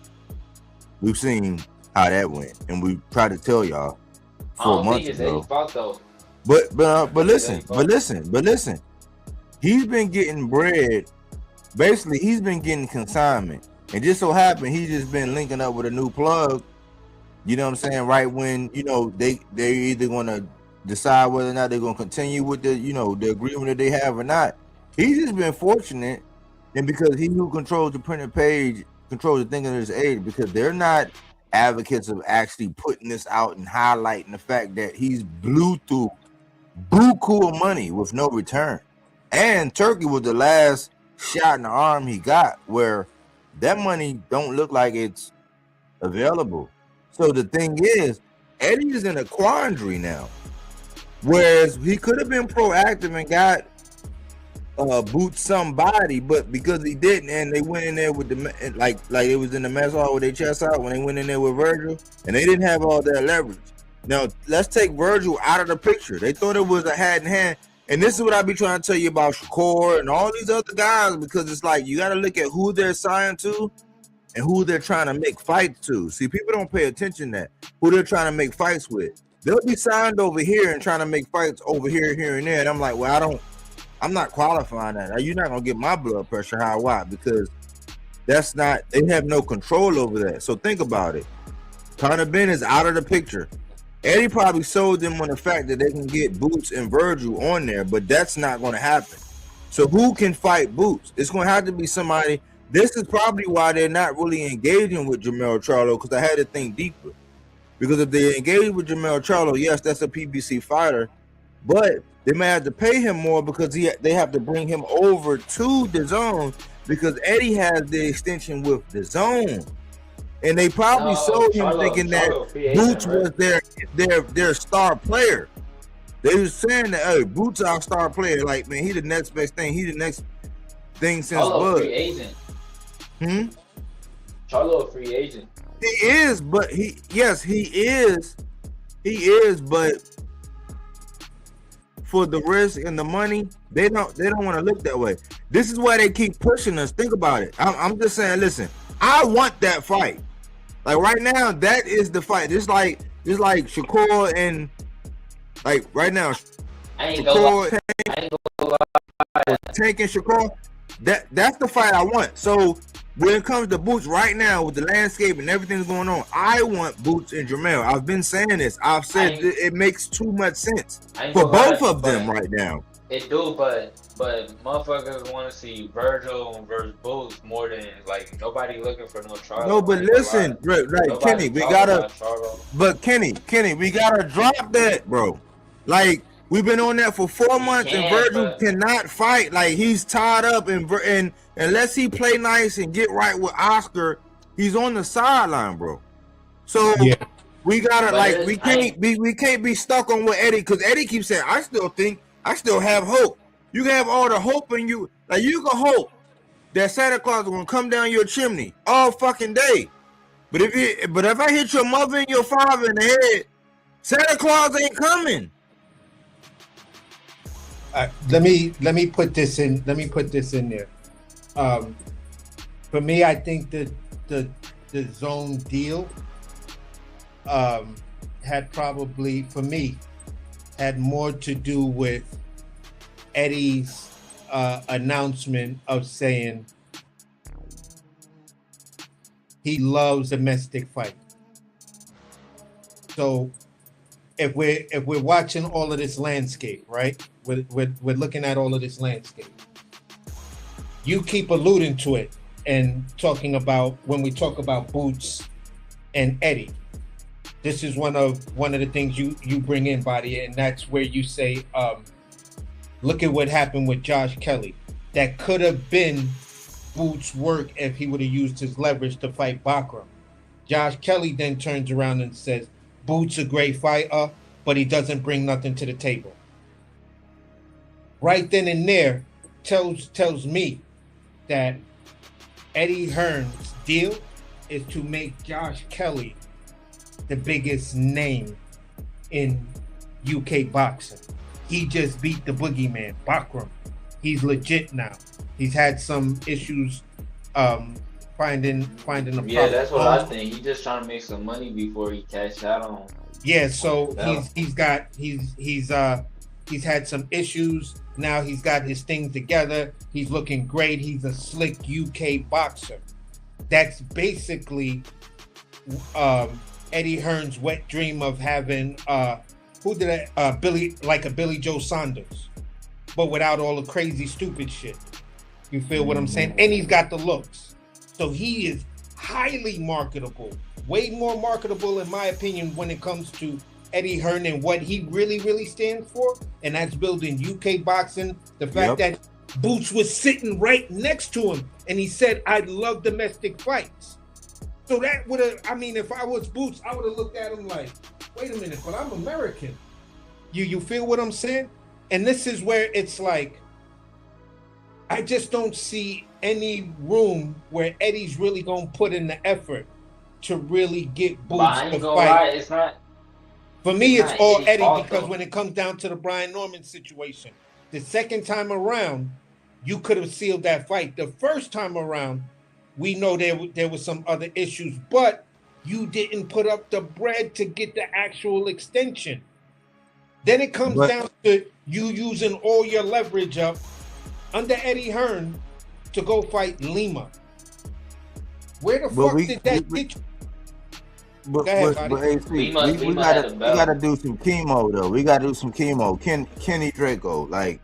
S4: we've seen how that went, and we tried to tell y'all 4 months ago. But listen. He's been getting bread. Basically, he's been getting consignment, and just so happened he's just been linking up with a new plug. You know what I'm saying? Right when they're either going to decide whether or not they're going to continue with the the agreement that they have or not. He's just been fortunate, and because he who controls the printed page controls the thing of his age, because they're not advocates of actually putting this out and highlighting the fact that he's blew through buku of money with no return. And Turkey was the last shot in the arm he got, where that money don't look like it's available. So the thing is, Eddie is in a quandary now. Whereas he could have been proactive and got Boots somebody, but because he didn't, and they went in there with the like it was in the mess hall with their chest out when they went in there with Virgil, and they didn't have all that leverage. Now let's take Virgil out of the picture. They thought it was a hand in hand, and this is what I be trying to tell you about Shakur and all these other guys, because it's like you got to look at who they're signed to and who they're trying to make fights to. See, people don't pay attention to that, who they're trying to make fights with. They'll be signed over here and trying to make fights over here, here, and there. And I'm like, well, I'm not qualifying that. You're not going to get my blood pressure high. Why? Because that's not, they have no control over that. So think about it. Conor Ben is out of the picture. Eddie probably sold them on the fact that they can get Boots and Virgil on there, but that's not going to happen. So who can fight Boots? It's going to have to be somebody. This is probably why they're not really engaging with Jermell Charlo, because I had to think deeper. Because if they engage with Jermell Charlo, yes, that's a PBC fighter, but they may have to pay him more because they have to bring him over to the zone because Eddie has the extension with the zone. And they probably
S8: No,
S4: sold him
S8: Charlo,
S4: thinking that
S8: Charlo free
S4: Boots
S8: agent, right?
S4: was their star player. They was saying that, hey, Boots our star player. Like, man, he the next best thing. He the next thing since
S8: Charlo
S4: Bud.
S8: free agent.
S4: Hmm?
S8: Charlo a free agent.
S4: He is, but he is. He is, but for the risk and the money, they don't want to look that way. This is why they keep pushing us. Think about it. I'm just saying, listen, I want that fight. Like right now, that is the fight. Just like Shakur and like right now,
S8: I ain't gonna lie.
S4: Shakur,
S8: I ain't gonna lie.
S4: Tank and Shakur. That's the fight I want. So when it comes to Boots right now with the landscape and everything that's going on, I want Boots and Jermell. I've been saying this. I've said it makes too much sense for both of them right now.
S8: It do, but motherfuckers want to see Virgil versus Boots more than like nobody looking for no Charlo.
S4: No, but listen, right, Kenny, we gotta. But Kenny, we gotta drop that, bro. Like we've been on that for 4 months, and Virgil cannot fight. Like he's tied up, and unless he play nice and get right with Oscar, he's on the sideline, bro. So we gotta we can't be stuck on what Eddie, because Eddie keeps saying I still have hope. You can have all the hope in you. Like you can hope that Santa Claus is gonna come down your chimney all fucking day. But if I hit your mother and your father in the head, Santa Claus ain't coming.
S2: Let me put this in. Let me put this in there. For me, I think that the zone deal had probably, for me, had more to do with Eddie's announcement of saying he loves domestic fight. So if we're watching all of this landscape, right? We're looking at all of this landscape. You keep alluding to it and talking about when we talk about Boots and Eddie. This is one of the things you bring in, Body, and that's where you say, look at what happened with Josh Kelly. That could have been Boots' work if he would have used his leverage to fight Bakram. Josh Kelly then turns around and says, Boots a great fighter, but he doesn't bring nothing to the table. Right then and there tells me that Eddie Hearn's deal is to make Josh Kelly the biggest name in UK boxing. He just beat the boogeyman, Bakram. He's legit now. He's had some issues finding a problem.
S8: Yeah, that's what I think. He's just trying to make some money before he cash out on.
S2: Yeah, so he's had some issues. Now he's got his thing together. He's looking great. He's a slick UK boxer. That's basically Eddie Hearn's wet dream of having Billy Joe Saunders, but without all the crazy stupid shit. You feel what I'm saying? And he's got the looks. So he is highly marketable, way more marketable in my opinion when it comes to Eddie Hearn and what he really stands for, and that's building UK boxing. The fact that Boots was sitting right next to him and he said, I love domestic fights. So that would have, I mean, if I was Boots, I would have looked at him like, wait a minute, but I'm American. You feel what I'm saying? And this is where it's like, I just don't see any room where Eddie's really going to put in the effort to really get Boots to fight.
S8: Lie, it's not.
S2: For me, it's all Eddie because
S8: though.
S2: when it comes down to the Brian Norman situation, the second time around, you could have sealed that fight. The first time around, we know there was some other issues, but you didn't put up the bread to get the actual extension. Then it comes down to you using all your leverage up under Eddie Hearn to go fight Lima. Where the fuck did that get you?
S4: but
S2: Go ahead,
S4: but,
S2: buddy.
S4: but AC,
S8: Lima
S4: we
S8: had the
S4: gotta
S8: belt.
S4: do some chemo though. We gotta do some chemo. Kenny Draco, like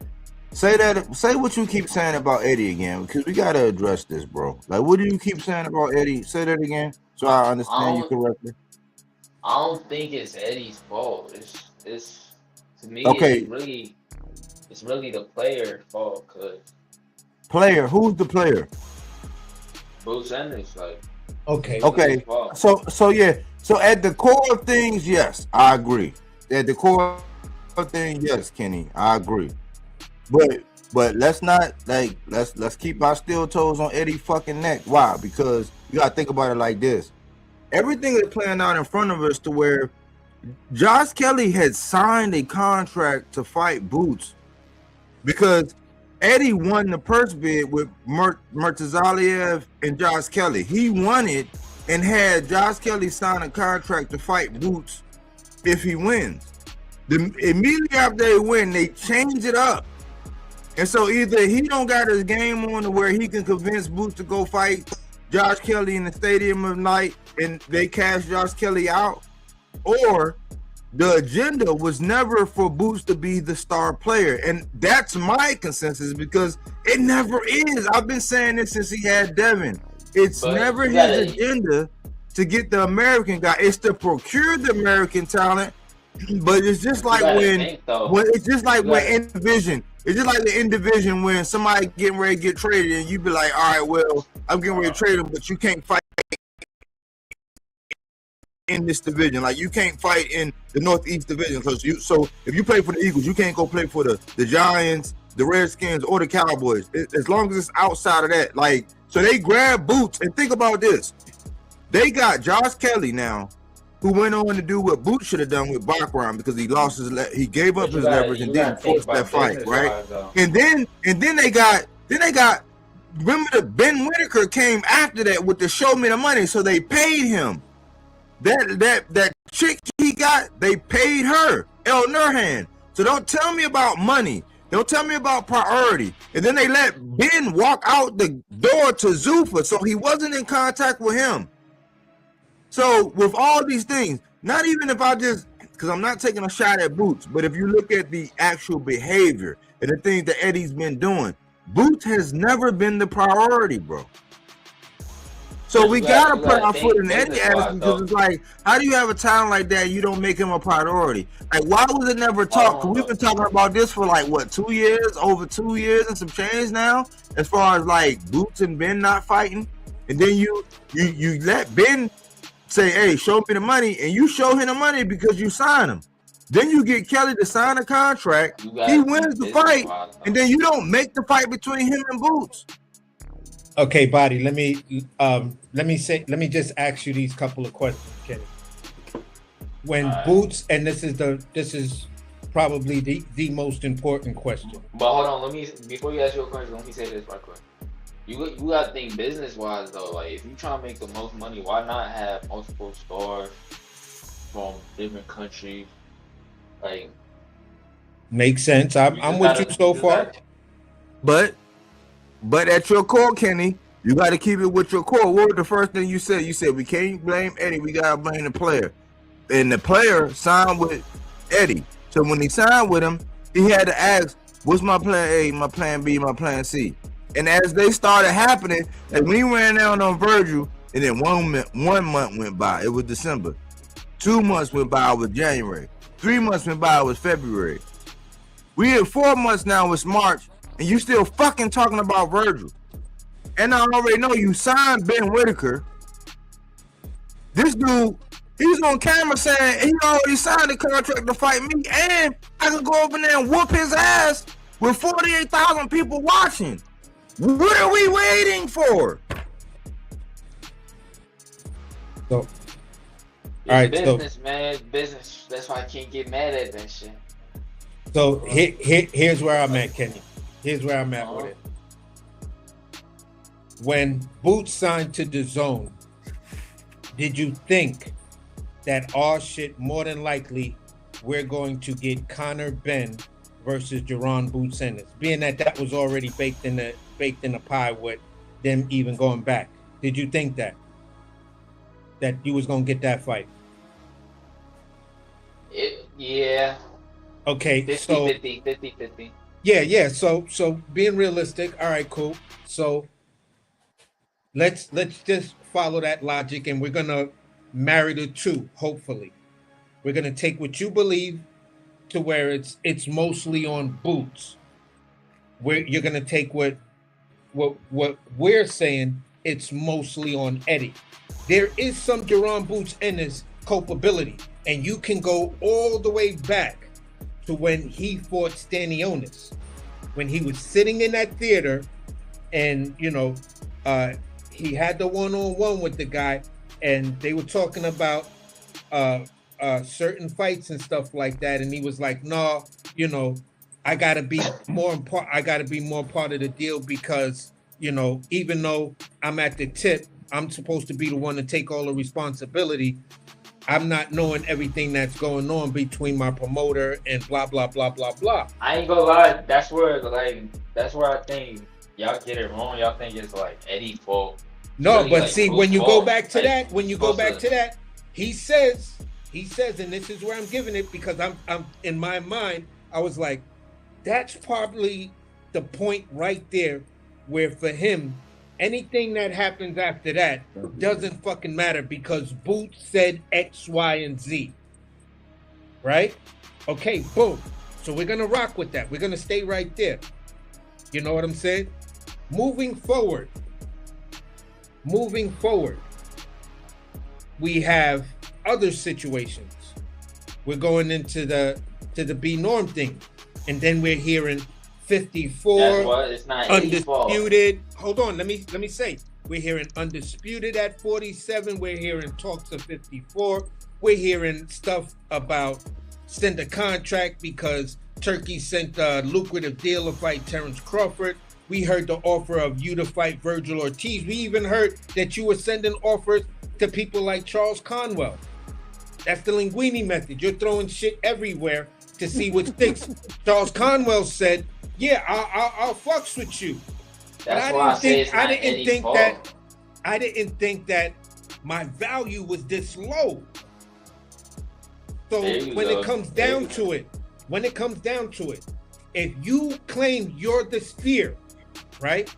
S4: say what you keep saying about Eddie again, because we gotta address this, bro. Like, what do you keep saying about Eddie? Say that again, so I
S8: I
S4: understand you
S8: don't
S4: correctly.
S8: I don't think it's Eddie's fault. It's to me
S4: Okay,
S8: it's really the player's fault because
S4: player. Who's the player?
S8: Bruce Ennis like
S2: Okay.
S8: it's really his
S4: Okay,
S8: fault.
S4: so yeah. So at the core of things, yes, I agree. At the core of things, yes, Kenny, I agree. But let's not like let's keep our steel toes on Eddie fucking neck. Why? Because you gotta think about it like this. Everything is playing out in front of us to where Josh Kelly had signed a contract to fight Boots because Eddie won the purse bid with Murtazaliev and Josh Kelly. He won it and had Josh Kelly sign a contract to fight Boots if he wins. Immediately after they win, they change it up. And so either he don't got his game on to where he can convince Boots to go fight Josh Kelly in the Stadium of Night and they cash Josh Kelly out, or the agenda was never for Boots to be the star player. And that's my consensus because it never is. I've been saying this since he had Devin. It's
S8: But
S4: never
S8: you
S4: his
S8: gotta
S4: agenda to get the American guy. It's to procure the American talent. But it's just
S8: you
S4: like
S8: gotta
S4: when
S8: think though.
S4: it's just like
S8: You
S4: when
S8: gotta
S4: in division. It's just like the in division when somebody getting ready to get traded and you be like, all right, well, I'm getting ready to trade him, but you can't fight in this division. Like you can't fight in the Northeast division. So if you play for the Eagles, you can't go play for the Giants, the Redskins, or the Cowboys. As long as it's outside of that. Like, so they grab Boots and think about this. They got Josh Kelly now, who went on to do what Boots should have done with Baccarat because he lost he gave up
S8: but
S4: his leverage and
S8: you
S4: didn't
S8: gotta think
S4: force that
S8: about
S4: fight,
S8: business
S4: right?
S8: wise though.
S4: And then they got remember the Ben Whitaker came after that with the show me the money, so they paid him. That chick he got, they paid her, El Nurhan. So don't tell me about money. Don't tell me about priority. And then they let Ben walk out the door to Zuffa, so he wasn't in contact with him. So with all these things, not even if I just, because I'm not taking a shot at Boots, but if you look at the actual behavior and the things that Eddie's been doing, Boots has never been the priority, bro. So
S8: But
S4: we gotta
S8: you
S4: put
S8: gotta
S4: our foot
S8: think
S4: in Eddie's
S8: business
S4: ass
S8: wise
S4: because
S8: though.
S4: it's like, how do you have a talent like that and you don't make him a priority? Like, why was it never
S8: Hold
S4: talked? Because
S8: on
S4: we've
S8: though.
S4: been talking about this for like what, 2 years, over 2 years and some change now, as far as like Boots and Ben not fighting, and then you let Ben say, hey, show me the money, and you show him the money because you sign him. Then you get Kelly to sign a contract.
S8: You
S4: He
S8: gotta
S4: wins
S8: think
S4: the
S8: business
S4: fight,
S8: wise
S4: and
S8: though.
S4: then you don't make the fight between him and Boots.
S2: Okay, Body. Let me just ask you these couple of questions, Kenny. When
S8: Alright.
S2: Boots, and this is probably the most important question.
S8: But hold on, before you ask your question, let me say this right quick. You gotta think business wise though. Like if you try to make the most money, why not have multiple stars from different countries? Like
S2: Makes sense. I'm with you so far.
S4: But at your core, Kenny, you got to keep it with your core. What was the first thing you said? You said we can't blame Eddie. We got to blame the player. And the player signed with Eddie. So when he signed with him, he had to ask, what's my plan A, my plan B, my plan C? And as they started happening, like when he ran down on Virgil, and then 1 month went by, it was December. 2 months went by, it was January. 3 months went by, it was February. We in 4 months now, it's March, and you still fucking talking about Virgil. And I already know you signed Ben Whitaker. This dude, he's on camera saying he already signed a contract to fight me, and I can go over there and whoop his ass with 48,000 people watching. What are we waiting for?
S2: So,
S8: it's
S2: all right,
S8: business, man. It's business. That's why I can't get mad at that shit.
S2: so here's where I'm at, Kenny. Here's where I'm at with it. When Boots signed to the Zone, did you think that our shit more than likely we're going to get Connor Ben versus Jerron Boots Ennis, being that was already baked in the pie with them even going back? Did you think that? that you was gonna get that fight?
S8: Yeah.
S2: Okay,
S8: 50,
S2: so
S8: 50, 50, 50.
S2: yeah. So being realistic. All right, cool. So let's just follow that logic, and we're gonna marry the two. Hopefully, we're gonna take what you believe to where it's mostly on Boots. Where you're gonna take what we're saying, it's mostly on Eddie. There is some Jerron Boots in his culpability, and you can go all the way back to when he fought Stanionis, when he was sitting in that theater, and he had the one-on-one with the guy, and they were talking about certain fights and stuff like that, and he was like, "No, I gotta be more important. I gotta be more part of the deal because even though I'm at the tip, I'm supposed to be the one to take all the responsibility. I'm not knowing everything that's going on between my promoter and blah blah blah blah blah."
S8: I ain't gonna lie, that's where I think y'all get it wrong. Y'all think it's like Eddie's fault. It's
S2: No,
S8: really
S2: but
S8: like
S2: see,
S8: Bruce's
S2: when you go
S8: fault.
S2: back to
S8: Like,
S2: that, when you go
S8: supposed
S2: back
S8: to-
S2: to that, he says, and this is where I'm giving it because I'm in my mind, I was like, that's probably the point right there where for him, anything that happens after that doesn't fucking matter because Boots said X, Y, and Z. Right? Okay, boom. So we're gonna rock with that. We're gonna stay right there. You know what I'm saying? Moving forward, we have other situations. We're going into the B norm thing, and then we're hearing 54
S8: That's what it's not Eddie's fault.
S2: undisputed. Hold on, let me say. We're hearing undisputed at 47. We're hearing talks of 54. We're hearing stuff about send a contract because Turkey sent a lucrative deal to fight Terrence Crawford. We heard the offer of you to fight Virgil Ortiz. We even heard that you were sending offers to people like Charles Conwell. That's the Linguini method. You're throwing shit everywhere to see what sticks. Charles Conwell said, "Yeah, I'll fucks with you."
S8: That's why I say it's not Eddie's fault.
S2: I didn't think that my value was this low. So when it comes down to it, if you claim you're the spear, right?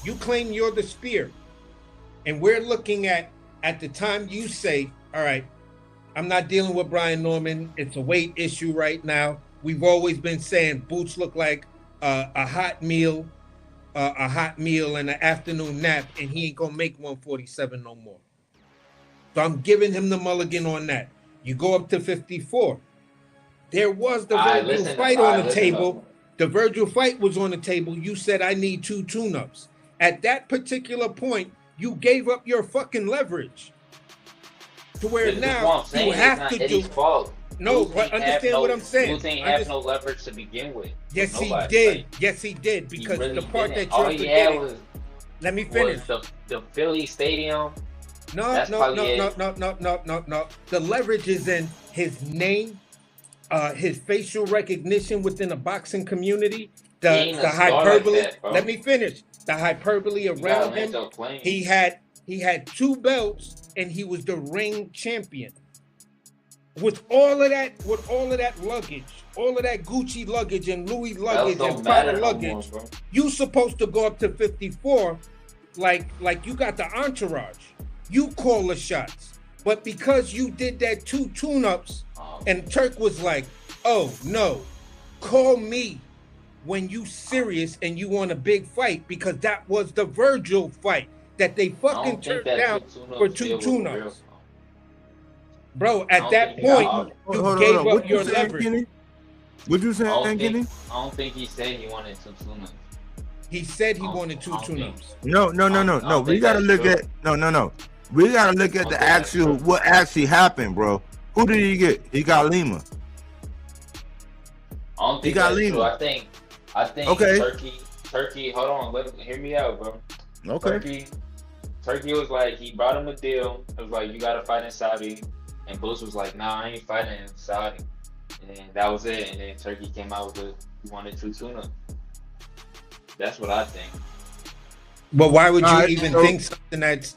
S2: You claim you're the spear, and we're looking at the time you say, "All right, I'm not dealing with Brian Norman. It's a weight issue right now." We've always been saying Boots look like a hot meal and an afternoon nap, and he ain't gonna make 147 no more. So I'm giving him the mulligan on that. You go up to 54. There was the Virgil fight on the table. The Virgil fight was on the table. You said, "I need 2 tune-ups." At that particular point, you gave up your fucking leverage. To where now you have to do.
S8: Fault.
S2: No,
S8: Boots
S2: but
S8: ain't
S2: understand
S8: have
S2: what I'm saying.
S8: Boots ain't have no leverage to begin with.
S2: Yes, he
S8: Nobody.
S2: did.
S8: Like,
S2: Yes, he did. Because
S8: really
S2: the part
S8: didn't.
S2: that you're
S8: All he had
S2: forgetting.
S8: was,
S2: Let me finish.
S8: the Philly Stadium.
S2: No. The leverage is in his name, his facial recognition within the boxing community, the hyperbole.
S8: Like that,
S2: let me finish. The hyperbole around him. He had 2 belts, and he was the ring champion. With all of that luggage, all of that Gucci luggage and Louis luggage and Prada luggage, you supposed to go up to 54, like you got the entourage. You call the shots. But because you did that 2 tune-ups, and Turk was like, "Oh no, call me when you serious and you want a big fight," because that was the Virgil fight that they fucking turned down for 2 tune-ups. Bro, at that point, you gave up your leverage.
S4: What you saying, Kenny?
S8: I don't think he said he wanted 2 tune-ups.
S2: He said he wanted 2 tune-ups.
S4: No. We gotta look at We gotta look at what actually happened, bro. Who did he get? He got Lima.
S8: I don't think he got Lima. I think
S4: okay.
S8: Turkey. Hold on, hear me out, bro.
S4: Okay.
S8: Turkey was like, he brought him a deal. It was like, you gotta fight in Saudi. And Boots was like, "Nah, I ain't fighting in Saudi." And then that was it. And then Turkey came out with he wanted 2 tuna. That's what I think.
S2: But why would you even think something that's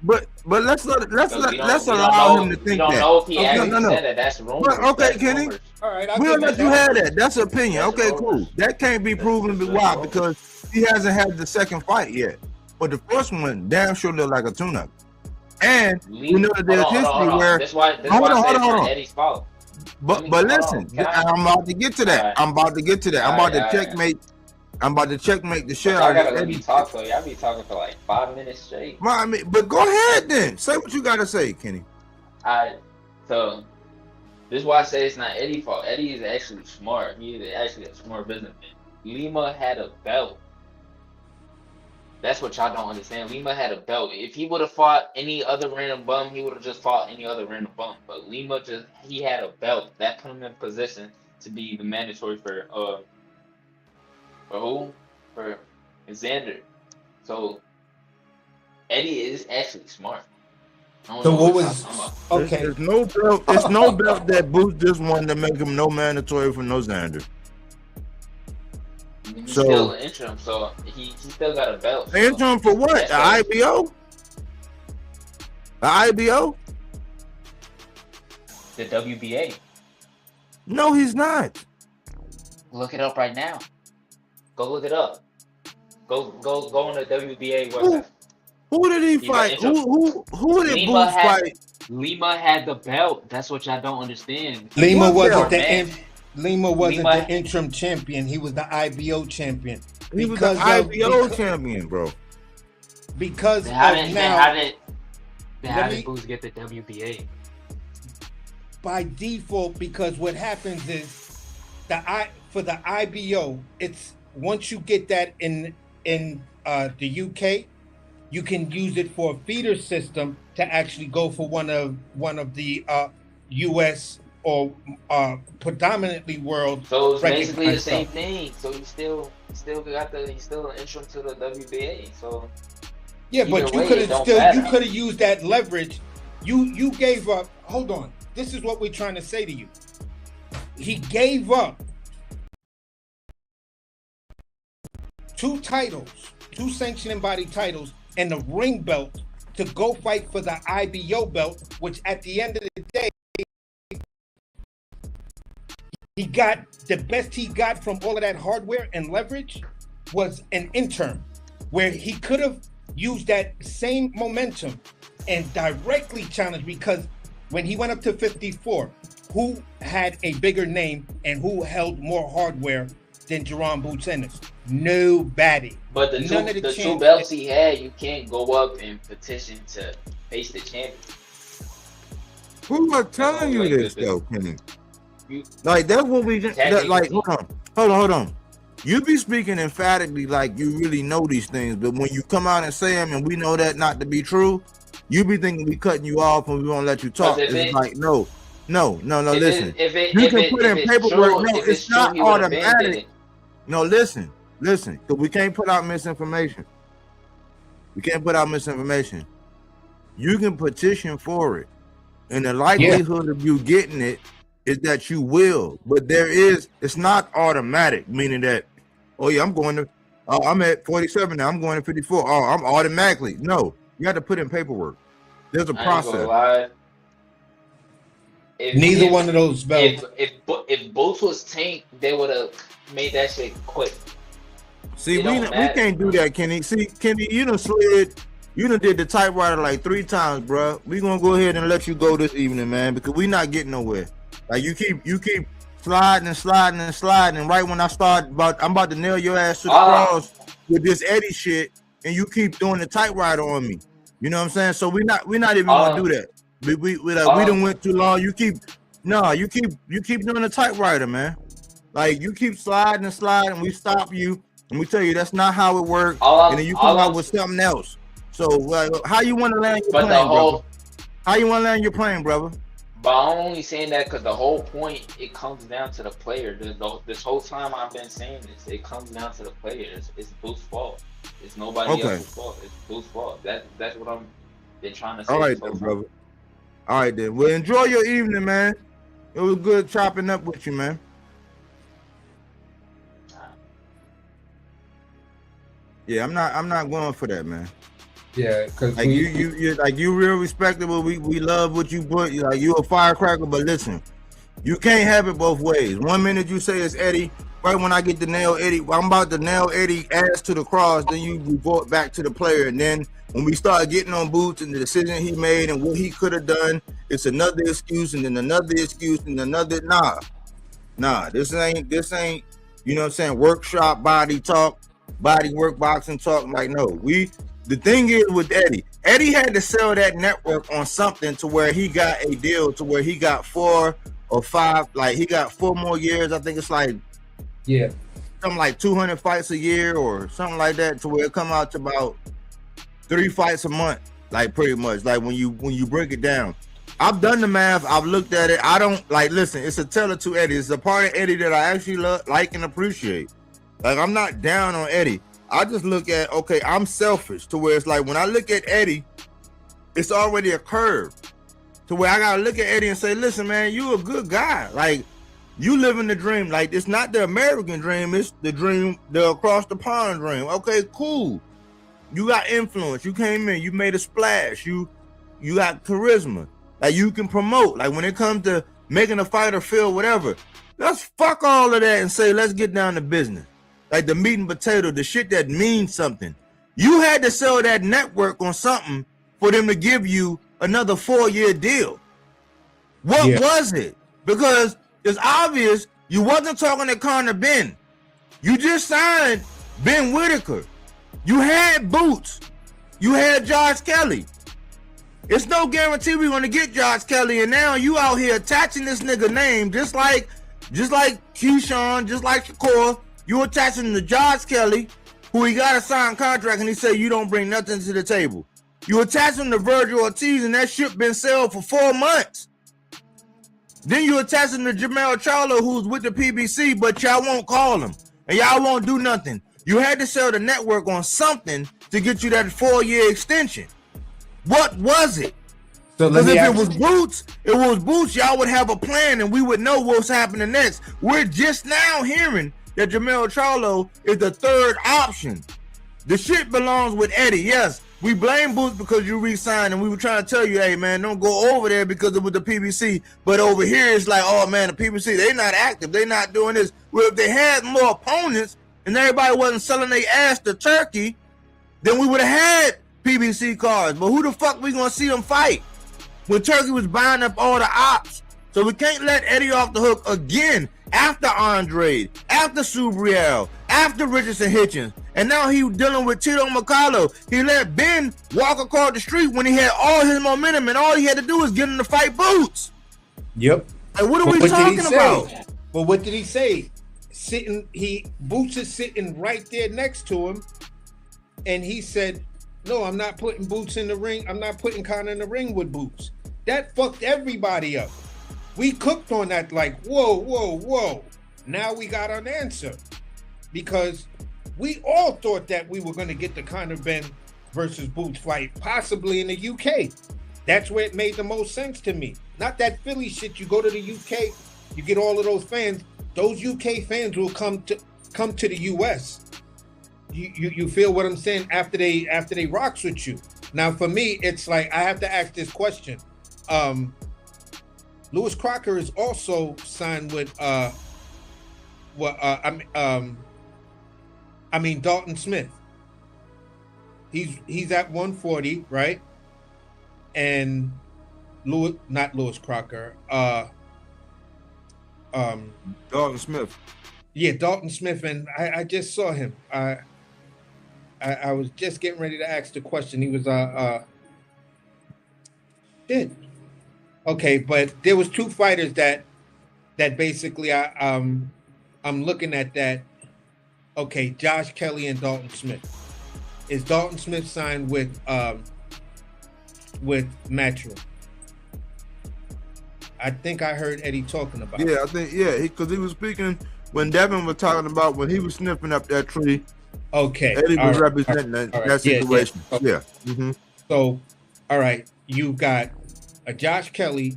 S4: but let's
S8: Because
S4: let's allow him to
S8: we
S4: think
S8: don't
S4: that.
S8: know if he
S2: Okay.
S8: actually
S4: No.
S8: said that. That's rumors.
S4: But, okay,
S8: That's
S4: Kenny.
S8: rumors.
S2: All right, I'll
S4: We'll
S2: give
S4: let
S2: that
S4: you
S2: that.
S4: have that. That's opinion.
S8: That's
S4: Okay,
S8: rumors.
S4: cool. That can't be proven to be
S8: That's
S4: why
S8: rumors.
S4: because he hasn't had the second fight yet. But the first one damn sure looked like a tune-up. And we know that there's history where
S8: This why
S4: hold
S8: I say it's
S4: on.
S8: not Eddie's fault.
S4: But
S8: Hold on.
S4: listen,
S8: Can I?
S4: I'm about to get to that.
S8: Alright.
S4: I'm about to get to that. I'm about to
S8: Alright.
S4: checkmate. I'm about to checkmate the shit
S8: But y'all
S4: out of
S8: gotta let me
S4: Eddie.
S8: talk though. Y'all be talking for like 5 minutes straight.
S4: Well, I mean, but go ahead then. Say what you gotta say, Kenny.
S8: So this is why I say it's not Eddie's fault. Eddie is actually smart. He is actually a smart businessman. Lima had a belt. That's what y'all don't understand. Lima had a belt. If he would have fought any other random bum, he would have just fought any other random bum. But Lima he had a belt that put him in position to be the mandatory for who? For Xander. So Eddie is actually smart. I don't
S2: So
S8: know
S2: what
S8: what
S2: was
S8: y'all talking about.
S2: okay?
S4: There's no belt. It's no belt that boosts this one to make him no mandatory for no Xander.
S8: He's
S4: So-
S8: still an interim, so he still got a belt. So
S4: Interim for what?
S8: That's
S4: The
S8: why-
S4: IBO? The IBO?
S8: the WBA.
S4: No, he's not.
S8: Look it up right now. Go look it up. Go on the WBA
S4: Who,
S8: website.
S4: who did he
S8: He's an
S4: fight?
S8: interim.
S4: Who did
S8: Lima
S4: Boots
S8: had-
S4: fight?
S8: Lima had the belt. That's what y'all don't understand.
S2: Lima
S4: What
S2: wasn't
S4: belt?
S2: Lima wasn't
S8: Lima-
S2: the interim champion. He was the IBO champion.
S4: He was the
S2: Because of-
S4: IBO
S2: because-
S4: champion, bro.
S2: Because
S8: Then how
S2: of
S8: did
S2: now,
S8: how
S2: Let me-
S8: did Boots get the WBA?
S2: by default, because what happens is for the IBO, it's once you get that in the UK, you can use it for a feeder system to actually go for one of the US or predominantly world.
S8: So it's basically the
S2: recognized
S8: same
S2: stuff.
S8: thing. So he's still an interim to the WBA. So
S2: Yeah,
S8: Either
S2: but you
S8: way,
S2: could
S8: it
S2: have
S8: don't
S2: still
S8: matter.
S2: you could have used that leverage. You gave up. Hold on. This is what we're trying to say to you. He gave up 2 titles, 2 sanctioning body titles, and the ring belt to go fight for the IBO belt, which at the end of the day, he got the best he got from all of that hardware and leverage was an interim, where he could have used that same momentum and directly challenged, because when he went up to 54, who had a bigger name and who held more hardware than Jerome Boots Ennis? Nobody.
S8: But the
S2: None of
S8: two
S2: champs-
S8: belts he had, you can't go up and petition to face the champion.
S4: Who was telling you
S8: like
S4: this
S8: this.
S4: though, Kenny?
S8: You-
S4: Like that's what we just
S8: Technically-
S4: like. Hold on. You be speaking emphatically like you really know these things, but when you come out and say them, and we know that not to be true, you be thinking we cutting you off and we won't let you talk.
S8: If
S4: It's
S8: it-
S4: like no. Listen,
S8: If
S4: you can put in paperwork. No, it's not
S8: he would've been
S4: automatic.
S8: did it.
S4: No, listen, because we can't put out misinformation. We can't put out misinformation. You can petition for it, and the likelihood of you getting it is that you will. But it's not automatic, meaning that, oh yeah, I'm at 47 now, I'm going to 54. Oh, I'm automatically. No, you have to put in paperwork. There's a
S8: I ain't
S4: process.
S8: gonna lie.
S2: Neither one of those belts.
S8: If Boots was Tank, they would have made that shit quick.
S4: See,
S8: It
S4: we
S8: don't matter.
S4: can't do that, Kenny. See, Kenny, you done did the typewriter like 3 times, bro. We gonna go ahead and let you go this evening, man, because we not getting nowhere. Like you keep sliding, and right when I'm about to nail your ass to the cross with this Eddie shit, and you keep doing the typewriter on me. You know what I'm saying? So we're not even gonna do that. We done went too long. You keep doing the typewriter, man. Like you keep sliding, we stop you, and we tell you that's not how it works, and then you come out with something else. So how you want to land your plane, brother? How you want to land your plane, brother?
S8: But I'm only saying that because the whole point, it comes down to the player. This whole time I've been saying this, it comes down to the player. It's Boots' fault. It's nobody else's fault. It's Boots' fault. That's what I'm been trying to say.
S4: All right, then, brother. All right, then. Well, enjoy your evening, man. It was good chopping up with you, man. Yeah, I'm not going for that, man.
S2: Yeah, because
S4: Like you like you real respectable. We love what you put. Like you a firecracker, but listen, you can't have it both ways. One minute you say it's Eddie, right when I get to nail Eddie, I'm about to nail Eddie ass to the cross. Then you report back to the player, and then when we start getting on Boots and the decision he made and what he could have done, it's another excuse and then another excuse and another. Nah. This ain't. You know what I'm saying? Workshop body talk, body work boxing talk. Like no, The thing is with Eddie had to sell that network on something to where he got a deal to where he got 4 or 5, like he got 4 more years. I think it's like
S2: yeah,
S4: something like 200 fights a year or something like that, to where it come out to about 3 fights a month, like pretty much. Like when you break it down, I've done the math. I've looked at it. I don't like listen. It's a tell of two Eddies. It's a part of Eddie that I actually like and appreciate. Like I'm not down on Eddie. I just look at, okay, I'm selfish to where it's like when I look at Eddie, it's already a curve to where I gotta look at Eddie and say, listen, man, you a good guy. Like you living the dream. Like it's not the American dream, it's the dream, the across the pond dream. Okay, cool. You got influence. You came in, you made a splash. You got charisma. Like you can promote. Like when it comes to making a fighter feel whatever, let's fuck all of that and say, let's get down to business. Like the meat and potato, the shit that means something. You had to sell that network on something for them to give you another 4-year deal. What was it? Because it's obvious you wasn't talking to Conor Ben. You just signed Ben Whitaker. You had Boots. You had Josh Kelly. It's no guarantee we're gonna get Josh Kelly, and now you out here attaching this nigga name just like Keyshawn, just like Shakur. You attaching to Josh Kelly, who he got a signed contract, and he said you don't bring nothing to the table. You attach him to Virgil Ortiz, and that shit been sold for 4 months. Then you attach him to Jamel Charlo, who's with the PBC, but y'all won't call him, and y'all won't do nothing. You had to sell the network on something to get you that 4-year extension. What was it?
S2: So
S4: Because if it was Boots, y'all would have a plan, and we would know what's happening next. We're just now hearing that Jamel Charlo is the third option. The shit belongs with Eddie. Yes, we blame Boots because you re-signed, and we were trying to tell you, hey man, don't go over there because it was the PBC. But over here, it's like, oh man, the PBC, they not active, they not doing this. Well, if they had more opponents and everybody wasn't selling their ass to Turkey, then we would have had PBC cards. But who the fuck we gonna see them fight when Turkey was buying up all the ops? So we can't let Eddie off the hook again after Andre, after Subriel, after Richardson Hitchens, and now he dealing with Tito Macalo. He let Ben walk across the street when he had all his momentum, and all he had to do was get him to fight Boots.
S2: Yep.
S4: Like what are we talking about?
S2: But what did he say? Boots is sitting right there next to him, and he said, "No, I'm not putting Boots in the ring. I'm not putting Conor in the ring with Boots." That fucked everybody up. We cooked on that like, whoa. Now we got an answer. Because we all thought that we were going to get the Conor Ben versus Boots fight, possibly in the UK. That's where it made the most sense to me. Not that Philly shit. You go to the UK, you get all of those fans. Those UK fans will come to the US. You feel what I'm saying? After they rocks with you. Now for me, it's like I have to ask this question. Lewis Crocker is also signed with Dalton Smith. He's at 140, right? And not Lewis Crocker.
S4: Dalton Smith.
S2: Yeah, Dalton Smith, and I just saw him. I was just getting ready to ask the question. He was shit. Okay, but there was 2 fighters that basically I'm looking at that. Okay, Josh Kelly and Dalton Smith. Is Dalton Smith signed with Matchroom? I think I heard Eddie talking about it.
S4: Yeah, I think because he was speaking when Devin was talking about when he was sniffing up that tree.
S2: Okay,
S4: Eddie was representing that situation.
S2: Yeah. Okay.
S4: Yeah. Mm-hmm.
S2: So, all right, you got a Josh Kelly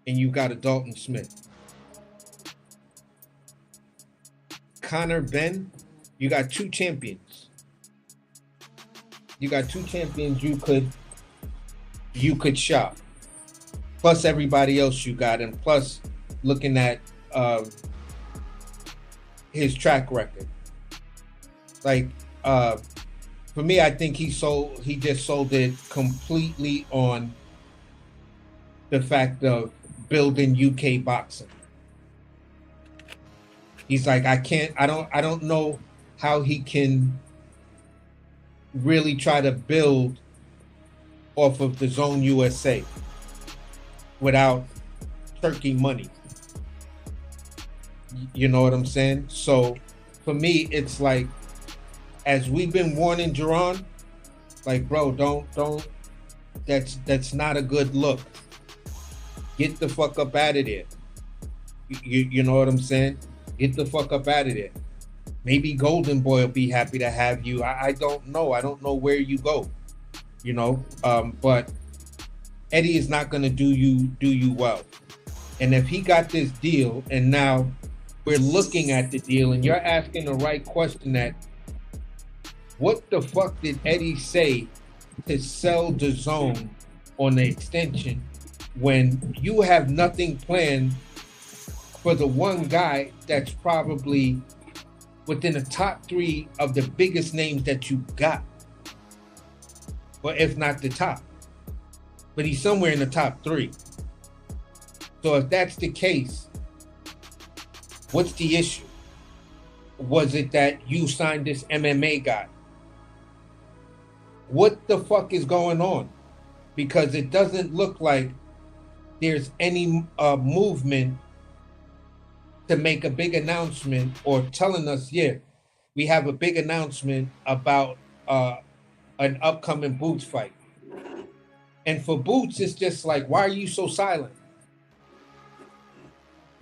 S2: and you got a Dalton Smith. Conor Ben, you got 2 champions. You got 2 champions you could shop. Plus everybody else you got, and plus looking at his track record. Like for me, I think he just sold it completely on the fact of building UK boxing. He's like, I don't know how he can really try to build off of the Zone USA without turkey money. You know what I'm saying? So for me, it's like, as we've been warning Jerron, like, bro, don't that's not a good look. Get the fuck up out of there. You know what I'm saying? Get the fuck up out of there. Maybe Golden Boy will be happy to have you. I don't know. I don't know where you go. You know, but Eddie is not gonna do you well. And if he got this deal, and now we're looking at the deal, and you're asking the right question, that what the fuck did Eddie say to sell the Zone on the extension when you have nothing planned for the one guy that's probably within the top 3 of the biggest names that you got, or if not the top, but he's somewhere in the top 3. So if that's the case, what's the issue? Was it that you signed this MMA guy? What the fuck is going on? Because it doesn't look like there's any movement to make a big announcement or telling us, yeah, we have a big announcement about an upcoming Boots fight. And for Boots, it's just like, why are you so silent?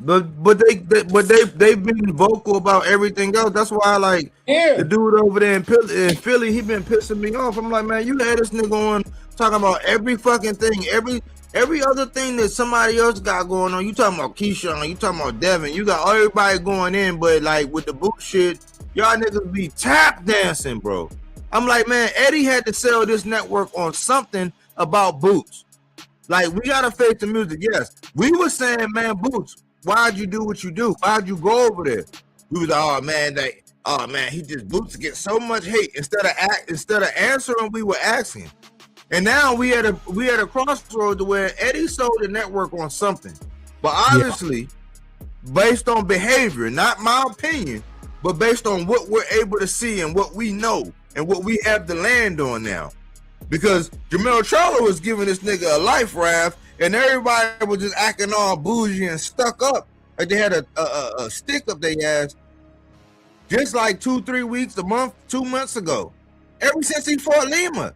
S4: But they've been vocal about everything else. That's why, like, the dude over there in Philly, he been pissing me off. I'm like, man, you had this nigga on talking about every fucking thing, every other thing that somebody else got going on. You talking about Keyshawn, you talking about Devin, you got everybody going in, but like with the boot shit, y'all niggas be tap dancing, bro. I'm like, man, Eddie had to sell this network on something about Boots. Like, we gotta face the music. Yes, we were saying, man, Boots, why'd you do what you do? Why'd you go over there? We was like, oh man, he just Boots get so much hate. Instead of answering, we were asking. And now we at a crossroad to where Eddie sold the network on something. But obviously, based on behavior, not my opinion, but based on what we're able to see and what we know and what we have to land on now. Because Jamel Charlo was giving this nigga a life raft, and everybody was just acting all bougie and stuck up. Like they had a stick up their ass just like 2-3 weeks, a month, 2 months ago. Ever since he fought Lima,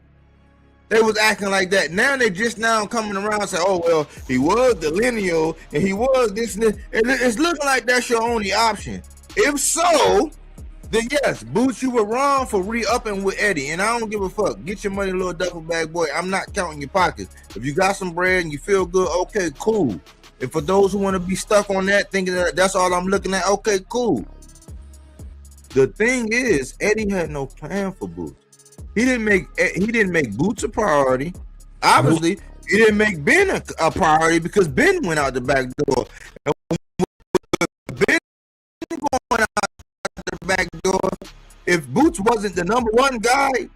S4: they was acting like that. Now they just now coming around and say, oh, well, he was the lineal and he was this and this. And it's looking like that's your only option. If so, then yes, Boots, you were wrong for re-upping with Eddie. And I don't give a fuck. Get your money, little duffel bag boy. I'm not counting your pockets. If you got some bread and you feel good, okay, cool. And for those who want to be stuck on that, thinking that that's all I'm looking at, okay, cool. The thing is, Eddie had no plan for Boots. He didn't make Boots a priority. Obviously, he didn't make Ben a priority because Ben went out the back door. And Ben going out the back door, if Boots wasn't the number one guy,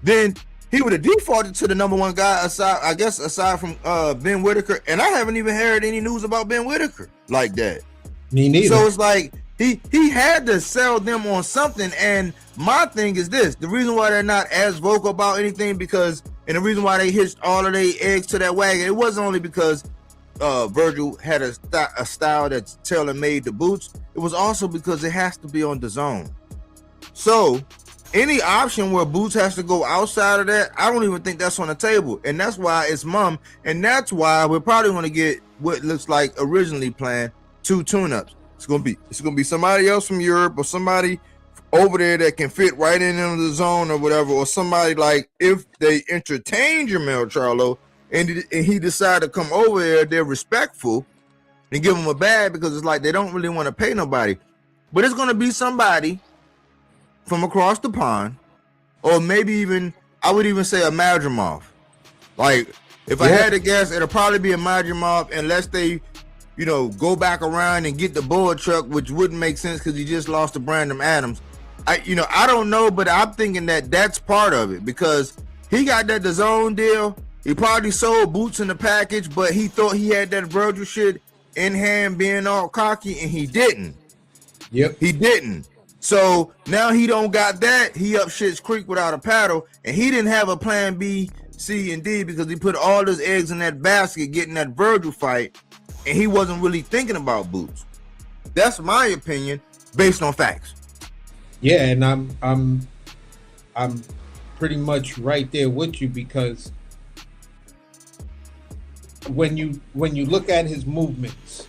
S4: then he would have defaulted to the number one guy aside from Ben Whitaker. And I haven't even heard any news about Ben Whitaker like that.
S2: Me neither.
S4: So it's like he had to sell them on something. And my thing is this: the reason why they're not as vocal about anything, because, and the reason why they hitched all of their eggs to that wagon, it wasn't only because Virgil had a style that's tailor-made to Boots. It was also because it has to be on the Zone. So any option where Boots has to go outside of that, I don't even think that's on the table. And that's why it's mum. And that's why we're probably going to get what looks like originally planned 2 tune-ups. It's gonna be somebody else from Europe or somebody over there that can fit right in the Zone or whatever, or somebody like, if they entertain Jamel Charlo and he decide to come over there, they're respectful and give him a bag, because it's like they don't really want to pay nobody. But it's gonna be somebody from across the pond or maybe even I would even say a Madrimov. Like if I
S2: Yeah.
S4: had to guess, it'll probably be a Madrimov unless they, go back around and get the Board truck, which wouldn't make sense because he just lost to Brandon Adams. I don't know, but I'm thinking that that's part of it because he got that DAZN deal. He probably sold Boots in the package, but he thought he had that Virgil shit in hand, being all cocky, and he didn't.
S2: Yep.
S4: He didn't. So now he don't got that. He up shit's creek without a paddle, and he didn't have a plan B, C, and D because he put all his eggs in that basket getting that Virgil fight, and he wasn't really thinking about Boots. That's my opinion based on facts.
S2: Yeah, and I'm pretty much right there with you because when you look at his movements,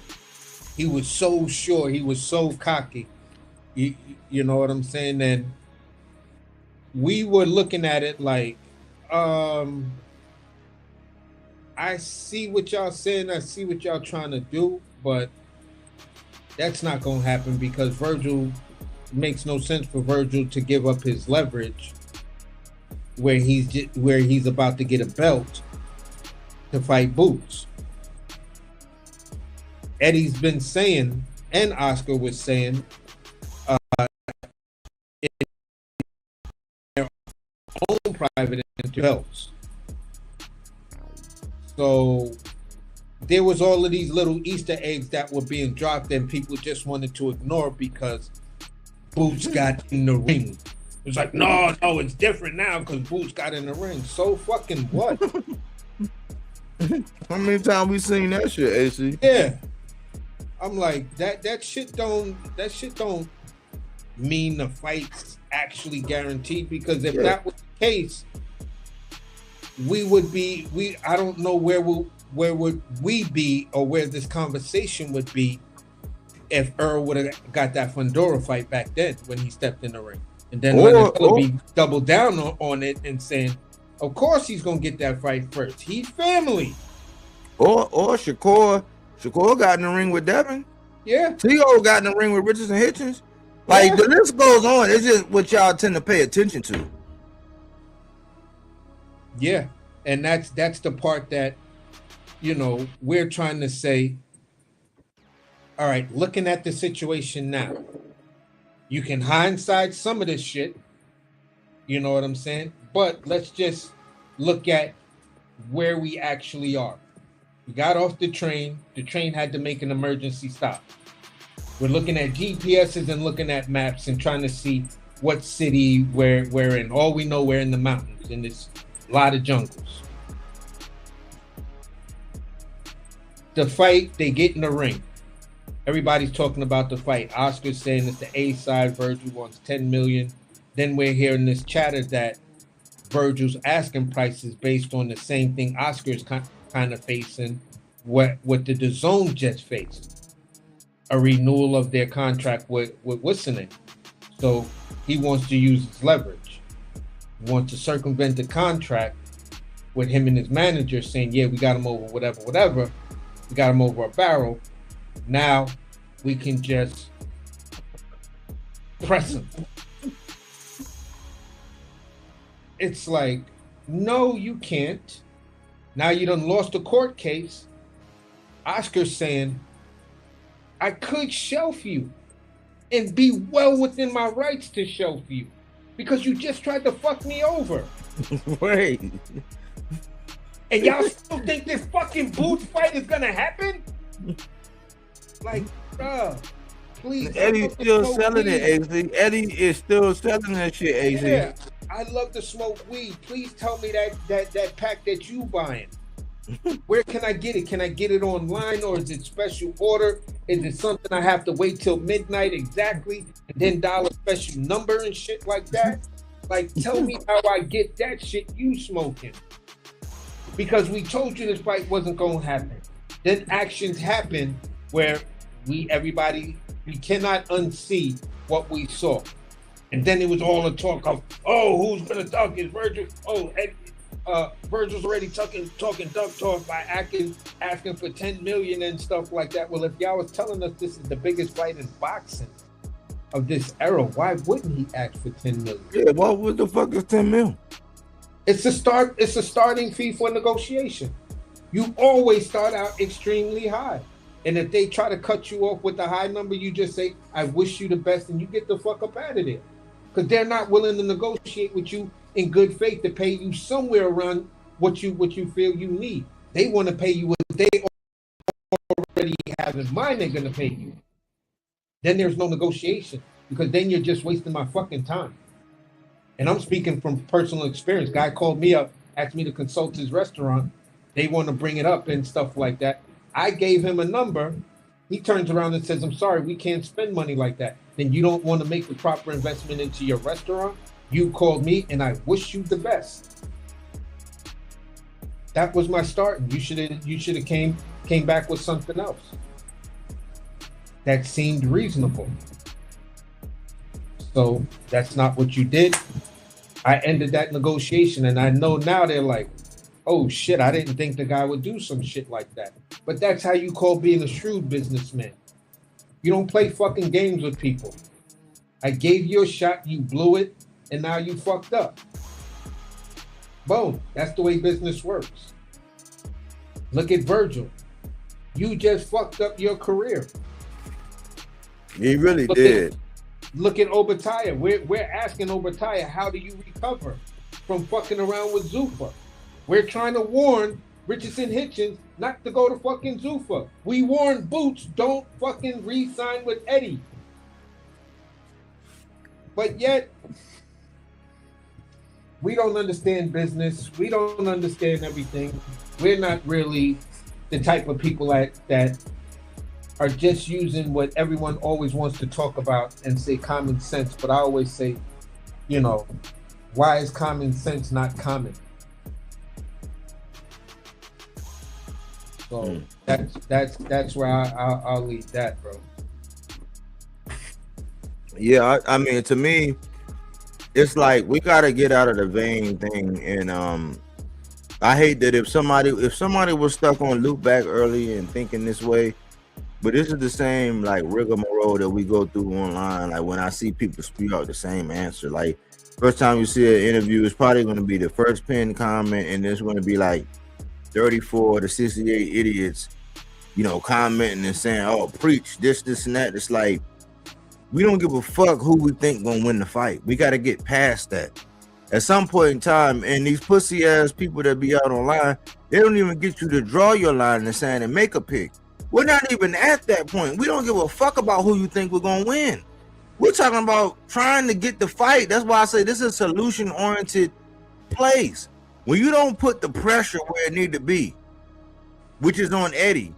S2: he was so sure, he was so cocky. You know what I'm saying? And we were looking at it like, I see what y'all saying, I see what y'all trying to do, but that's not gonna happen because Virgil makes no sense for Virgil to give up his leverage where he's about to get a belt to fight Boots. Eddie's been saying, and Oscar was saying, in their own private belts. So there was all of these little Easter eggs that were being dropped and people just wanted to ignore because Boots got in the ring. It's like, no, it's different now because Boots got in the ring. So fucking what?
S4: How many times we seen that shit, AC?
S2: Yeah. I'm like, that shit don't mean the fight's actually guaranteed because if that was the case, I don't know where would we be or where this conversation would be if Earl would have got that Fundora fight back then when he stepped in the ring. And then be doubled down on it and saying, of course he's gonna get that fight first. He's family.
S4: Or Shakur got in the ring with Devin.
S2: Yeah.
S4: T.O. got in the ring with Richardson Hitchens. Like the list goes on. It's just what y'all tend to pay attention to.
S2: Yeah. And that's the part that, we're trying to say, all right, looking at the situation now, you can hindsight some of this shit. You know what I'm saying? But let's just look at where we actually are. We got off the train. The train had to make an emergency stop. We're looking at GPSs and looking at maps and trying to see what city we're in. All we know, we're in the mountains and there's a lot of jungles. The fight, they get in the ring. Everybody's talking about the fight. Oscar's saying it's the A side. Virgil wants 10 million. Then we're hearing this chatter that Virgil's asking prices based on the same thing Oscar's kind of facing what the DAZN just faced. A renewal of their contract with what's the name. So he wants to use his leverage. He wants to circumvent the contract with him and his manager saying, yeah, we got him over whatever. We got him over a barrel. Now we can just press him. It's like, no, you can't. Now you done lost a court case. Oscar's saying, I could shelf you and be well within my rights to shelf you because you just tried to fuck me over.
S4: Right.
S2: And y'all still think this fucking Boots fight is gonna happen? Like, bruh, please.
S4: Eddie's still selling it, AZ. Eddie is still selling that shit, AZ.
S2: Yeah, I love to smoke weed. Please tell me that pack that you buying. Where can I get it? Can I get it online or is it special order? Is it something I have to wait till midnight exactly and then dial a special number and shit like that? Like, tell me how I get that shit you smoking. Because we told you this fight wasn't going to happen. Then actions happen where we cannot unsee what we saw. And then it was all a talk of, who's going to duck? Is Virgil? Virgil's already talking duck talk by asking for 10 million and stuff like that. Well, if y'all was telling us this is the biggest fight in boxing, of this era, why wouldn't he ask for 10 million?
S4: Yeah, what the fuck is 10 mil?
S2: It's a starting fee for negotiation. You always start out extremely high. And if they try to cut you off with a high number, you just say, I wish you the best, and you get the fuck up out of there. Because they're not willing to negotiate with you in good faith to pay you somewhere around what you feel you need. They want to pay you what they already have in mind they're going to pay you. Then there's no negotiation, because then you're just wasting my fucking time. And I'm speaking from personal experience. Guy called me up, asked me to consult his restaurant. They want to bring it up and stuff like that. I gave him a number. He turns around and says, I'm sorry, we can't spend money like that. Then you don't want to make the proper investment into your restaurant. You called me, and I wish you the best. That was my start. You should have came back with something else that seemed reasonable. So that's not what you did. I ended that negotiation, and I know now they're like, oh shit, I didn't think the guy would do some shit like that. But that's how you call being a shrewd businessman. You don't play fucking games with people. I gave you a shot, you blew it, and now you fucked up. Boom. That's the way business works. Look at Virgil. You just fucked up your career.
S4: He really did.
S2: Look at Obadiah. We're asking Obadiah, how do you recover from fucking around with Zuffa? We're trying to warn Richardson Hitchens not to go to fucking Zuffa. We warn Boots, don't fucking re-sign with Eddie. But yet, we don't understand business. We don't understand everything. We're not really the type of people that are just using what everyone always wants to talk about and say common sense. But I always say, you know, why is common sense not common? So that's where I'll leave that, bro.
S4: Yeah, I mean, to me, it's like we gotta get out of the vain thing, and I hate that if somebody was stuck on loop back early and thinking this way, but this is the same like rigmarole that we go through online. Like when I see people spew out the same answer, like first time you see an interview, it's probably going to be the first pinned comment, and there's going to be like 34 to 68 idiots, you know, commenting and saying, "Oh, preach this, and that." It's like we don't give a fuck who we think gonna win the fight. We got to get past that. At some point in time, and these pussy ass people that be out online, they don't even get you to draw your line in the sand and make a pick. We're not even at that point. We don't give a fuck about who you think we're gonna win. We're talking about trying to get the fight. That's why I say this is a solution-oriented place. When you don't put the pressure where it need to be, which is on Eddie,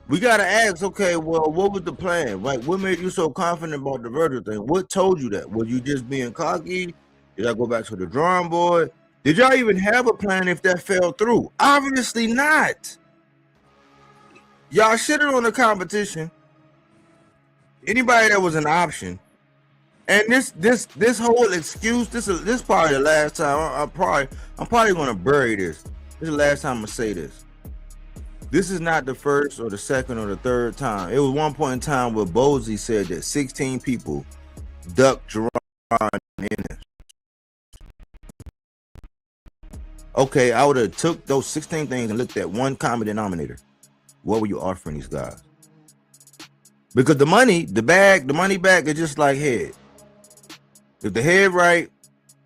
S4: we gotta ask, okay, well, what was the plan? Like, what made you so confident about the Virgil thing? What told you that? Was you just being cocky? Did I go back to the drawing board? Did y'all even have a plan if that fell through? Obviously not. Y'all shitted on the competition. Anybody that was an option. And this whole excuse, this is probably the last time. I'm probably gonna bury this. This is the last time I'm gonna say this. This is not the first or the second or the third time. It was one point in time where Bozy said that 16 people ducked Jerron in it. Okay, I would have took those 16 things and looked at one common denominator. What were you offering these guys? Because the money back is just like head. If the head right,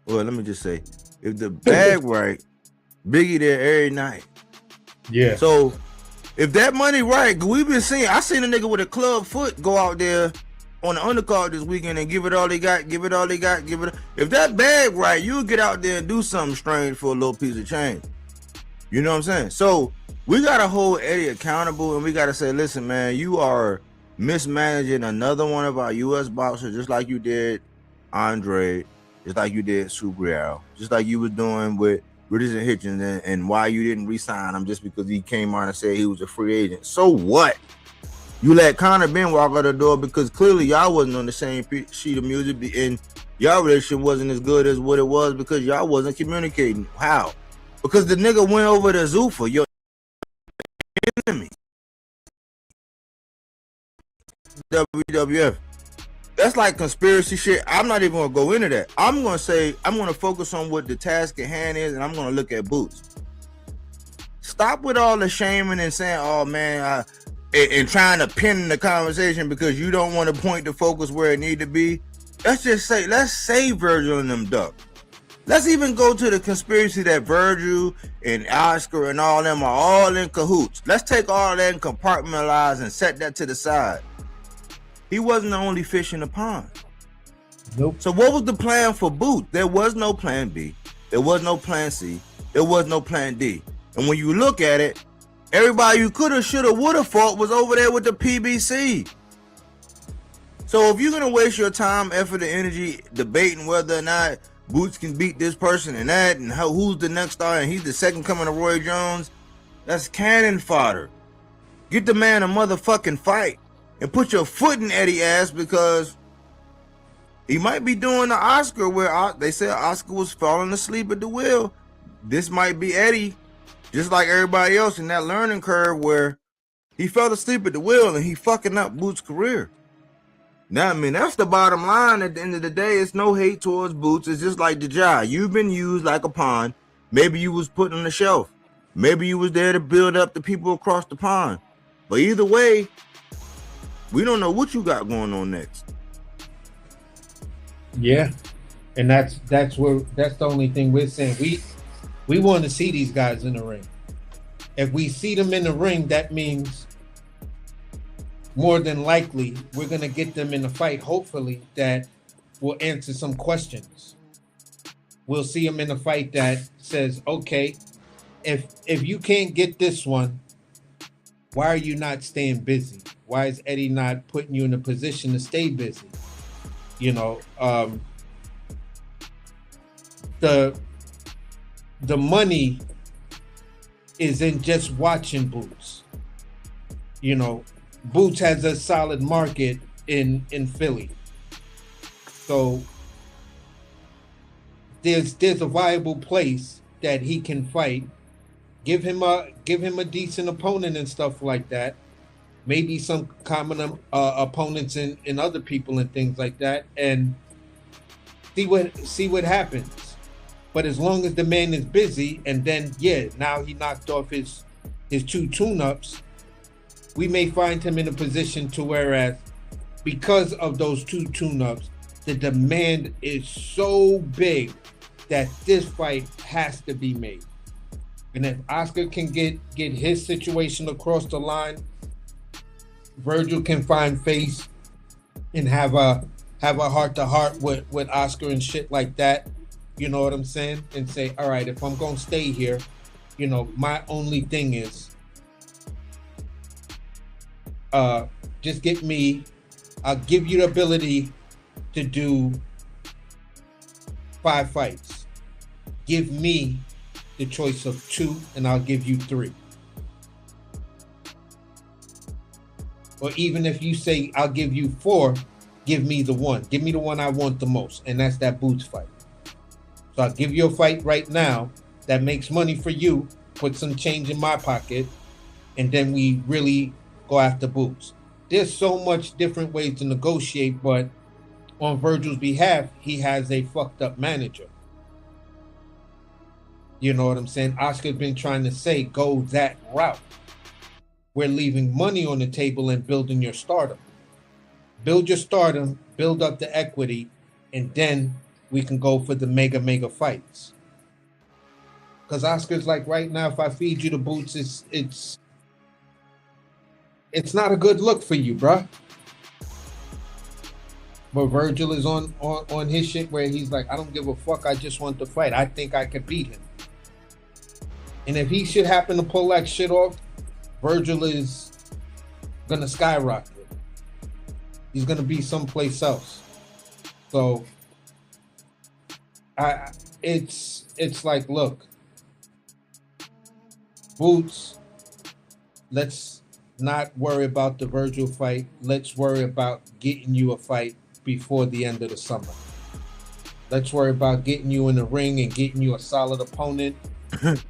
S4: well, let me just say, if the bag right, Biggie there every night.
S2: Yeah.
S4: So if that money right, I seen a nigga with a club foot go out there on the undercard this weekend and give it all they got. If that bag right, you'll get out there and do something strange for a little piece of change. You know what I'm saying? So we gotta hold Eddie accountable, and we gotta say, listen, man, you are mismanaging another one of our U.S. boxers, just like you did Andre, just like you did Subriel, just like you was doing with Richardson Hitchens, and why you didn't re-sign him just because he came on and said he was a free agent. So what? You let Conor Ben walk out the door because clearly y'all wasn't on the same sheet of music, and y'all relationship wasn't as good as what it was because y'all wasn't communicating. How? Because the nigga went over to Zuffa, your enemy. WWF. That's like conspiracy shit. I'm not even gonna go into that. I'm gonna say I'm gonna focus on what the task at hand is, and I'm gonna look at Boots. Stop with all the shaming and saying, "Oh man," and trying to pin the conversation because you don't want to point the focus where it need to be. Let's say Virgil and them duck. Let's even go to the conspiracy that Virgil and Oscar and all them are all in cahoots. Let's take all that and compartmentalize and set that to the side. He wasn't the only fish in the pond.
S2: Nope.
S4: So what was the plan for Boots? There was no plan B. There was no plan C. There was no plan D. And when you look at it, everybody you coulda, shoulda, woulda fought was over there with the PBC. So if you're gonna waste your time, effort, and energy debating whether or not Boots can beat this person and that, and who's the next star, and he's the second coming of Roy Jones, that's cannon fodder. Get the man a motherfucking fight and put your foot in Eddie's ass, because he might be doing the Oscar where they said Oscar was falling asleep at the wheel. This might be Eddie, just like everybody else in that learning curve where he fell asleep at the wheel and he fucking up Boots' career. Now, I mean, that's the bottom line. At the end of the day, it's no hate towards Boots. It's just like the job. You've been used like a pawn. Maybe you was put on the shelf. Maybe you was there to build up the people across the pond. But either way, we don't know what you got going on next.
S2: Yeah, and that's the only thing we're saying. We want to see these guys in the ring. If we see them in the ring, that means more than likely we're gonna get them in a fight. Hopefully, that will answer some questions. We'll see them in a fight that says, okay, if you can't get this one, why are you not staying busy? Why is Eddie not putting you in a position to stay busy? You know, the money is in just watching Boots. You know, Boots has a solid market in Philly, so there's a viable place that he can fight. Give him a decent opponent and stuff like that. Maybe some common opponents in other people and things like that, and see what happens. But as long as the man is busy, and then now he knocked off his 2 tune-ups, we may find him in a position to whereas because of those 2 tune-ups, the demand is so big that this fight has to be made. And if Oscar can get his situation across the line, Virgil can find face and have a heart-to-heart with Oscar and shit like that. You know what I'm saying? And say, all right, if I'm gonna stay here, you know, my only thing is just get me, I'll give you the ability to do 5 fights. Give me the choice of 2 and I'll give you 3. Or even if you say I'll give you 4, give me the one. Give me the one I want the most, and that's that Boots fight. So I'll give you a fight right now that makes money for you, put some change in my pocket, and then we really go after Boots. There's so much different ways to negotiate, but on Virgil's behalf, he has a fucked up manager. You know what I'm saying? Oscar's been trying to say, go that route. We're leaving money on the table and building your stardom. Build your stardom, build up the equity, and then we can go for the mega fights. Because Oscar's like, right now, if I feed you the Boots, it's not a good look for you, bruh. But Virgil is on his shit where he's like, I don't give a fuck, I just want to fight. I think I could beat him. And if he should happen to pull that shit off, Virgil is gonna skyrocket. He's gonna be someplace else. So it's like, look, Boots, let's not worry about the Virgil fight. Let's worry about getting you a fight before the end of the summer. Let's worry about getting you in the ring and getting you a solid opponent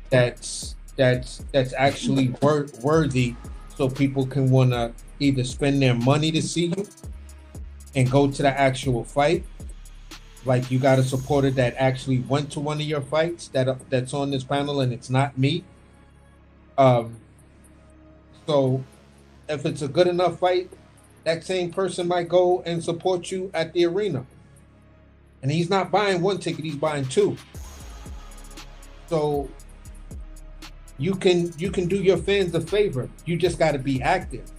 S2: that's actually worthy, so people can want to either spend their money to see you and go to the actual fight. Like you got a supporter that actually went to one of your fights that's on this panel, and it's not me. Um, so if it's a good enough fight, that same person might go and support you at the arena. And he's not buying one ticket, he's buying two. So you can do your fans a favor. You just got to be active.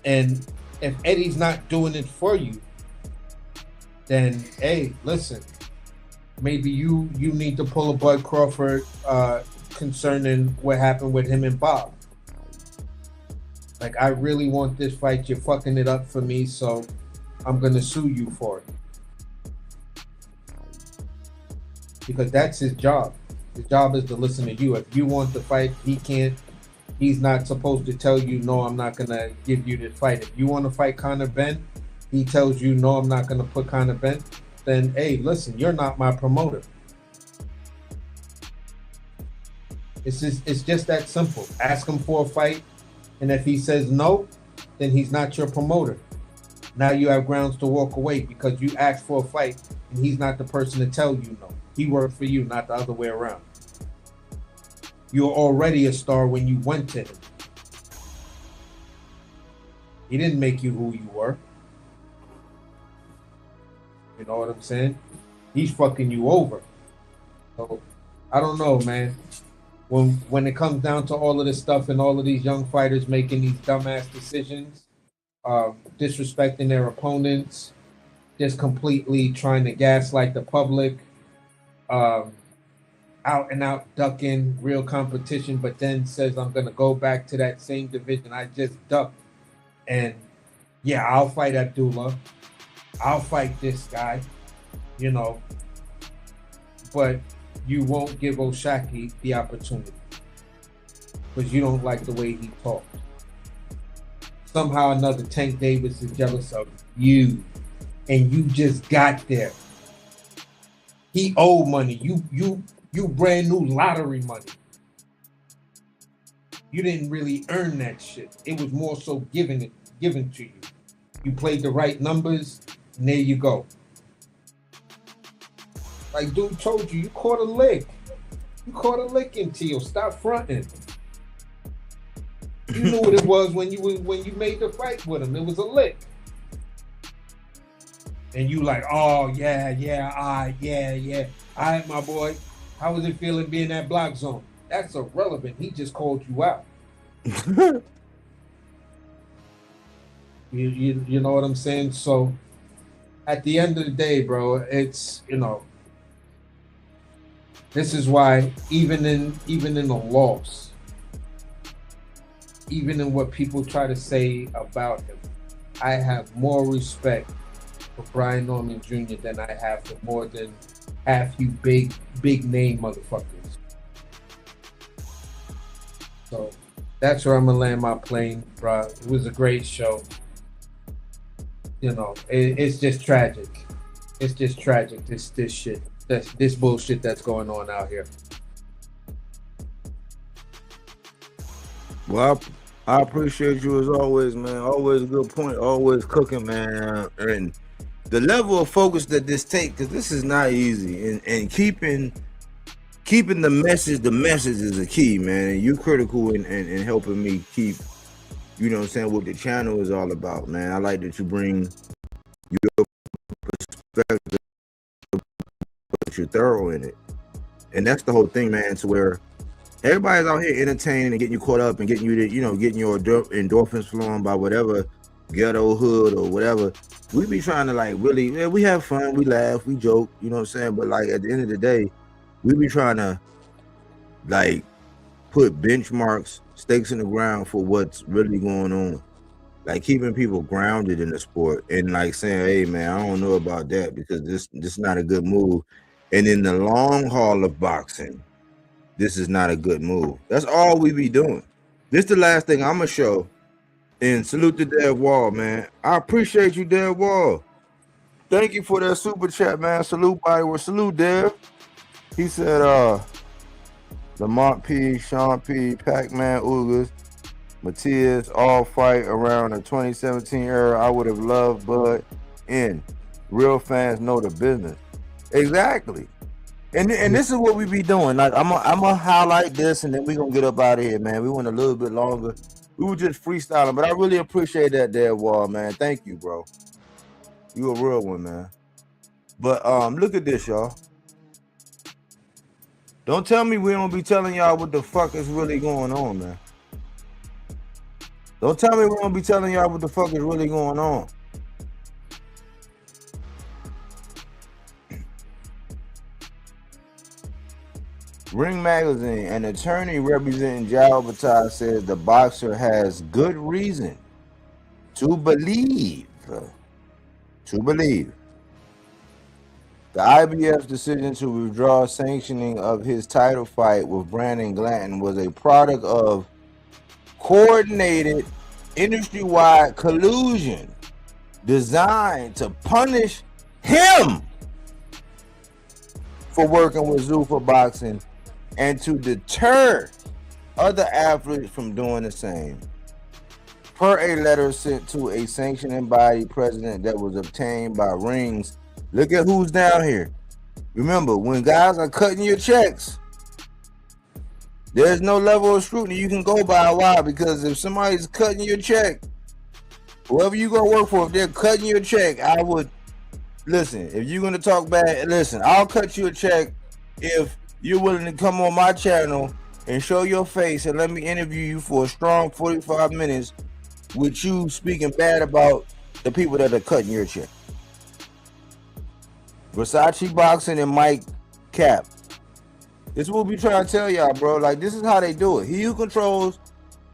S2: And if Eddie's not doing it for you, then hey, listen, maybe you need to pull a Bud Crawford concerning what happened with him and Bob. Like, I really want this fight. You're fucking it up for me, so I'm gonna sue you for it. Because that's his job. His job is to listen to you. If you want the fight, he's not supposed to tell you, no, I'm not gonna give you this fight. If you want to fight Conor Benn, he tells you, no, I'm not gonna put Conor Benn, then hey, listen, you're not my promoter. It's just that simple. Ask him for a fight, and if he says no, then he's not your promoter. Now you have grounds to walk away because you asked for a fight, and he's not the person to tell you no. He worked for you, not the other way around. You're already a star when you went to him. He didn't make you who you were. You know what I'm saying? He's fucking you over. So I don't know, man. When it comes down to all of this stuff and all of these young fighters making these dumbass decisions, disrespecting their opponents, just completely trying to gaslight the public, out and out ducking real competition, but then says, I'm going to go back to that same division I just ducked. And yeah, I'll fight Abdullah. I'll fight this guy, you know, but you won't give O'Shaki the opportunity because you don't like the way he talked. Somehow or another, Tank Davis is jealous of you, and you just got there. He owed money. You brand new lottery money. You didn't really earn that shit. It was more so given to you. You played the right numbers, and there you go. Like dude told you, you caught a lick. You caught a lick in Teal. Stop fronting. You knew what it was when you made the fight with him. It was a lick. And you like, oh yeah. All right, my boy. How was it feeling being that block zone? That's irrelevant. He just called you out. You know what I'm saying? So at the end of the day, bro, it's, you know, this is why even in a loss, even in what people try to say about him, I have more respect for Brian Norman Jr. than I have for more than half you big name motherfuckers. So that's where I'm gonna land my plane, bro. It was a great show. You know, it's just tragic. It's just tragic. This shit. This bullshit that's going on out here.
S4: Well, I appreciate you as always, man. Always a good point. Always cooking, man. And the level of focus that this takes, because this is not easy. And keeping the message is a key, man. And you critical in helping me keep, you know what I'm saying, what the channel is all about, man. I like that you bring your perspective, but you're thorough in it. And that's the whole thing, man, to where everybody's out here entertaining and getting you caught up and getting you to, you know, getting your endorphins flowing by whatever ghetto hood or whatever. We be trying to like really, yeah, we have fun, we laugh, we joke, you know what I'm saying? But like at the end of the day, we be trying to like put benchmarks, stakes in the ground for what's really going on. Like keeping people grounded in the sport and like saying, hey man, I don't know about that because this is not a good move. And in the long haul of boxing, this is not a good move. That's all we be doing. This is the last thing I'm gonna show. And salute to Dev Wall, man. I appreciate you, Dev Wall. Thank you for that super chat, man. Salute Bodywork. Salute Dev. He said, Lamont P, Sean P, Pac-Man Ugas, Matias all fight around the 2017 era. I would have loved Bud in. Real fans know the business. Exactly. And this is what we be doing. Like I'm gonna highlight this, and then we gonna get up out of here, man. We went a little bit longer. We were just freestyling, but I really appreciate that there, Wall, man. Thank you, bro. You a real one, man. But look at this, y'all. Don't tell me we don't be telling y'all what the fuck is really going on, man. Don't tell me we don't be telling y'all what the fuck is really going on. Ring Magazine, an attorney representing Jao Batai says the boxer has good reason to believe the IBF's decision to withdraw sanctioning of his title fight with Brandon Glanton was a product of coordinated industry-wide collusion designed to punish him for working with Zuffa Boxing and to deter other athletes from doing the same. Per a letter sent to a sanctioning body president that was obtained by Rings. Look at who's down here. Remember, when guys are cutting your checks, there's no level of scrutiny you can go by. Why? Because if somebody's cutting your check, whoever you gonna work for, if they're cutting your check, I would listen. If you're gonna talk bad, listen. I'll cut you a check if you're willing to come on my channel and show your face and let me interview you for a strong 45 minutes with you speaking bad about the people that are cutting your check. Versace Boxing and Mike Cap. This is what we trying to tell y'all, bro. Like, this is how they do it. He who controls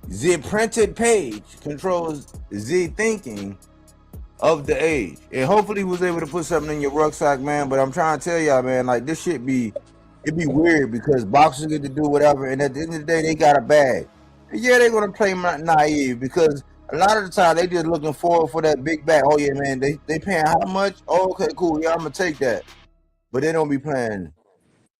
S4: the printed page controls the thinking of the age. And hopefully he was able to put something in your rucksack, man. But I'm trying to tell y'all, man, like, this shit be weird because boxers get to do whatever, and at the end of the day, they got a bag. And yeah, they're gonna play naive because a lot of the time they just looking forward for that big bag. Oh yeah, man, they paying how much? Oh, okay, cool. Yeah, I'm gonna take that. But they don't be playing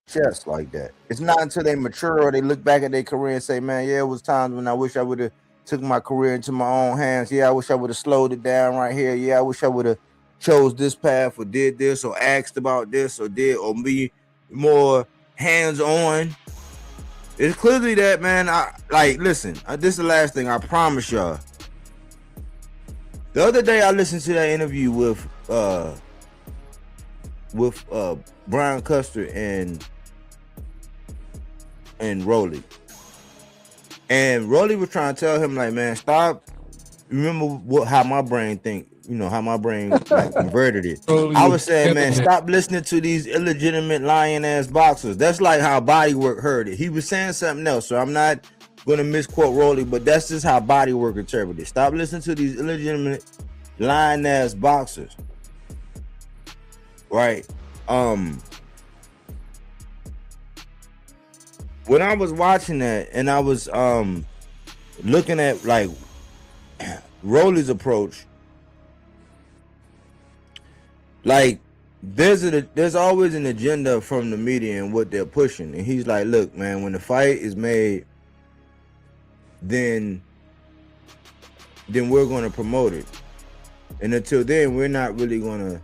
S4: chess like that. It's not until they mature or they look back at their career and say, man, yeah, it was times when I wish I would have took my career into my own hands. Yeah, I wish I would have slowed it down right here. Yeah, I wish I would have chose this path or did this or asked about this or be more hands-on. It's clearly that, man. Listen, this is the last thing I promise y'all. The other day I listened to that interview with Brian Custer and Rolly. And Rolly was trying to tell him, like, man, stop. Remember how my brain think, how my brain like converted it. I was saying, man, stop listening to these illegitimate lying ass boxers. That's like how Bodywork heard it. He was saying something else, so I'm not gonna misquote Rolly, but that's just how Bodywork interpreted it. Stop listening to these illegitimate lying ass boxers. Right. When I was watching that and I was looking at like Rolly's approach, like there's always an agenda from the media and what they're pushing, and he's like, look, man, when the fight is made, then we're going to promote it, and until then we're not really going to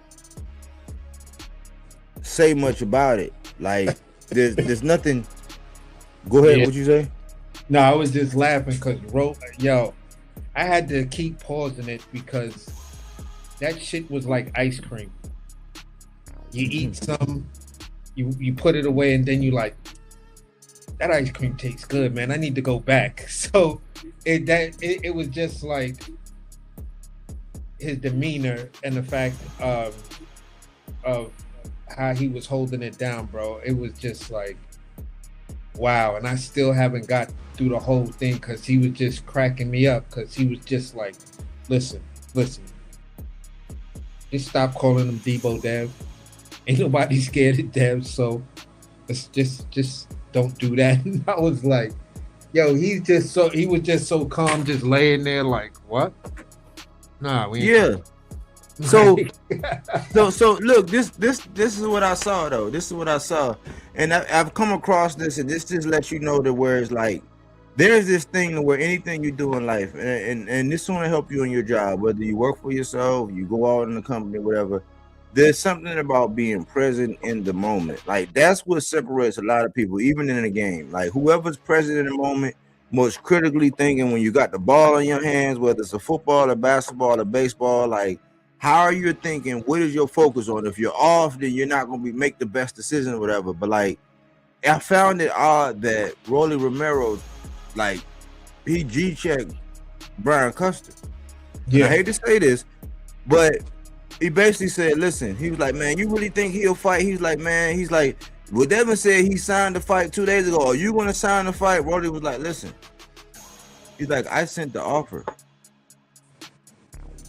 S4: say much about it. Like there's nothing. Go ahead. Yeah. What you say?
S2: No, I was just laughing because I had to keep pausing it because that shit was like ice cream. You eat some, you put it away, and then you like, that ice cream tastes good, man. I need to go back. So it was just like his demeanor and the fact of how he was holding it down, bro. It was just like, wow. And I still haven't got through the whole thing because he was just cracking me up because he was just like, listen, just stop calling him Debo Dev. Ain't nobody scared of Dev, so let's just don't do that. And I was like, yo, he was just so calm, just laying there like, what? Nah, we ain't.
S4: Yeah. So look, this is what I saw though. This is what I saw, and I've come across this, and this just lets you know that where it's like, there's this thing where anything you do in life, and this want to help you in your job, whether you work for yourself, you go out in the company, whatever. There's something about being present in the moment. Like that's what separates a lot of people, even in the game. Like whoever's present in the moment, most critically thinking when you got the ball in your hands, whether it's a football or basketball or baseball, like how are you thinking? What is your focus on? If you're off, then you're not gonna make the best decision or whatever. But like I found it odd that Rolly Romero, like he G checked Brian Custer. And I hate to say this, but he basically said, listen, he was like, man, you really think he'll fight? He's like, man, he's like, well, Devin said he signed the fight 2 days ago. Are you gonna sign the fight? Rolly was like, listen, he's like, I sent the offer.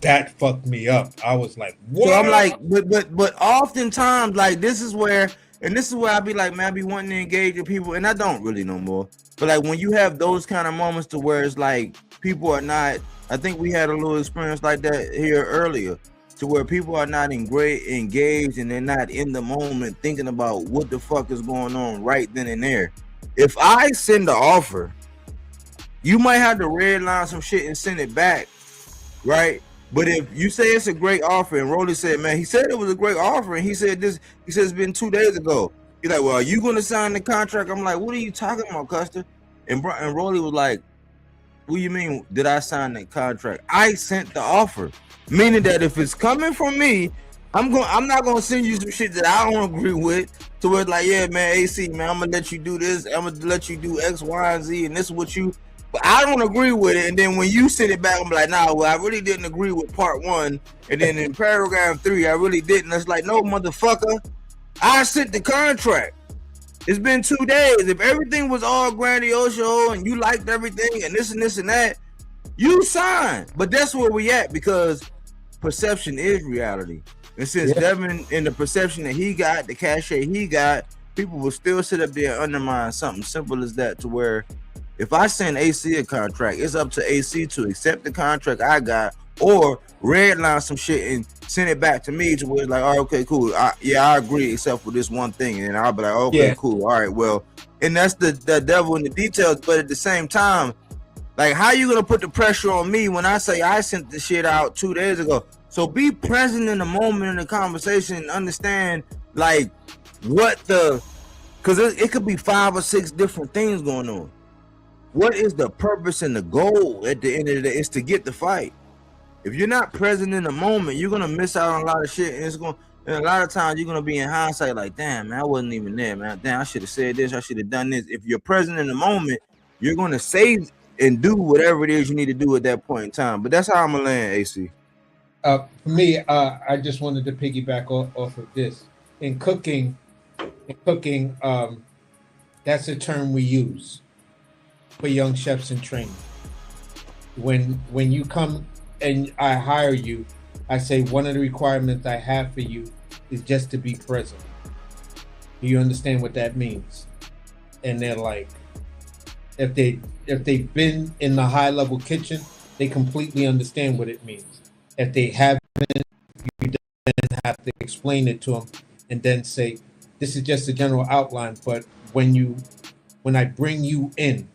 S2: That fucked me up. I was like, what?
S4: So I'm like, but oftentimes, like this is where I be like, man, I be wanting to engage with people, and I don't really no more. But like when you have those kind of moments to where it's like people are not, I think we had a little experience like that here earlier, to where people are not engaged and they're not in the moment thinking about what the fuck is going on right then and there. If I send the offer, you might have to redline some shit and send it back, right? But if you say it's a great offer, and Rolly said, man, he said it was a great offer, and he said this, he said it's been 2 days ago. He's like, well, are you gonna sign the contract? I'm like, what are you talking about, Custer? And Rolly was like, what do you mean, did I sign that contract? I sent the offer, meaning that if it's coming from me, I'm not gonna send you some shit that I don't agree with. To where it's like, yeah, man, AC, man, I'm gonna let you do this, I'm gonna let you do X, Y, and Z, and this is what you. But I don't agree with it, and then when you send it back, I'm like, nah, well, I really didn't agree with part 1, and then in paragraph 3, I really didn't. It's like, no, motherfucker, I sent the contract. It's been 2 days. If everything was all grandiose and you liked everything and this and this and that, you signed. But that's where we at, because perception is reality. And since Devin in the perception that he got, the cachet he got, people will still sit up there and undermine something simple as that, to where if I send AC a contract, it's up to AC to accept the contract I got or redline some shit and send it back to me, to where it's like, all right, okay, cool. I agree, except for this one thing. And I'll be like, okay, cool. All right, well, and that's the devil in the details. But at the same time, like, how you going to put the pressure on me when I say I sent the shit out 2 days ago? So be present in the moment in the conversation and understand, like, because it could be 5 or 6 different things going on. What is the purpose and the goal at the end of the day? Is to get the fight. If you're not present in the moment, you're gonna miss out on a lot of shit, and a lot of times you're gonna be in hindsight like, damn, man, I wasn't even there, man. Damn, I should have said this, I should have done this. If you're present in the moment, you're gonna say and do whatever it is you need to do at that point in time. But that's how I'm gonna land, AC.
S2: For me, I just wanted to piggyback off of this. In cooking, that's a term we use for young chefs in training. When you come and I hire you, I say one of the requirements I have for you is just to be present. Do you understand what that means? And they're like, if they've been in the high level kitchen, they completely understand what it means. If they haven't, you then have to explain it to them and then say, this is just a general outline, but when I bring you in,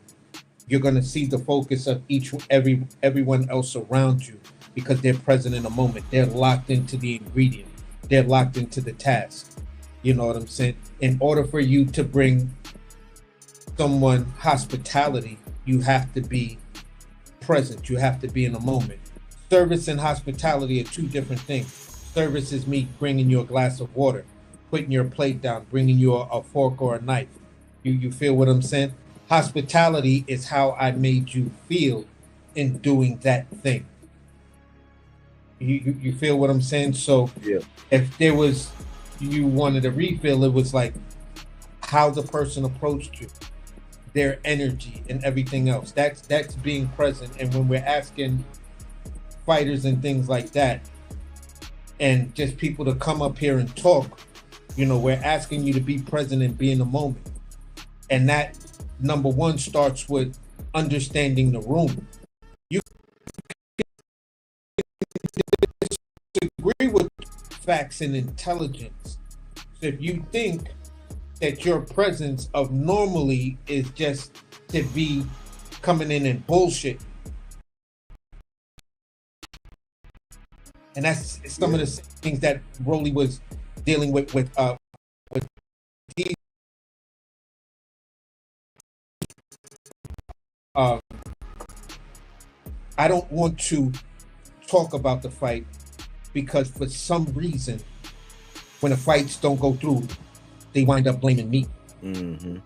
S2: you're going to see the focus of everyone else around you, because they're present in the moment. They're locked into the ingredient. They're locked into the task. You know what I'm saying? In order for you to bring someone hospitality, you have to be present. You have to be in the moment. Service and hospitality are 2 different things. Service is me bringing you a glass of water, putting your plate down, bringing you a fork or a knife. You feel what I'm saying? Hospitality is how I made you feel in doing that thing. You feel what I'm saying? So if there was, you wanted a refill, it was like how the person approached you, their energy and everything else. That's being present. And when we're asking fighters and things like that, and just people to come up here and talk, we're asking you to be present and be in the moment. And that, number 1, starts with understanding the room. You disagree with facts and intelligence. So if you think that your presence of normally is just to be coming in and bullshit. And that's some of the things that Rolly was dealing with these. I don't want to talk about the fight because for some reason, when the fights don't go through, they wind up blaming me.
S4: Mm-hmm.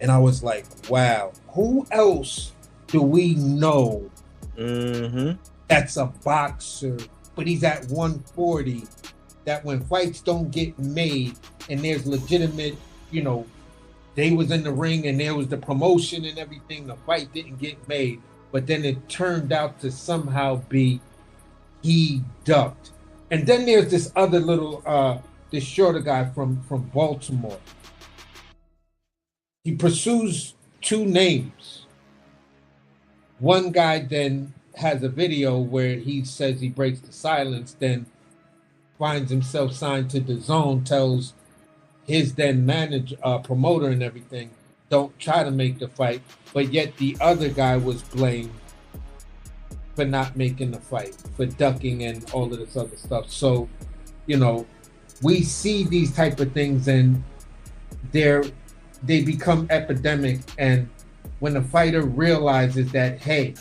S2: And I was like, wow, who else do we know that's a boxer, but he's at 140, that when fights don't get made and there's legitimate, you know, they was in the ring and there was the promotion and everything, the fight didn't get made, but then it turned out to somehow be he ducked. And then there's this other little, this shorter guy from Baltimore. He pursues two names. One guy then has a video where he says he breaks the silence, then finds himself signed to DAZN, tells his then manager, promoter and everything, don't try to make the fight, but yet the other guy was blamed for not making the fight, for ducking and all of this other stuff. So, you know, we see these type of things and they become epidemic. And when a fighter realizes that, hey,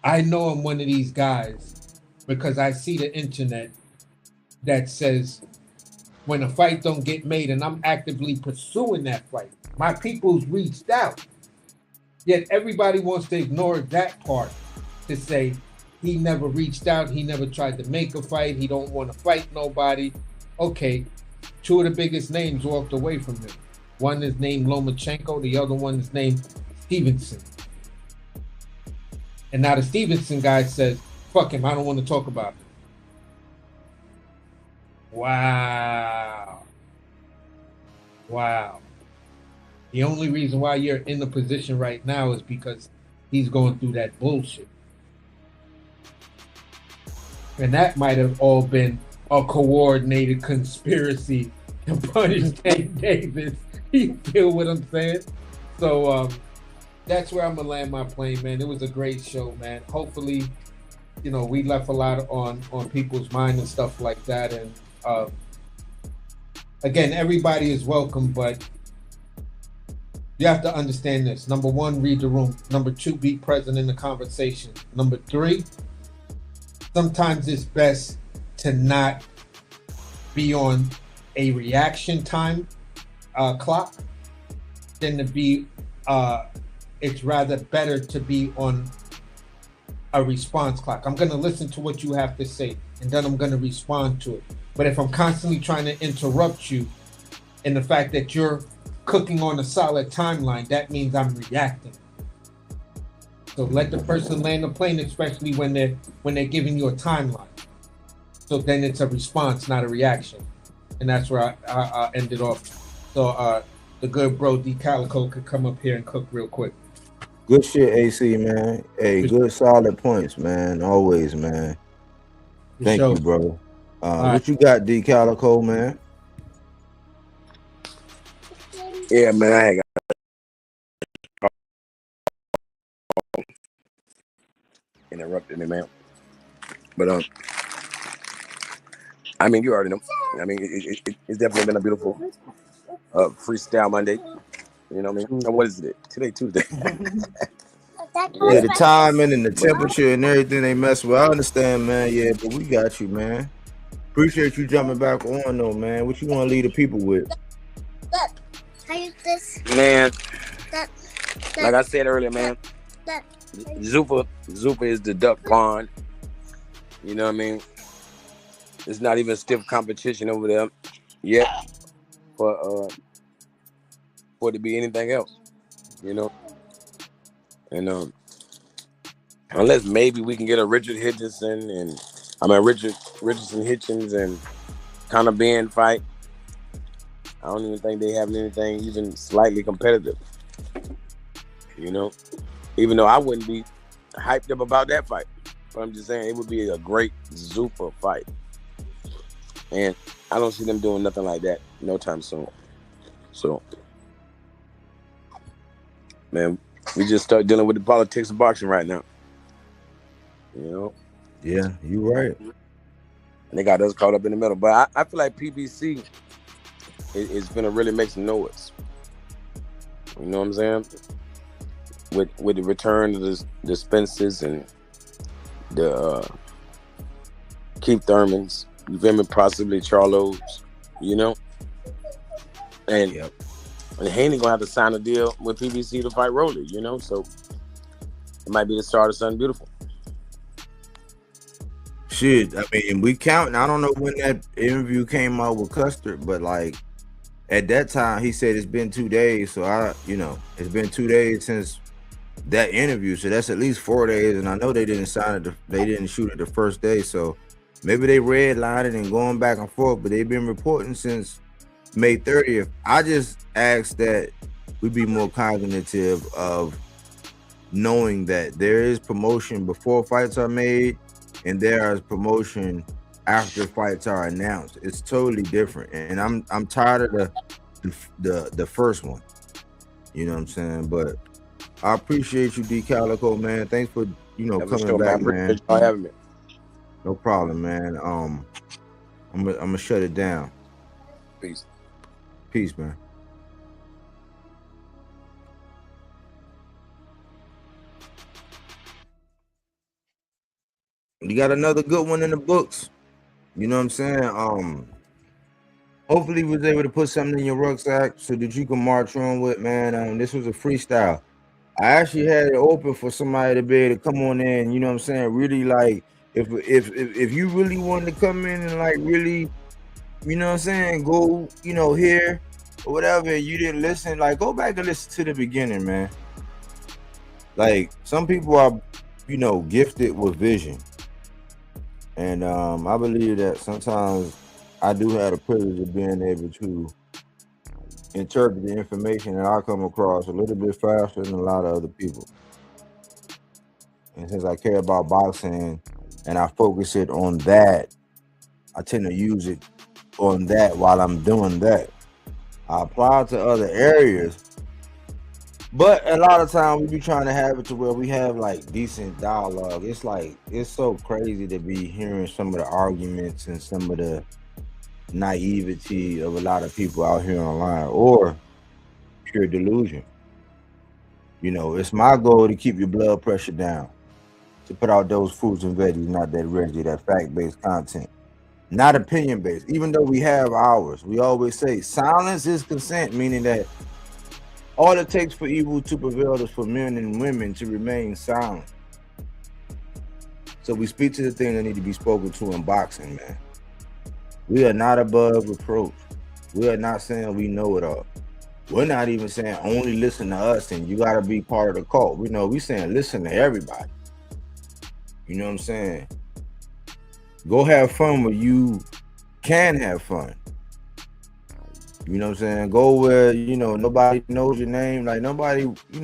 S2: I know I'm one of these guys because I see the internet that says when a fight don't get made and I'm actively pursuing that fight, my people's reached out. Yet everybody wants to ignore that part to say he never reached out, he never tried to make a fight, he don't want to fight nobody. Okay, two of the biggest names walked away from him. One is named Lomachenko, the other one is named Stevenson. And now the Stevenson guy says, fuck him, I don't want to talk about it. Wow. The only reason why you're in the position right now is because he's going through that bullshit. And that might have all been a coordinated conspiracy to punish Tank Davis. You feel what I'm saying? So that's where I'm gonna land my plane, man. It was a great show, man. Hopefully, you know, we left a lot on people's mind and stuff like that. And again, everybody is welcome, but you have to understand this. Number one, read the room. Number two, be present in the conversation. Number three, sometimes it's best to not be on a reaction time clock than to be, it's rather better to be on a response clock. I'm going to listen to what you have to say, and then I'm going to respond to it. But if I'm constantly trying to interrupt you, and the fact that you're cooking on a solid timeline, that means I'm reacting. So let the person land the plane, especially when they're giving you a timeline. So then it's a response, not a reaction. And that's where I ended off. So the good bro D Calico could come up here and cook real quick.
S4: Good shit, AC, man. Hey, good solid points, man. Always, man. Thank you, bro. What you got, D Calico, man?
S7: Yeah, man, I ain't got interrupted me, man. But I mean, you already know. I mean, it's definitely been a beautiful freestyle Monday. You know what I mean? And what is it? Today, Tuesday.
S4: Yeah, the timing and the temperature and everything they mess with. I understand, man. Yeah, but we got you, man. Appreciate you jumping back on, though, man. What you want to leave the people with?
S7: Man, like I said earlier, man, Zupa is the duck pond. You know what I mean? It's not even stiff competition over there yet for it to be anything else, you know. And unless maybe we can get a Richard Richardson Hitchens and Conor Benn fight, I don't even think they have anything even slightly competitive, you know. Even though I wouldn't be hyped up about that fight, but I'm just saying it would be a great Zupa fight, and I don't see them doing nothing like that no time soon. So, man, We just start dealing with the politics of boxing right now. You know,
S4: Yeah, you right.
S7: and they got us caught up in the middle. But I feel like PBC is gonna really make some noise. You know what I'm saying? With the return of the Spencers and the Keith Thurmans, you feel me? Possibly Charlos, you know, and
S4: Yep.
S7: Haney gonna have to sign a deal with PBC to fight Rolly, you know, so it might be the start of something beautiful.
S4: Shit, I mean, we counting. I don't know when that interview came out with Custard, but like at that time, he said it's been 2 days. So it's been 2 days since that interview. So that's at least 4 days. And I know they didn't sign it. They didn't shoot it the first day. So maybe they redlined it and going back and forth. But they've been reporting since May 30th. I just asked that we be more cognitive of knowing that there is promotion before fights are made and there is promotion after fights are announced. It's totally different, and I'm tired of the first one. You know what I'm saying? But I appreciate you, D Calico, man. Thanks for coming back, man.
S7: Appreciate y'all having me.
S4: No problem, man. I'm gonna shut it down.
S7: Peace.
S4: Peace, man. You got another good one in the books. You know what I'm saying? Hopefully was able to put something in your rucksack so that you can march on with, man. This was a freestyle. I actually had it open for somebody to be able to come on in, you know what I'm saying? Really, like, if you really wanted to come in and like really, you know what I'm saying, go, here or whatever, you didn't listen, like, go back and listen to the beginning, man. Like, some people are, gifted with vision. And I believe that sometimes I do have the privilege of being able to interpret the information that I come across a little bit faster than a lot of other people. And since I care about boxing and I focus it on that, I tend to use it on that while I'm doing that. I apply it to other areas, but a lot of times we be trying to have it to where we have like decent dialogue. It's like, it's so crazy to be hearing some of the arguments and some of the naivety of a lot of people out here online, or pure delusion. It's my goal to keep your blood pressure down, to put out those fruits and veggies, not that Reggie, that fact-based content, not opinion-based. Even though we have ours, we always say silence is consent, meaning that all it takes for evil to prevail is for men and women to remain silent. So we speak to the things that need to be spoken to in boxing, man. We are not above reproach. We are not saying we know it all. We're not even saying only listen to us and you got to be part of the cult. We saying listen to everybody. You know what I'm saying? Go have fun where you can have fun. You know what I'm saying? Go where, nobody knows your name. Like nobody, we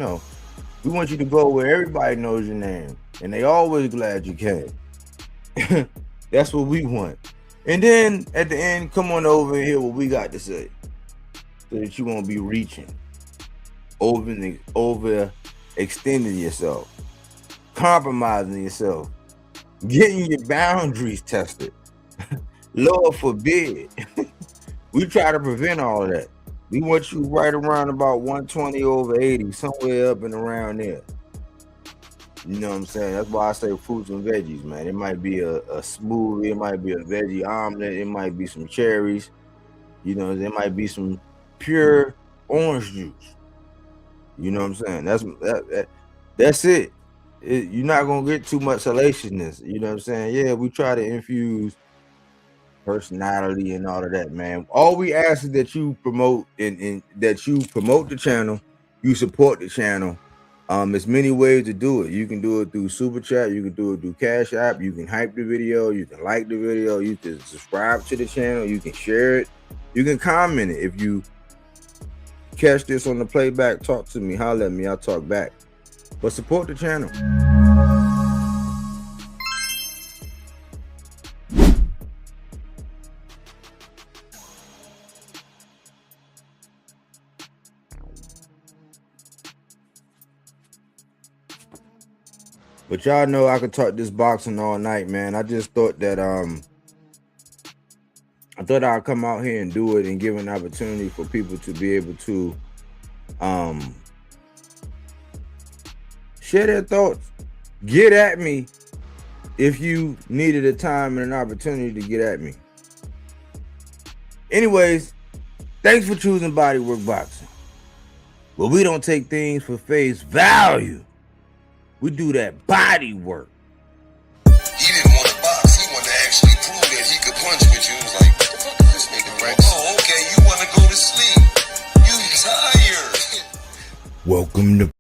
S4: want you to go where everybody knows your name. And they always glad you came. That's what we want. And then at the end, come on over and hear what we got to say. So that you won't be reaching, over extending yourself, compromising yourself, getting your boundaries tested. Lord forbid. We try to prevent all of that. We want you right around about 120 over 80, somewhere up and around there. You know what I'm saying? That's why I say fruits and veggies, man. It might be a smoothie, it might be a veggie omelet, it might be some cherries, there might be some pure orange juice. You know what I'm saying? That's it. You're not gonna get too much salaciousness. You know what I'm saying? Yeah, we try to infuse personality and all of that, man. All we ask is that you promote and that you promote the channel, you support the channel. There's many ways to do it. You can do it through Super Chat, you can do it through Cash App, you can hype the video, you can like the video, you can subscribe to the channel, you can share it, you can comment it. If you catch this on the playback, talk to me, holler at me, I'll talk back. But support the channel. But y'all know I could talk this boxing all night, man. I just thought that I'd come out here and do it and give an opportunity for people to be able to share their thoughts. Get at me if you needed a time and an opportunity to get at me. Anyways, thanks for choosing Bodywork Boxing. But we don't take things for face value. We do that body work.
S9: He didn't want to box. He wanted to actually prove that he could punch with you. He was like, what the fuck is this nigga, Rex? Oh, okay, you want to go to sleep. You tired.
S4: Welcome to